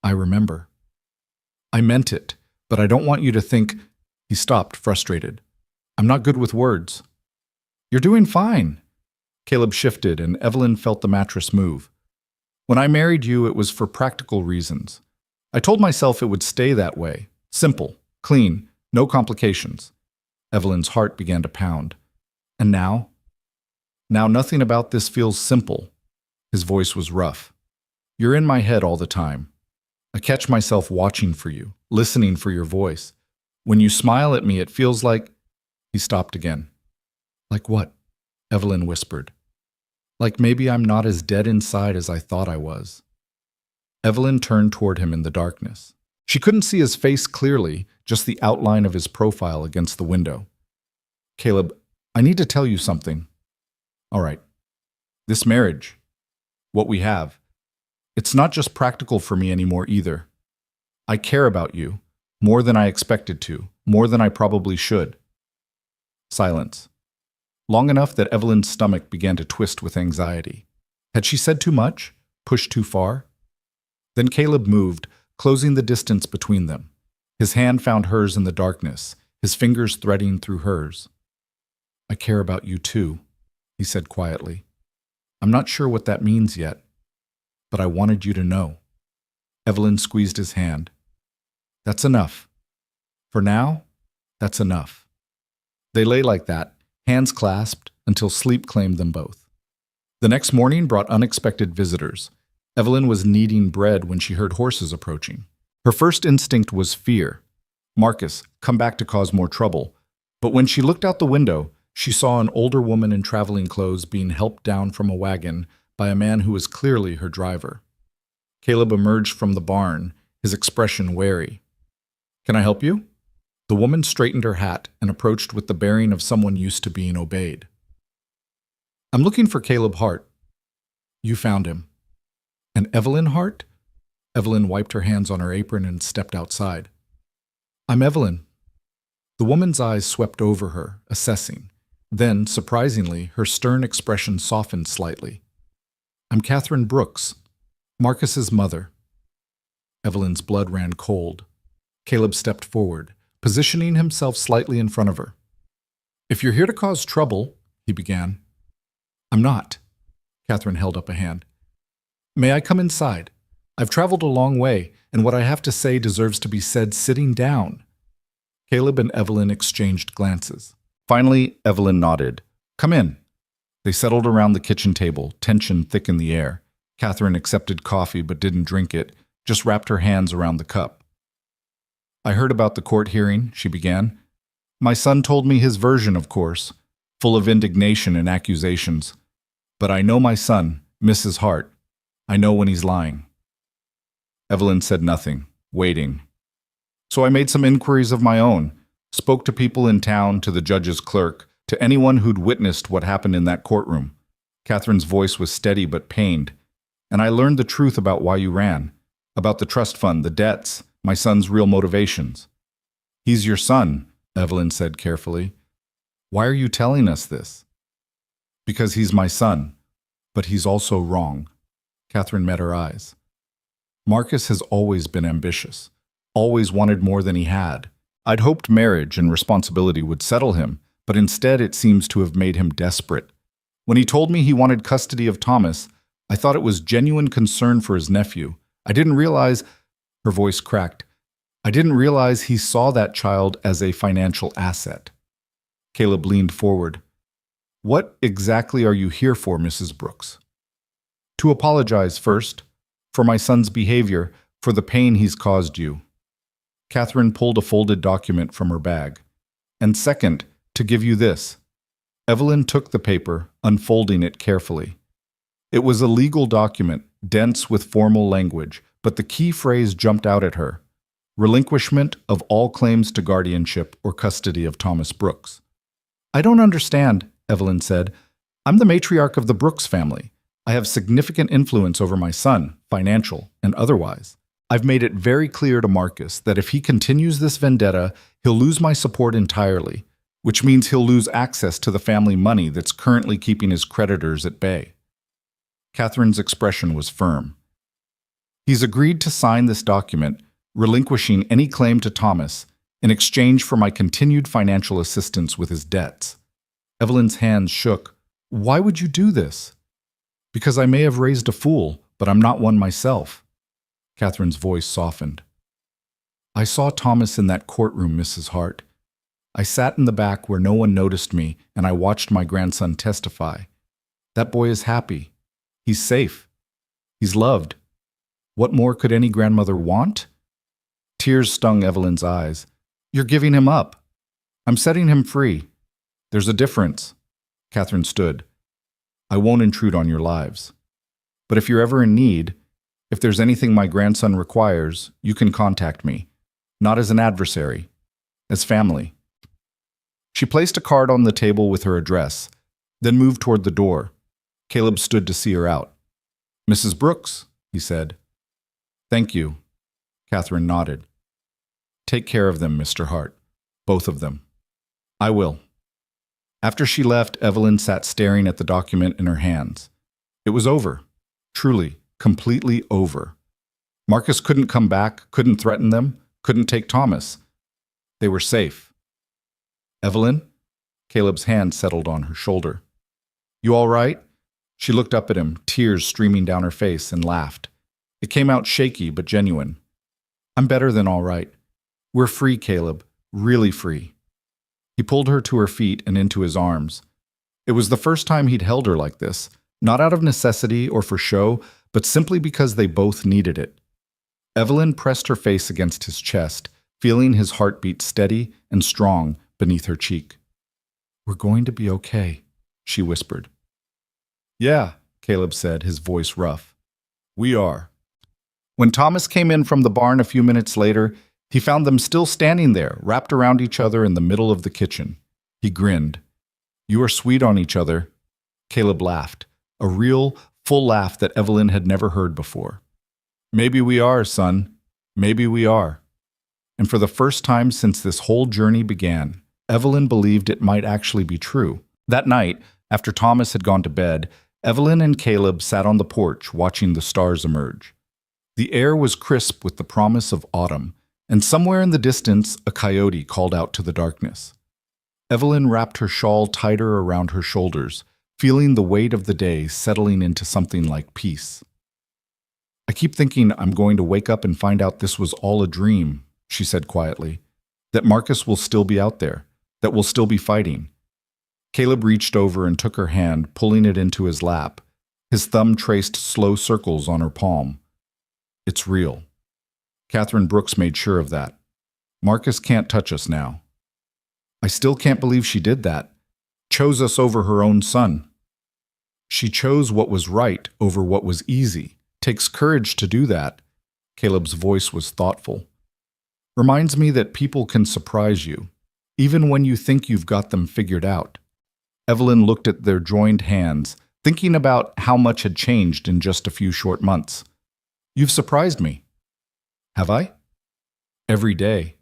I remember. I meant it, but I don't want you to think... He stopped, frustrated. I'm not good with words. You're doing fine. Caleb shifted, and Evelyn felt the mattress move. When I married you, it was for practical reasons. I told myself it would stay that way. Simple, clean, no complications. Evelyn's heart began to pound. And now? Now nothing about this feels simple. His voice was rough. You're in my head all the time. I catch myself watching for you, listening for your voice. When you smile at me, it feels like... He stopped again. Like what? Evelyn whispered. Like maybe I'm not as dead inside as I thought I was. Evelyn turned toward him in the darkness. She couldn't see his face clearly, just the outline of his profile against the window. Caleb, I need to tell you something. All right. This marriage, what we have, it's not just practical for me anymore either. I care about you, more than I expected to, more than I probably should. Silence. Long enough that Evelyn's stomach began to twist with anxiety. Had she said too much? Pushed too far? Then Caleb moved, closing the distance between them. His hand found hers in the darkness, his fingers threading through hers. I care about you too, he said quietly. I'm not sure what that means yet, but I wanted you to know. Evelyn squeezed his hand. That's enough. For now, that's enough. They lay like that, hands clasped, until sleep claimed them both. The next morning brought unexpected visitors. Evelyn was kneading bread when she heard horses approaching. Her first instinct was fear. Marcus, come back to cause more trouble. But when she looked out the window, she saw an older woman in traveling clothes being helped down from a wagon by a man who was clearly her driver. Caleb emerged from the barn, his expression wary. Can I help you? The woman straightened her hat and approached with the bearing of someone used to being obeyed. I'm looking for Caleb Hart. You found him. And Evelyn Hart? Evelyn wiped her hands on her apron and stepped outside. I'm Evelyn. The woman's eyes swept over her, assessing. Then, surprisingly, her stern expression softened slightly. I'm Catherine Brooks, Marcus's mother. Evelyn's blood ran cold. Caleb stepped forward, positioning himself slightly in front of her. If you're here to cause trouble, he began. I'm not. Catherine held up a hand. May I come inside? I've traveled a long way, and what I have to say deserves to be said sitting down. Caleb and Evelyn exchanged glances. Finally, Evelyn nodded. Come in. They settled around the kitchen table, tension thick in the air. Catherine accepted coffee but didn't drink it, just wrapped her hands around the cup. I heard about the court hearing, she began. My son told me his version, of course, full of indignation and accusations. But I know my son, Mrs. Hart. I know when he's lying. Evelyn said nothing, waiting. So I made some inquiries of my own, spoke to people in town, to the judge's clerk, to anyone who'd witnessed what happened in that courtroom. Catherine's voice was steady but pained. And I learned the truth about why you ran, about the trust fund, the debts, my son's real motivations. He's your son, Evelyn said carefully. Why are you telling us this? Because he's my son, but he's also wrong. Catherine met her eyes. Marcus has always been ambitious. always wanted more than he had. I'd hoped marriage and responsibility would settle him, but instead it seems to have made him desperate. When he told me he wanted custody of Thomas, I thought it was genuine concern for his nephew. I didn't realize, her voice cracked, I didn't realize he saw that child as a financial asset. Caleb leaned forward. What exactly are you here for, Mrs. Brooks? To apologize first, for my son's behavior, for the pain he's caused you. Catherine pulled a folded document from her bag. And second, to give you this. Evelyn took the paper, unfolding it carefully. It was a legal document, dense with formal language, but the key phrase jumped out at her. Relinquishment of all claims to guardianship or custody of Thomas Brooks. I don't understand, Evelyn said. I'm the matriarch of the Brooks family. I have significant influence over my son, financial and otherwise. I've made it very clear to Marcus that if he continues this vendetta, he'll lose my support entirely, which means he'll lose access to the family money that's currently keeping his creditors at bay. Catherine's expression was firm. He's agreed to sign this document, relinquishing any claim to Thomas, in exchange for my continued financial assistance with his debts. Evelyn's hands shook. Why would you do this? Because I may have raised a fool, but I'm not one myself. Catherine's voice softened. I saw Thomas in that courtroom, Mrs. Hart. I sat in the back where no one noticed me, and I watched my grandson testify. That boy is happy. He's safe. He's loved. What more could any grandmother want? Tears stung Evelyn's eyes. You're giving him up. I'm setting him free. There's a difference. Catherine stood. I won't intrude on your lives. But if you're ever in need, if there's anything my grandson requires, you can contact me. Not as an adversary, as family. She placed a card on the table with her address, then moved toward the door. Caleb stood to see her out. Mrs. Brooks, he said. Thank you. Catherine nodded. Take care of them, Mr. Hart. Both of them. I will. After she left, Evelyn sat staring at the document in her hands. It was over. Truly, completely over. Marcus couldn't come back, couldn't threaten them, couldn't take Thomas. They were safe. Evelyn? Caleb's hand settled on her shoulder. You all right? She looked up at him, tears streaming down her face, and laughed. It came out shaky but genuine. I'm better than all right. We're free, Caleb. Really free. He pulled her to her feet and into his arms. It was the first time he'd held her like this, not out of necessity or for show, but simply because they both needed it. Evelyn pressed her face against his chest, feeling his heartbeat steady and strong beneath her cheek. We're going to be okay, she whispered. Yeah, Caleb said, his voice rough. We are. When Thomas came in from the barn a few minutes later, he found them still standing there, wrapped around each other in the middle of the kitchen. He grinned. You are sweet on each other. Caleb laughed, a real, full laugh that Evelyn had never heard before. Maybe we are, son. Maybe we are. And for the first time since this whole journey began, Evelyn believed it might actually be true. That night, after Thomas had gone to bed, Evelyn and Caleb sat on the porch watching the stars emerge. The air was crisp with the promise of autumn, and somewhere in the distance a coyote called out to the darkness. Evelyn wrapped her shawl tighter around her shoulders, feeling the weight of the day settling into something like peace. I keep thinking I'm going to wake up and find out this was all a dream, she said quietly, that Marcus will still be out there, that we'll still be fighting. Caleb reached over and took her hand, pulling it into his lap. His thumb traced slow circles on her palm. It's real. Catherine Brooks made sure of that. Marcus can't touch us now. I still can't believe she did that. Chose us over her own son. She chose what was right over what was easy. Takes courage to do that. Caleb's voice was thoughtful. Reminds me that people can surprise you, even when you think you've got them figured out. Evelyn looked at their joined hands, thinking about how much had changed in just a few short months. You've surprised me. Have I? Every day.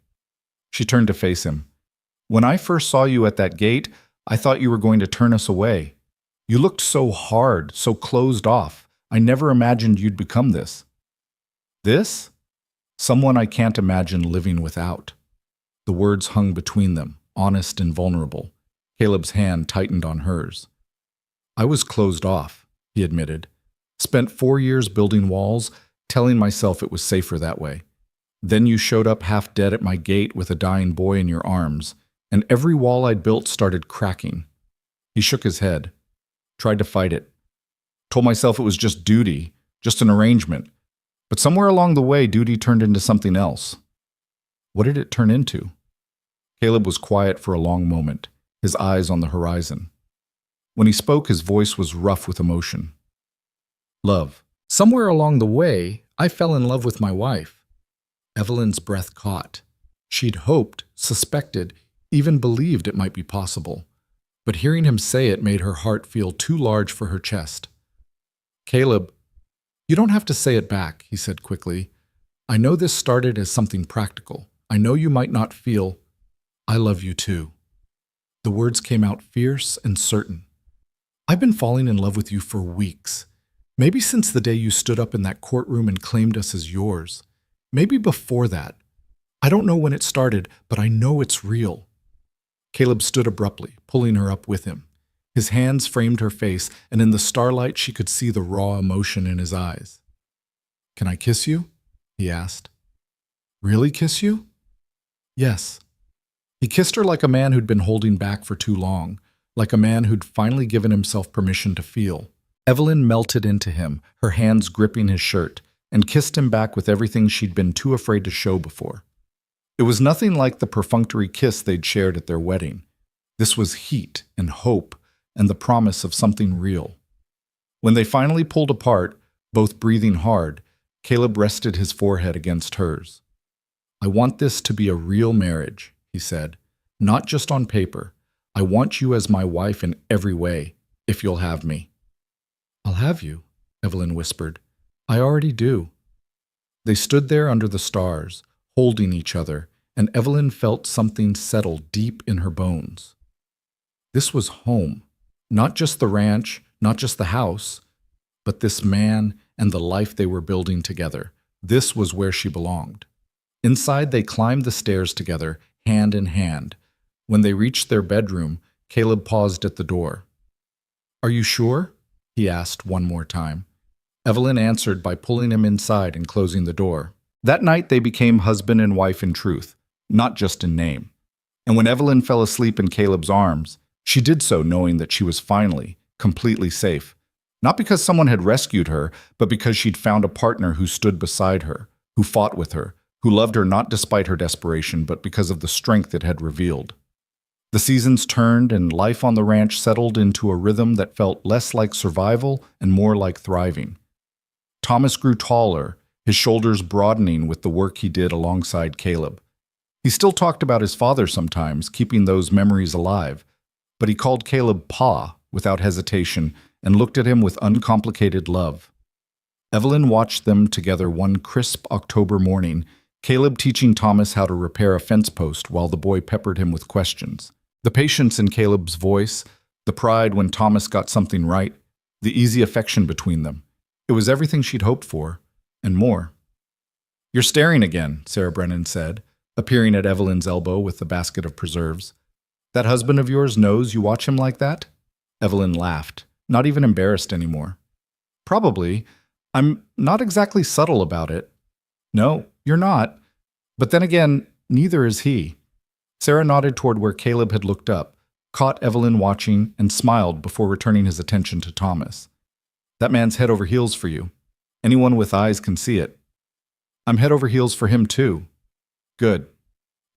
She turned to face him. When I first saw you at that gate, I thought you were going to turn us away. You looked so hard, so closed off. I never imagined you'd become this. This? Someone I can't imagine living without. The words hung between them, honest and vulnerable. Caleb's hand tightened on hers. I was closed off, he admitted. Spent 4 years building walls, telling myself it was safer that way. Then you showed up half dead at my gate with a dying boy in your arms, and every wall I'd built started cracking. He shook his head, tried to fight it. Told myself it was just duty, just an arrangement. But somewhere along the way, duty turned into something else. What did it turn into? Caleb was quiet for a long moment, his eyes on the horizon. When he spoke, his voice was rough with emotion. Love. Somewhere along the way, I fell in love with my wife. Evelyn's breath caught. She'd hoped, suspected, even believed it might be possible. But hearing him say it made her heart feel too large for her chest. Caleb, you don't have to say it back, he said quickly. I know this started as something practical. I know you might not feel, I love you too. The words came out fierce and certain. I've been falling in love with you for weeks. Maybe since the day you stood up in that courtroom and claimed us as yours. Maybe before that. I don't know when it started, but I know it's real. Caleb stood abruptly, pulling her up with him. His hands framed her face, and in the starlight she could see the raw emotion in his eyes. Can I kiss you? He asked. Really kiss you? Yes. He kissed her like a man who'd been holding back for too long, like a man who'd finally given himself permission to feel. Evelyn melted into him, her hands gripping his shirt, and kissed him back with everything she'd been too afraid to show before. It was nothing like the perfunctory kiss they'd shared at their wedding. This was heat and hope and the promise of something real. When they finally pulled apart, both breathing hard, Caleb rested his forehead against hers. I want this to be a real marriage, he said, not just on paper. I want you as my wife in every way, if you'll have me. I'll have you, Evelyn whispered. I already do. They stood there under the stars, holding each other, and Evelyn felt something settle deep in her bones. This was home, not just the ranch, not just the house, but this man and the life they were building together. This was where she belonged. Inside, they climbed the stairs together, hand in hand. When they reached their bedroom, Caleb paused at the door. Are you sure? He asked one more time. Evelyn answered by pulling him inside and closing the door. That night, they became husband and wife in truth, not just in name. And when Evelyn fell asleep in Caleb's arms, she did so knowing that she was finally, completely safe. Not because someone had rescued her, but because she'd found a partner who stood beside her, who fought with her, who loved her not despite her desperation, but because of the strength it had revealed. The seasons turned and life on the ranch settled into a rhythm that felt less like survival and more like thriving. Thomas grew taller, his shoulders broadening with the work he did alongside Caleb. He still talked about his father sometimes, keeping those memories alive, but he called Caleb Pa without hesitation and looked at him with uncomplicated love. Evelyn watched them together one crisp October morning, Caleb teaching Thomas how to repair a fence post while the boy peppered him with questions. The patience in Caleb's voice, the pride when Thomas got something right, the easy affection between them. It was everything she'd hoped for, and more. You're staring again, Sarah Brennan said, appearing at Evelyn's elbow with the basket of preserves. That husband of yours knows you watch him like that? Evelyn laughed, not even embarrassed anymore. Probably. I'm not exactly subtle about it. No, you're not. But then again, neither is he. Sarah nodded toward where Caleb had looked up, caught Evelyn watching, and smiled before returning his attention to Thomas. That man's head over heels for you. Anyone with eyes can see it. I'm head over heels for him too. Good.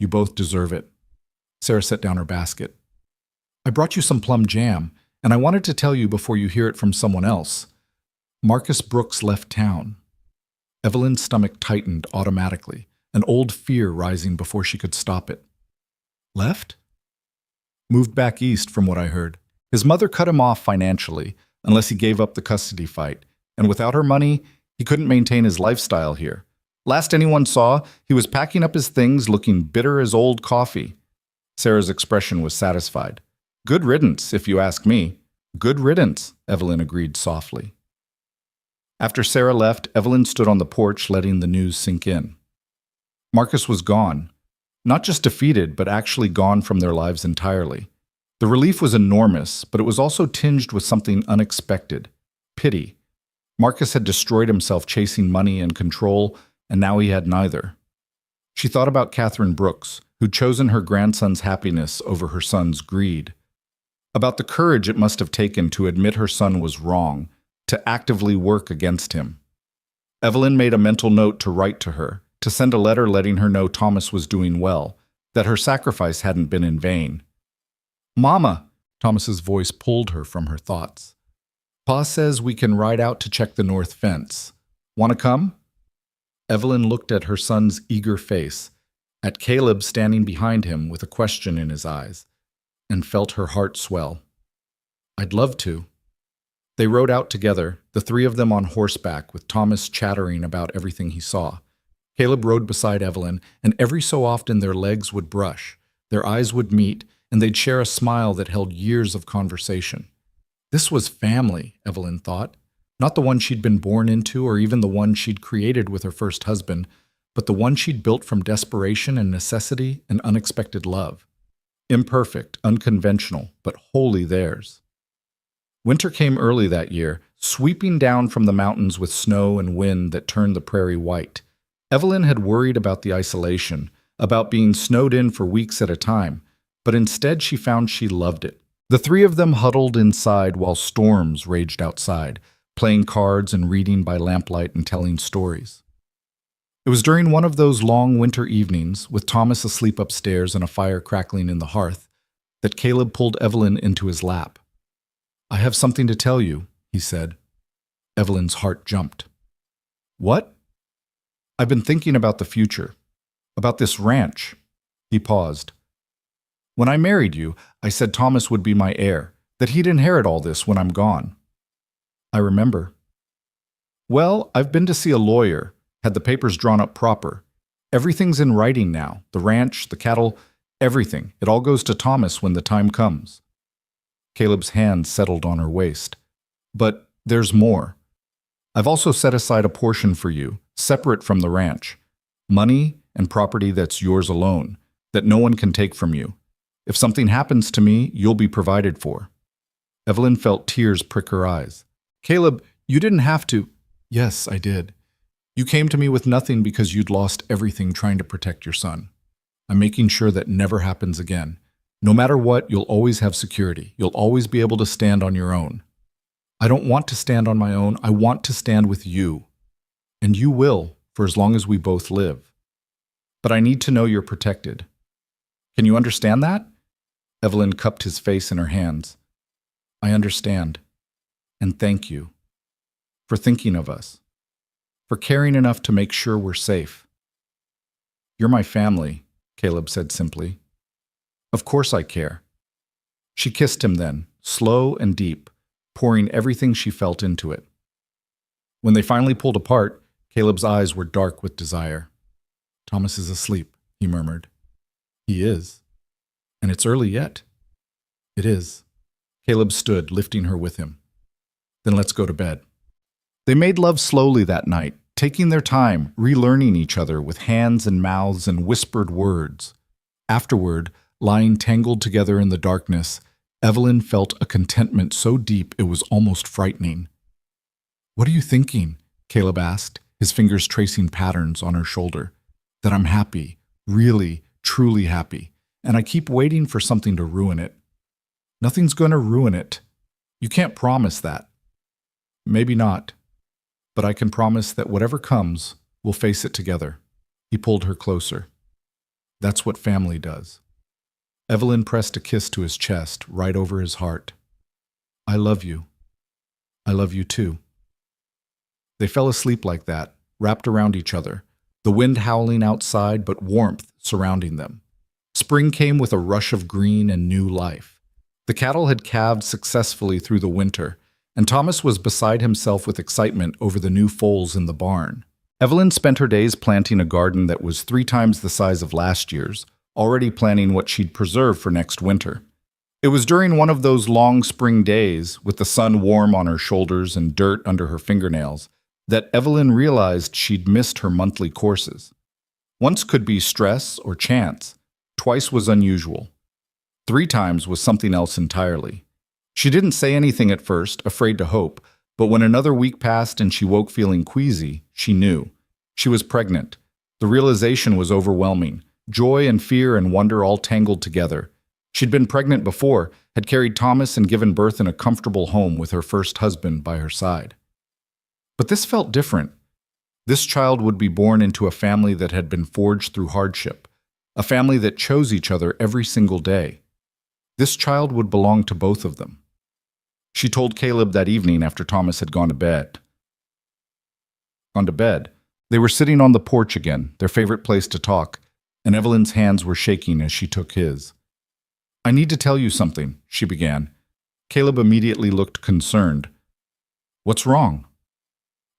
You both deserve it. Sarah set down her basket. I brought you some plum jam, and I wanted to tell you before you hear it from someone else. Marcus Brooks left town. Evelyn's stomach tightened automatically, an old fear rising before she could stop it. Left? Moved back east, from what I heard. His mother cut him off financially, unless he gave up the custody fight, and without her money, he couldn't maintain his lifestyle here. Last anyone saw, he was packing up his things looking bitter as old coffee. Sarah's expression was satisfied. Good riddance, if you ask me. Good riddance, Evelyn agreed softly. After Sarah left, Evelyn stood on the porch letting the news sink in. Marcus was gone. Not just defeated, but actually gone from their lives entirely. The relief was enormous, but it was also tinged with something unexpected: pity. Marcus had destroyed himself chasing money and control, and now he had neither. She thought about Catherine Brooks, who'd chosen her grandson's happiness over her son's greed. About the courage it must have taken to admit her son was wrong, to actively work against him. Evelyn made a mental note to write to her, to send a letter letting her know Thomas was doing well, that her sacrifice hadn't been in vain. "Mama," Thomas's voice pulled her from her thoughts. "Pa says we can ride out to check the north fence. Want to come?" Evelyn looked at her son's eager face, at Caleb standing behind him with a question in his eyes, and felt her heart swell. "I'd love to." They rode out together, the three of them on horseback, with Thomas chattering about everything he saw. Caleb rode beside Evelyn, and every so often their legs would brush, their eyes would meet, and they'd share a smile that held years of conversation. This was family, Evelyn thought. Not the one she'd been born into or even the one she'd created with her first husband, but the one she'd built from desperation and necessity and unexpected love. Imperfect, unconventional, but wholly theirs. Winter came early that year, sweeping down from the mountains with snow and wind that turned the prairie white. Evelyn had worried about the isolation, about being snowed in for weeks at a time, but instead she found she loved it. The three of them huddled inside while storms raged outside, playing cards and reading by lamplight and telling stories. It was during one of those long winter evenings, with Thomas asleep upstairs and a fire crackling in the hearth, that Caleb pulled Evelyn into his lap. "I have something to tell you," he said. Evelyn's heart jumped. "What?" "I've been thinking about the future, about this ranch." He paused. "When I married you, I said Thomas would be my heir, that he'd inherit all this when I'm gone." "I remember." "Well, I've been to see a lawyer, had the papers drawn up proper. Everything's in writing now, the ranch, the cattle, everything. It all goes to Thomas when the time comes." Caleb's hand settled on her waist. "But there's more. I've also set aside a portion for you, separate from the ranch. Money and property that's yours alone, that no one can take from you. If something happens to me, you'll be provided for." Evelyn felt tears prick her eyes. "Caleb, you didn't have to." "Yes, I did. You came to me with nothing because you'd lost everything trying to protect your son. I'm making sure that never happens again. No matter what, you'll always have security. You'll always be able to stand on your own." "I don't want to stand on my own. I want to stand with you. And you will, for as long as we both live. But I need to know you're protected. Can you understand that?" Evelyn cupped his face in her hands. "I understand. And thank you. For thinking of us. For caring enough to make sure we're safe." "You're my family," Caleb said simply. "Of course I care." She kissed him then, slow and deep, pouring everything she felt into it. When they finally pulled apart, Caleb's eyes were dark with desire. "Thomas is asleep," he murmured. "He is. And it's early yet." "It is." Caleb stood, lifting her with him. "Then let's go to bed." They made love slowly that night, taking their time, relearning each other with hands and mouths and whispered words. Afterward, lying tangled together in the darkness, Evelyn felt a contentment so deep it was almost frightening. "What are you thinking?" Caleb asked, his fingers tracing patterns on her shoulder. "That I'm happy, really, truly happy, and I keep waiting for something to ruin it." "Nothing's going to ruin it. You can't promise that." "Maybe not. But I can promise that whatever comes, we'll face it together." He pulled her closer. "That's what family does." Evelyn pressed a kiss to his chest, right over his heart. "I love you. I love you too." They fell asleep like that, wrapped around each other, the wind howling outside but warmth surrounding them. Spring came with a rush of green and new life. The cattle had calved successfully through the winter, and Thomas was beside himself with excitement over the new foals in the barn. Evelyn spent her days planting a garden that was 3 times the size of last year's, already planning what she'd preserve for next winter. It was during one of those long spring days, with the sun warm on her shoulders and dirt under her fingernails, that Evelyn realized she'd missed her monthly courses. Once could be stress or chance. Twice was unusual. 3 times was something else entirely. She didn't say anything at first, afraid to hope, but when another week passed and she woke feeling queasy, she knew. She was pregnant. The realization was overwhelming. Joy and fear and wonder all tangled together. She'd been pregnant before, had carried Thomas and given birth in a comfortable home with her first husband by her side. But this felt different. This child would be born into a family that had been forged through hardship, a family that chose each other every single day. This child would belong to both of them. She told Caleb that evening after Thomas had gone to bed. They were sitting on the porch again, their favorite place to talk, and Evelyn's hands were shaking as she took his. "I need to tell you something," she began. Caleb immediately looked concerned. "What's wrong?"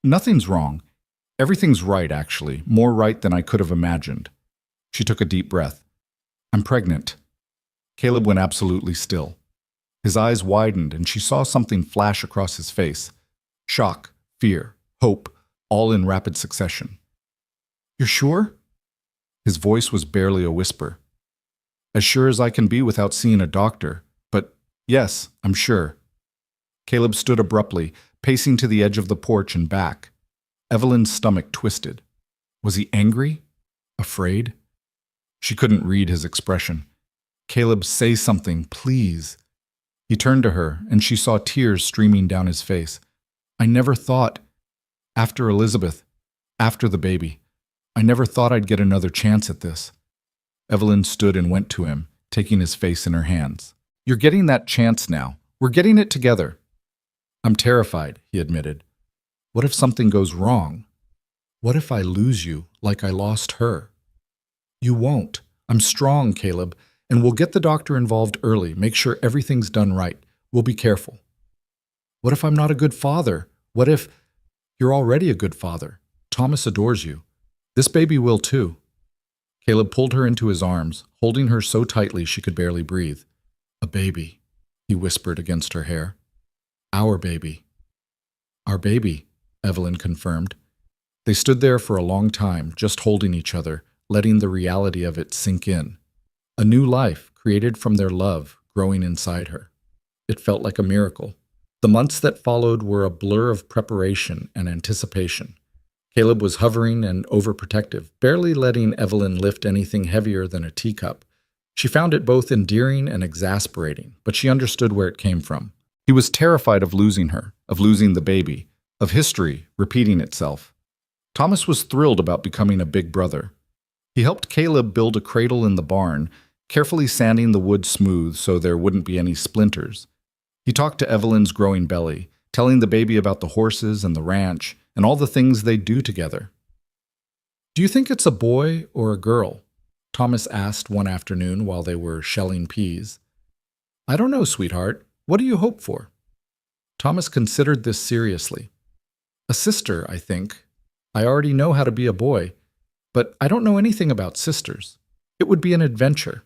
"Nothing's wrong. Everything's right, actually, more right than I could have imagined." She took a deep breath. "I'm pregnant." Caleb went absolutely still. His eyes widened and she saw something flash across his face. Shock, fear, hope, all in rapid succession. "You're sure?" His voice was barely a whisper. "As sure as I can be without seeing a doctor, but yes, I'm sure." Caleb stood abruptly, pacing to the edge of the porch and back. Evelyn's stomach twisted. Was he angry? Afraid? She couldn't read his expression. "Caleb, say something, please." He turned to her, and she saw tears streaming down his face. "I never thought, after Elizabeth, after the baby, I never thought I'd get another chance at this." Evelyn stood and went to him, taking his face in her hands. "You're getting that chance now. We're getting it together." "I'm terrified," he admitted. "What if something goes wrong? What if I lose you like I lost her?" "You won't. I'm strong, Caleb, and we'll get the doctor involved early, make sure everything's done right. We'll be careful." "What if I'm not a good father? What if—" "You're already a good father. Thomas adores you. This baby will too." Caleb pulled her into his arms, holding her so tightly she could barely breathe. "A baby," he whispered against her hair. "Our baby." "Our baby," Evelyn confirmed. They stood there for a long time, just holding each other, letting the reality of it sink in. A new life, created from their love, growing inside her. It felt like a miracle. The months that followed were a blur of preparation and anticipation. Caleb was hovering and overprotective, barely letting Evelyn lift anything heavier than a teacup. She found it both endearing and exasperating, but she understood where it came from. He was terrified of losing her, of losing the baby, of history repeating itself. Thomas was thrilled about becoming a big brother. He helped Caleb build a cradle in the barn, carefully sanding the wood smooth so there wouldn't be any splinters. He talked to Evelyn's growing belly, telling the baby about the horses and the ranch and all the things they'd do together. "Do you think it's a boy or a girl?" Thomas asked one afternoon while they were shelling peas. "I don't know, sweetheart. What do you hope for?" Thomas considered this seriously. "A sister, I think. I already know how to be a boy, but I don't know anything about sisters. It would be an adventure."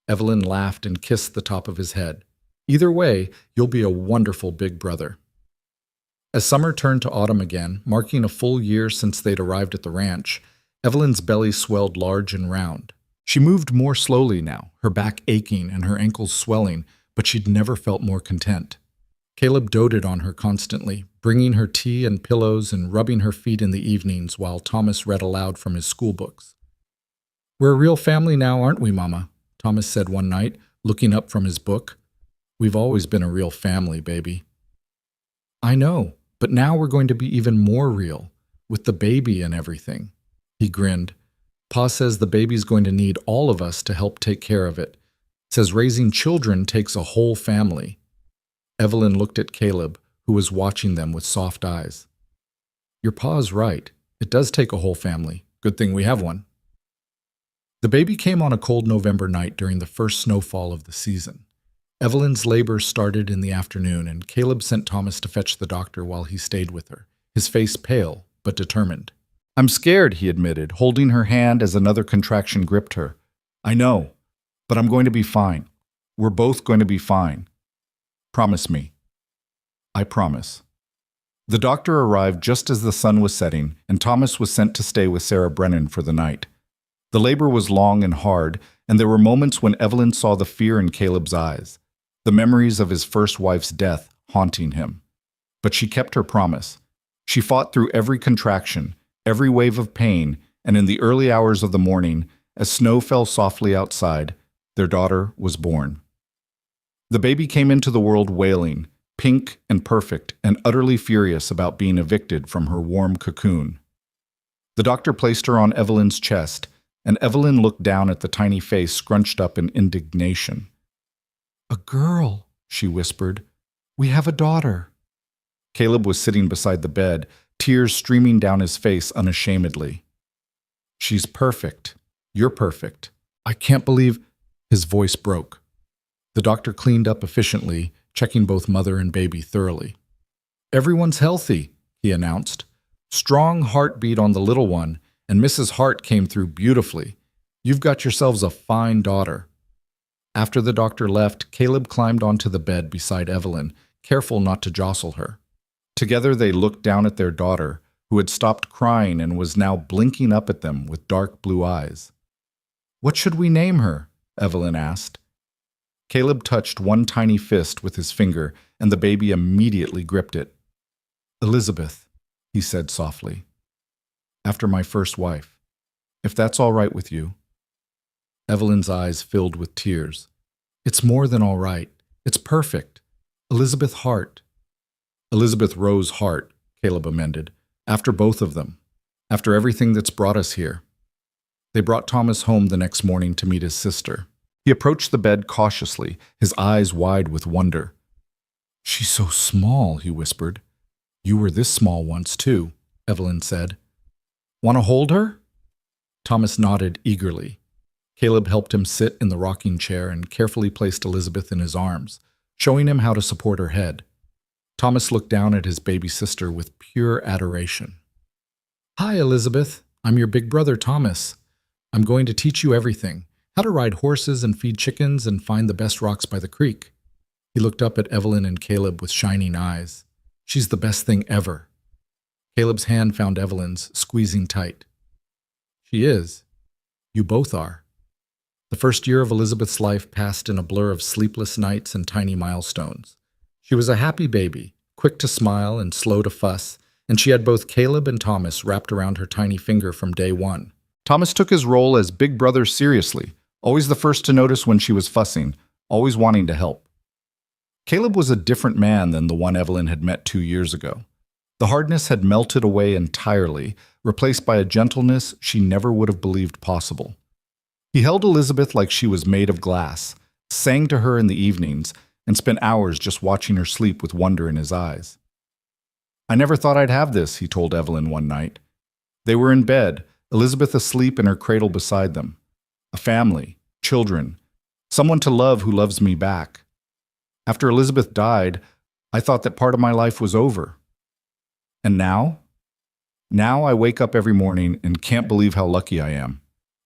Evelyn laughed and kissed the top of his head. "Either way, you'll be a wonderful big brother." As summer turned to autumn again, marking a full year since they'd arrived at the ranch, Evelyn's belly swelled large and round. She moved more slowly now, her back aching and her ankles swelling, but she'd never felt more content. Caleb doted on her constantly, bringing her tea and pillows and rubbing her feet in the evenings while Thomas read aloud from his school books. "We're a real family now, aren't we, Mama?" Thomas said one night, looking up from his book. "We've always been a real family, baby." "I know, but now we're going to be even more real, with the baby and everything." He grinned. "Pa says the baby's going to need all of us to help take care of it. Says raising children takes a whole family." Evelyn looked at Caleb, who was watching them with soft eyes. "Your pa's right. It does take a whole family. Good thing we have one." The baby came on a cold November night during the first snowfall of the season. Evelyn's labor started in the afternoon, and Caleb sent Thomas to fetch the doctor while he stayed with her, his face pale but determined. "I'm scared," he admitted, holding her hand as another contraction gripped her. "I know, but I'm going to be fine. We're both going to be fine. Promise me." "I promise." The doctor arrived just as the sun was setting, and Thomas was sent to stay with Sarah Brennan for the night. The labor was long and hard, and there were moments when Evelyn saw the fear in Caleb's eyes, the memories of his first wife's death haunting him. But she kept her promise. She fought through every contraction, every wave of pain, and in the early hours of the morning, as snow fell softly outside, their daughter was born. The baby came into the world wailing, pink and perfect, and utterly furious about being evicted from her warm cocoon. The doctor placed her on Evelyn's chest, and Evelyn looked down at the tiny face scrunched up in indignation. "A girl," she whispered. "We have a daughter." Caleb was sitting beside the bed, tears streaming down his face unashamedly. "She's perfect. You're perfect. I can't believe—" His voice broke. The doctor cleaned up efficiently, checking both mother and baby thoroughly. "Everyone's healthy," he announced. "Strong heartbeat on the little one, and Mrs. Hart came through beautifully. You've got yourselves a fine daughter." After the doctor left, Caleb climbed onto the bed beside Evelyn, careful not to jostle her. Together they looked down at their daughter, who had stopped crying and was now blinking up at them with dark blue eyes. "What should we name her?" Evelyn asked. Caleb touched one tiny fist with his finger, and the baby immediately gripped it. "Elizabeth," he said softly. "After my first wife. If that's all right with you." Evelyn's eyes filled with tears. "It's more than all right. It's perfect. Elizabeth Hart." "Elizabeth Rose Hart," Caleb amended. "After both of them. After everything that's brought us here." They brought Thomas home the next morning to meet his sister. He approached the bed cautiously, his eyes wide with wonder. "She's so small," he whispered. "You were this small once, too," Evelyn said. "Want to hold her?" Thomas nodded eagerly. Caleb helped him sit in the rocking chair and carefully placed Elizabeth in his arms, showing him how to support her head. Thomas looked down at his baby sister with pure adoration. "Hi, Elizabeth. I'm your big brother, Thomas. I'm going to teach you everything. How to ride horses and feed chickens and find the best rocks by the creek." He looked up at Evelyn and Caleb with shining eyes. "She's the best thing ever." Caleb's hand found Evelyn's, squeezing tight. "She is. You both are." The first year of Elizabeth's life passed in a blur of sleepless nights and tiny milestones. She was a happy baby, quick to smile and slow to fuss, and she had both Caleb and Thomas wrapped around her tiny finger from day one. Thomas took his role as big brother seriously, always the first to notice when she was fussing, always wanting to help. Caleb was a different man than the one Evelyn had met 2 years ago. The hardness had melted away entirely, replaced by a gentleness she never would have believed possible. He held Elizabeth like she was made of glass, sang to her in the evenings, and spent hours just watching her sleep with wonder in his eyes. "I never thought I'd have this," he told Evelyn one night. They were in bed, Elizabeth asleep in her cradle beside them. A family, children, someone to love who loves me back. After Elizabeth died, I thought that part of my life was over. And now? Now I wake up every morning and can't believe how lucky I am."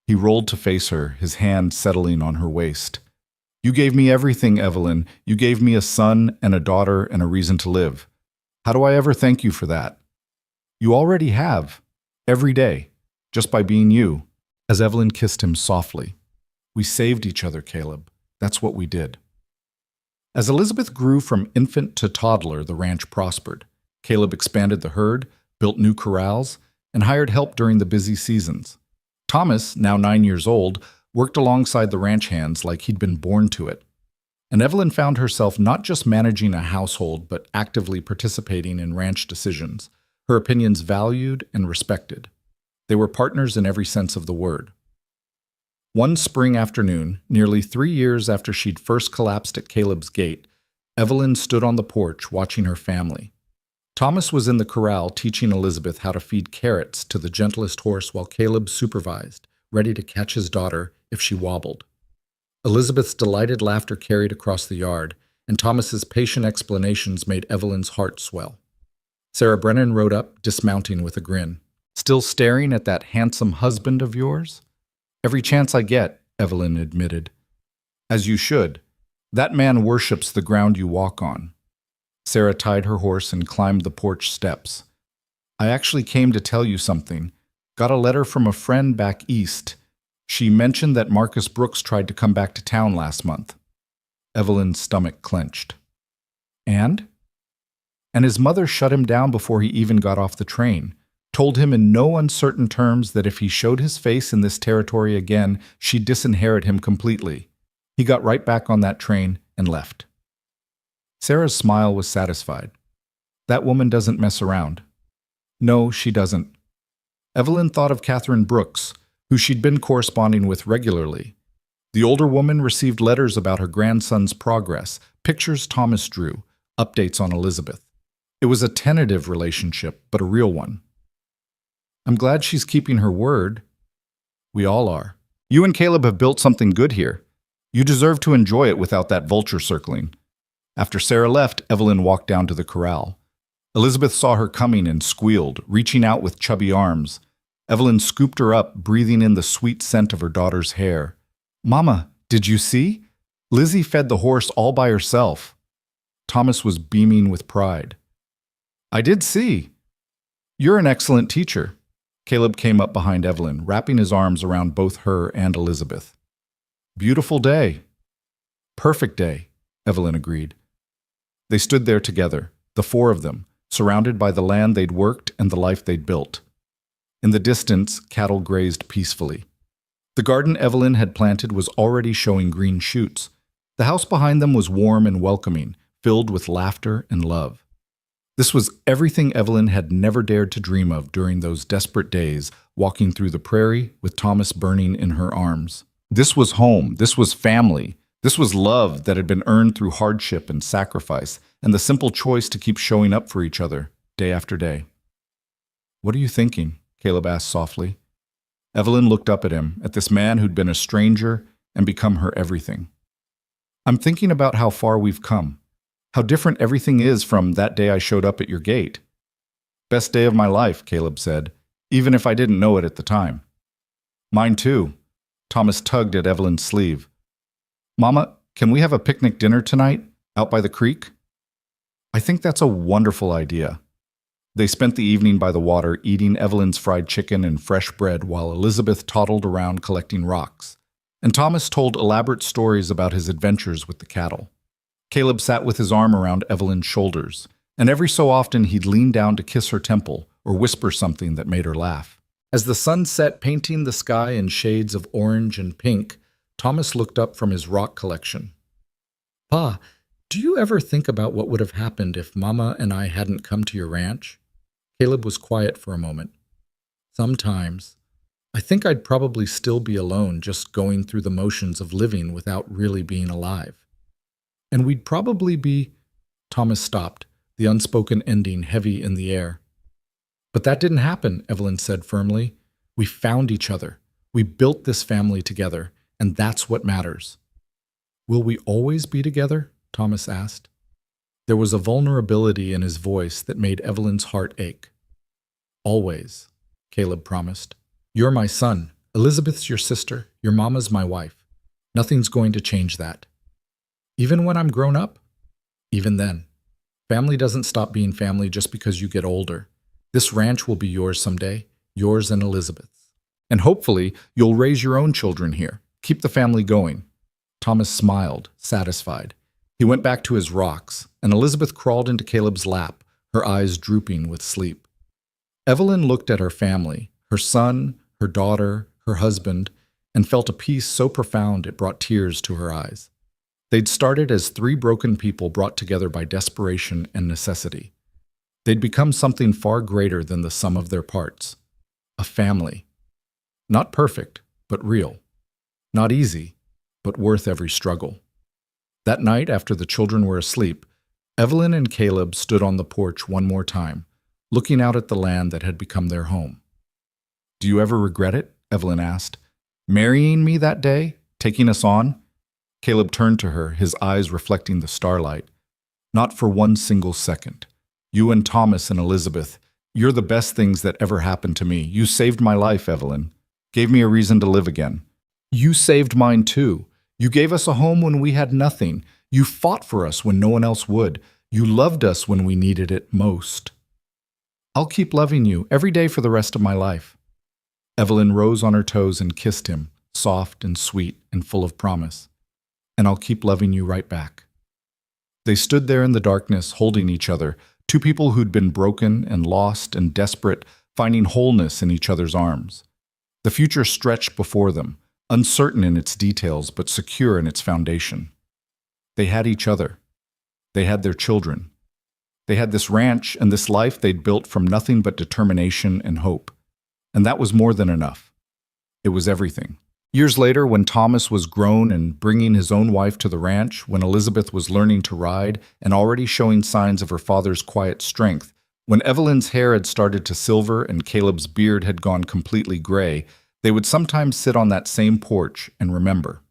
He rolled to face her, his hand settling on her waist. "You gave me everything, Evelyn. You gave me a son and a daughter and a reason to live. How do I ever thank you for that?" "You already have. Every day. Just by being you." As Evelyn kissed him softly. "We saved each other, Caleb. That's what we did." As Elizabeth grew from infant to toddler, the ranch prospered. Caleb expanded the herd, built new corrals, and hired help during the busy seasons. Thomas, now 9 years old, worked alongside the ranch hands like he'd been born to it. And Evelyn found herself not just managing a household, but actively participating in ranch decisions, her opinions valued and respected. They were partners in every sense of the word. One spring afternoon, nearly 3 years after she'd first collapsed at Caleb's gate, Evelyn stood on the porch watching her family. Thomas was in the corral teaching Elizabeth how to feed carrots to the gentlest horse while Caleb supervised, ready to catch his daughter if she wobbled. Elizabeth's delighted laughter carried across the yard, and Thomas's patient explanations made Evelyn's heart swell. Sarah Brennan rode up, dismounting with a grin. "Still staring at that handsome husband of yours?" "Every chance I get," Evelyn admitted. "As you should. That man worships the ground you walk on." Sarah tied her horse and climbed the porch steps. "I actually came to tell you something. Got a letter from a friend back east. She mentioned that Marcus Brooks tried to come back to town last month. Evelyn's stomach clenched. And? And his mother shut him down before he even got off the train, told him in no uncertain terms that if he showed his face in this territory again, she'd disinherit him completely. He got right back on that train and left. Sarah's smile was satisfied. That woman doesn't mess around. No, she doesn't. Evelyn thought of Catherine Brooks, who she'd been corresponding with regularly. The older woman received letters about her grandson's progress, pictures Thomas drew, updates on Elizabeth. It was a tentative relationship, but a real one. I'm glad she's keeping her word. We all are. You and Caleb have built something good here. You deserve to enjoy it without that vulture circling. After Sarah left, Evelyn walked down to the corral. Elizabeth saw her coming and squealed, reaching out with chubby arms. Evelyn scooped her up, breathing in the sweet scent of her daughter's hair. Mama, did you see? Lizzie fed the horse all by herself. Thomas was beaming with pride. I did see. You're an excellent teacher. Caleb came up behind Evelyn, wrapping his arms around both her and Elizabeth. Beautiful day. Perfect day, Evelyn agreed. They stood there together, the four of them, surrounded by the land they'd worked and the life they'd built. In the distance, cattle grazed peacefully. The garden Evelyn had planted was already showing green shoots. The house behind them was warm and welcoming, filled with laughter and love. This was everything Evelyn had never dared to dream of during those desperate days, walking through the prairie with Thomas burning in her arms. This was home. This was family. This was love that had been earned through hardship and sacrifice, and the simple choice to keep showing up for each other, day after day. What are you thinking? Caleb asked softly. Evelyn looked up at him, at this man who'd been a stranger and become her everything. I'm thinking about how far we've come. How different everything is from that day I showed up at your gate. Best day of my life, Caleb said, even if I didn't know it at the time. Mine too. Thomas tugged at Evelyn's sleeve. Mama, can we have a picnic dinner tonight, out by the creek? I think that's a wonderful idea. They spent the evening by the water eating Evelyn's fried chicken and fresh bread while Elizabeth toddled around collecting rocks, and Thomas told elaborate stories about his adventures with the cattle. Caleb sat with his arm around Evelyn's shoulders, and every so often he'd lean down to kiss her temple or whisper something that made her laugh. As the sun set, painting the sky in shades of orange and pink, Thomas looked up from his rock collection. Pa, do you ever think about what would have happened if Mama and I hadn't come to your ranch? Caleb was quiet for a moment. Sometimes. I think I'd probably still be alone, just going through the motions of living without really being alive. And we'd probably be... Thomas stopped, the unspoken ending heavy in the air. But that didn't happen, Evelyn said firmly. We found each other. We built this family together, and that's what matters. Will we always be together? Thomas asked. There was a vulnerability in his voice that made Evelyn's heart ache. Always, Caleb promised. You're my son. Elizabeth's your sister. Your mama's my wife. Nothing's going to change that. Even when I'm grown up? Even then. Family doesn't stop being family just because you get older. This ranch will be yours someday, yours and Elizabeth's. And hopefully, you'll raise your own children here. Keep the family going. Thomas smiled, satisfied. He went back to his rocks, and Elizabeth crawled into Caleb's lap, her eyes drooping with sleep. Evelyn looked at her family, her son, her daughter, her husband, and felt a peace so profound it brought tears to her eyes. They'd started as three broken people brought together by desperation and necessity. They'd become something far greater than the sum of their parts. A family. Not perfect, but real. Not easy, but worth every struggle. That night, after the children were asleep, Evelyn and Caleb stood on the porch one more time, looking out at the land that had become their home. Do you ever regret it? Evelyn asked. Marrying me that day? Taking us on? Caleb turned to her, his eyes reflecting the starlight. Not for one single second. You and Thomas and Elizabeth, you're the best things that ever happened to me. You saved my life, Evelyn. Gave me a reason to live again. You saved mine too. You gave us a home when we had nothing. You fought for us when no one else would. You loved us when we needed it most. I'll keep loving you every day for the rest of my life. Evelyn rose on her toes and kissed him, soft and sweet and full of promise. And I'll keep loving you right back. They stood there in the darkness, holding each other, two people who'd been broken and lost and desperate, finding wholeness in each other's arms. The future stretched before them, uncertain in its details but secure in its foundation. They had each other. They had their children. They had this ranch and this life they'd built from nothing but determination and hope. And that was more than enough. It was everything. Years later, when Thomas was grown and bringing his own wife to the ranch, when Elizabeth was learning to ride and already showing signs of her father's quiet strength, when Evelyn's hair had started to silver and Caleb's beard had gone completely gray, they would sometimes sit on that same porch and remember.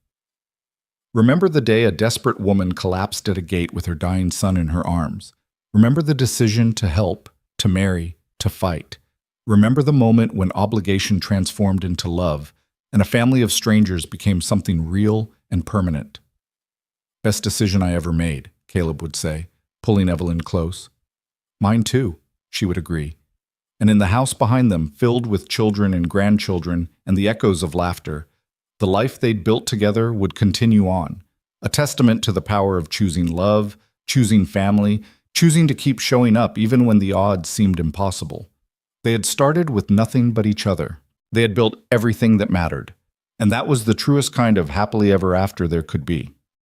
Remember the day a desperate woman collapsed at a gate with her dying son in her arms. Remember the decision to help, to marry, to fight. Remember the moment when obligation transformed into love, and a family of strangers became something real and permanent. Best decision I ever made, Caleb would say, pulling Evelyn close. Mine too, she would agree. And in the house behind them, filled with children and grandchildren and the echoes of laughter, the life they'd built together would continue on, a testament to the power of choosing love, choosing family, choosing to keep showing up even when the odds seemed impossible. They had started with nothing but each other. They had built everything that mattered, and that was the truest kind of happily ever after there could be.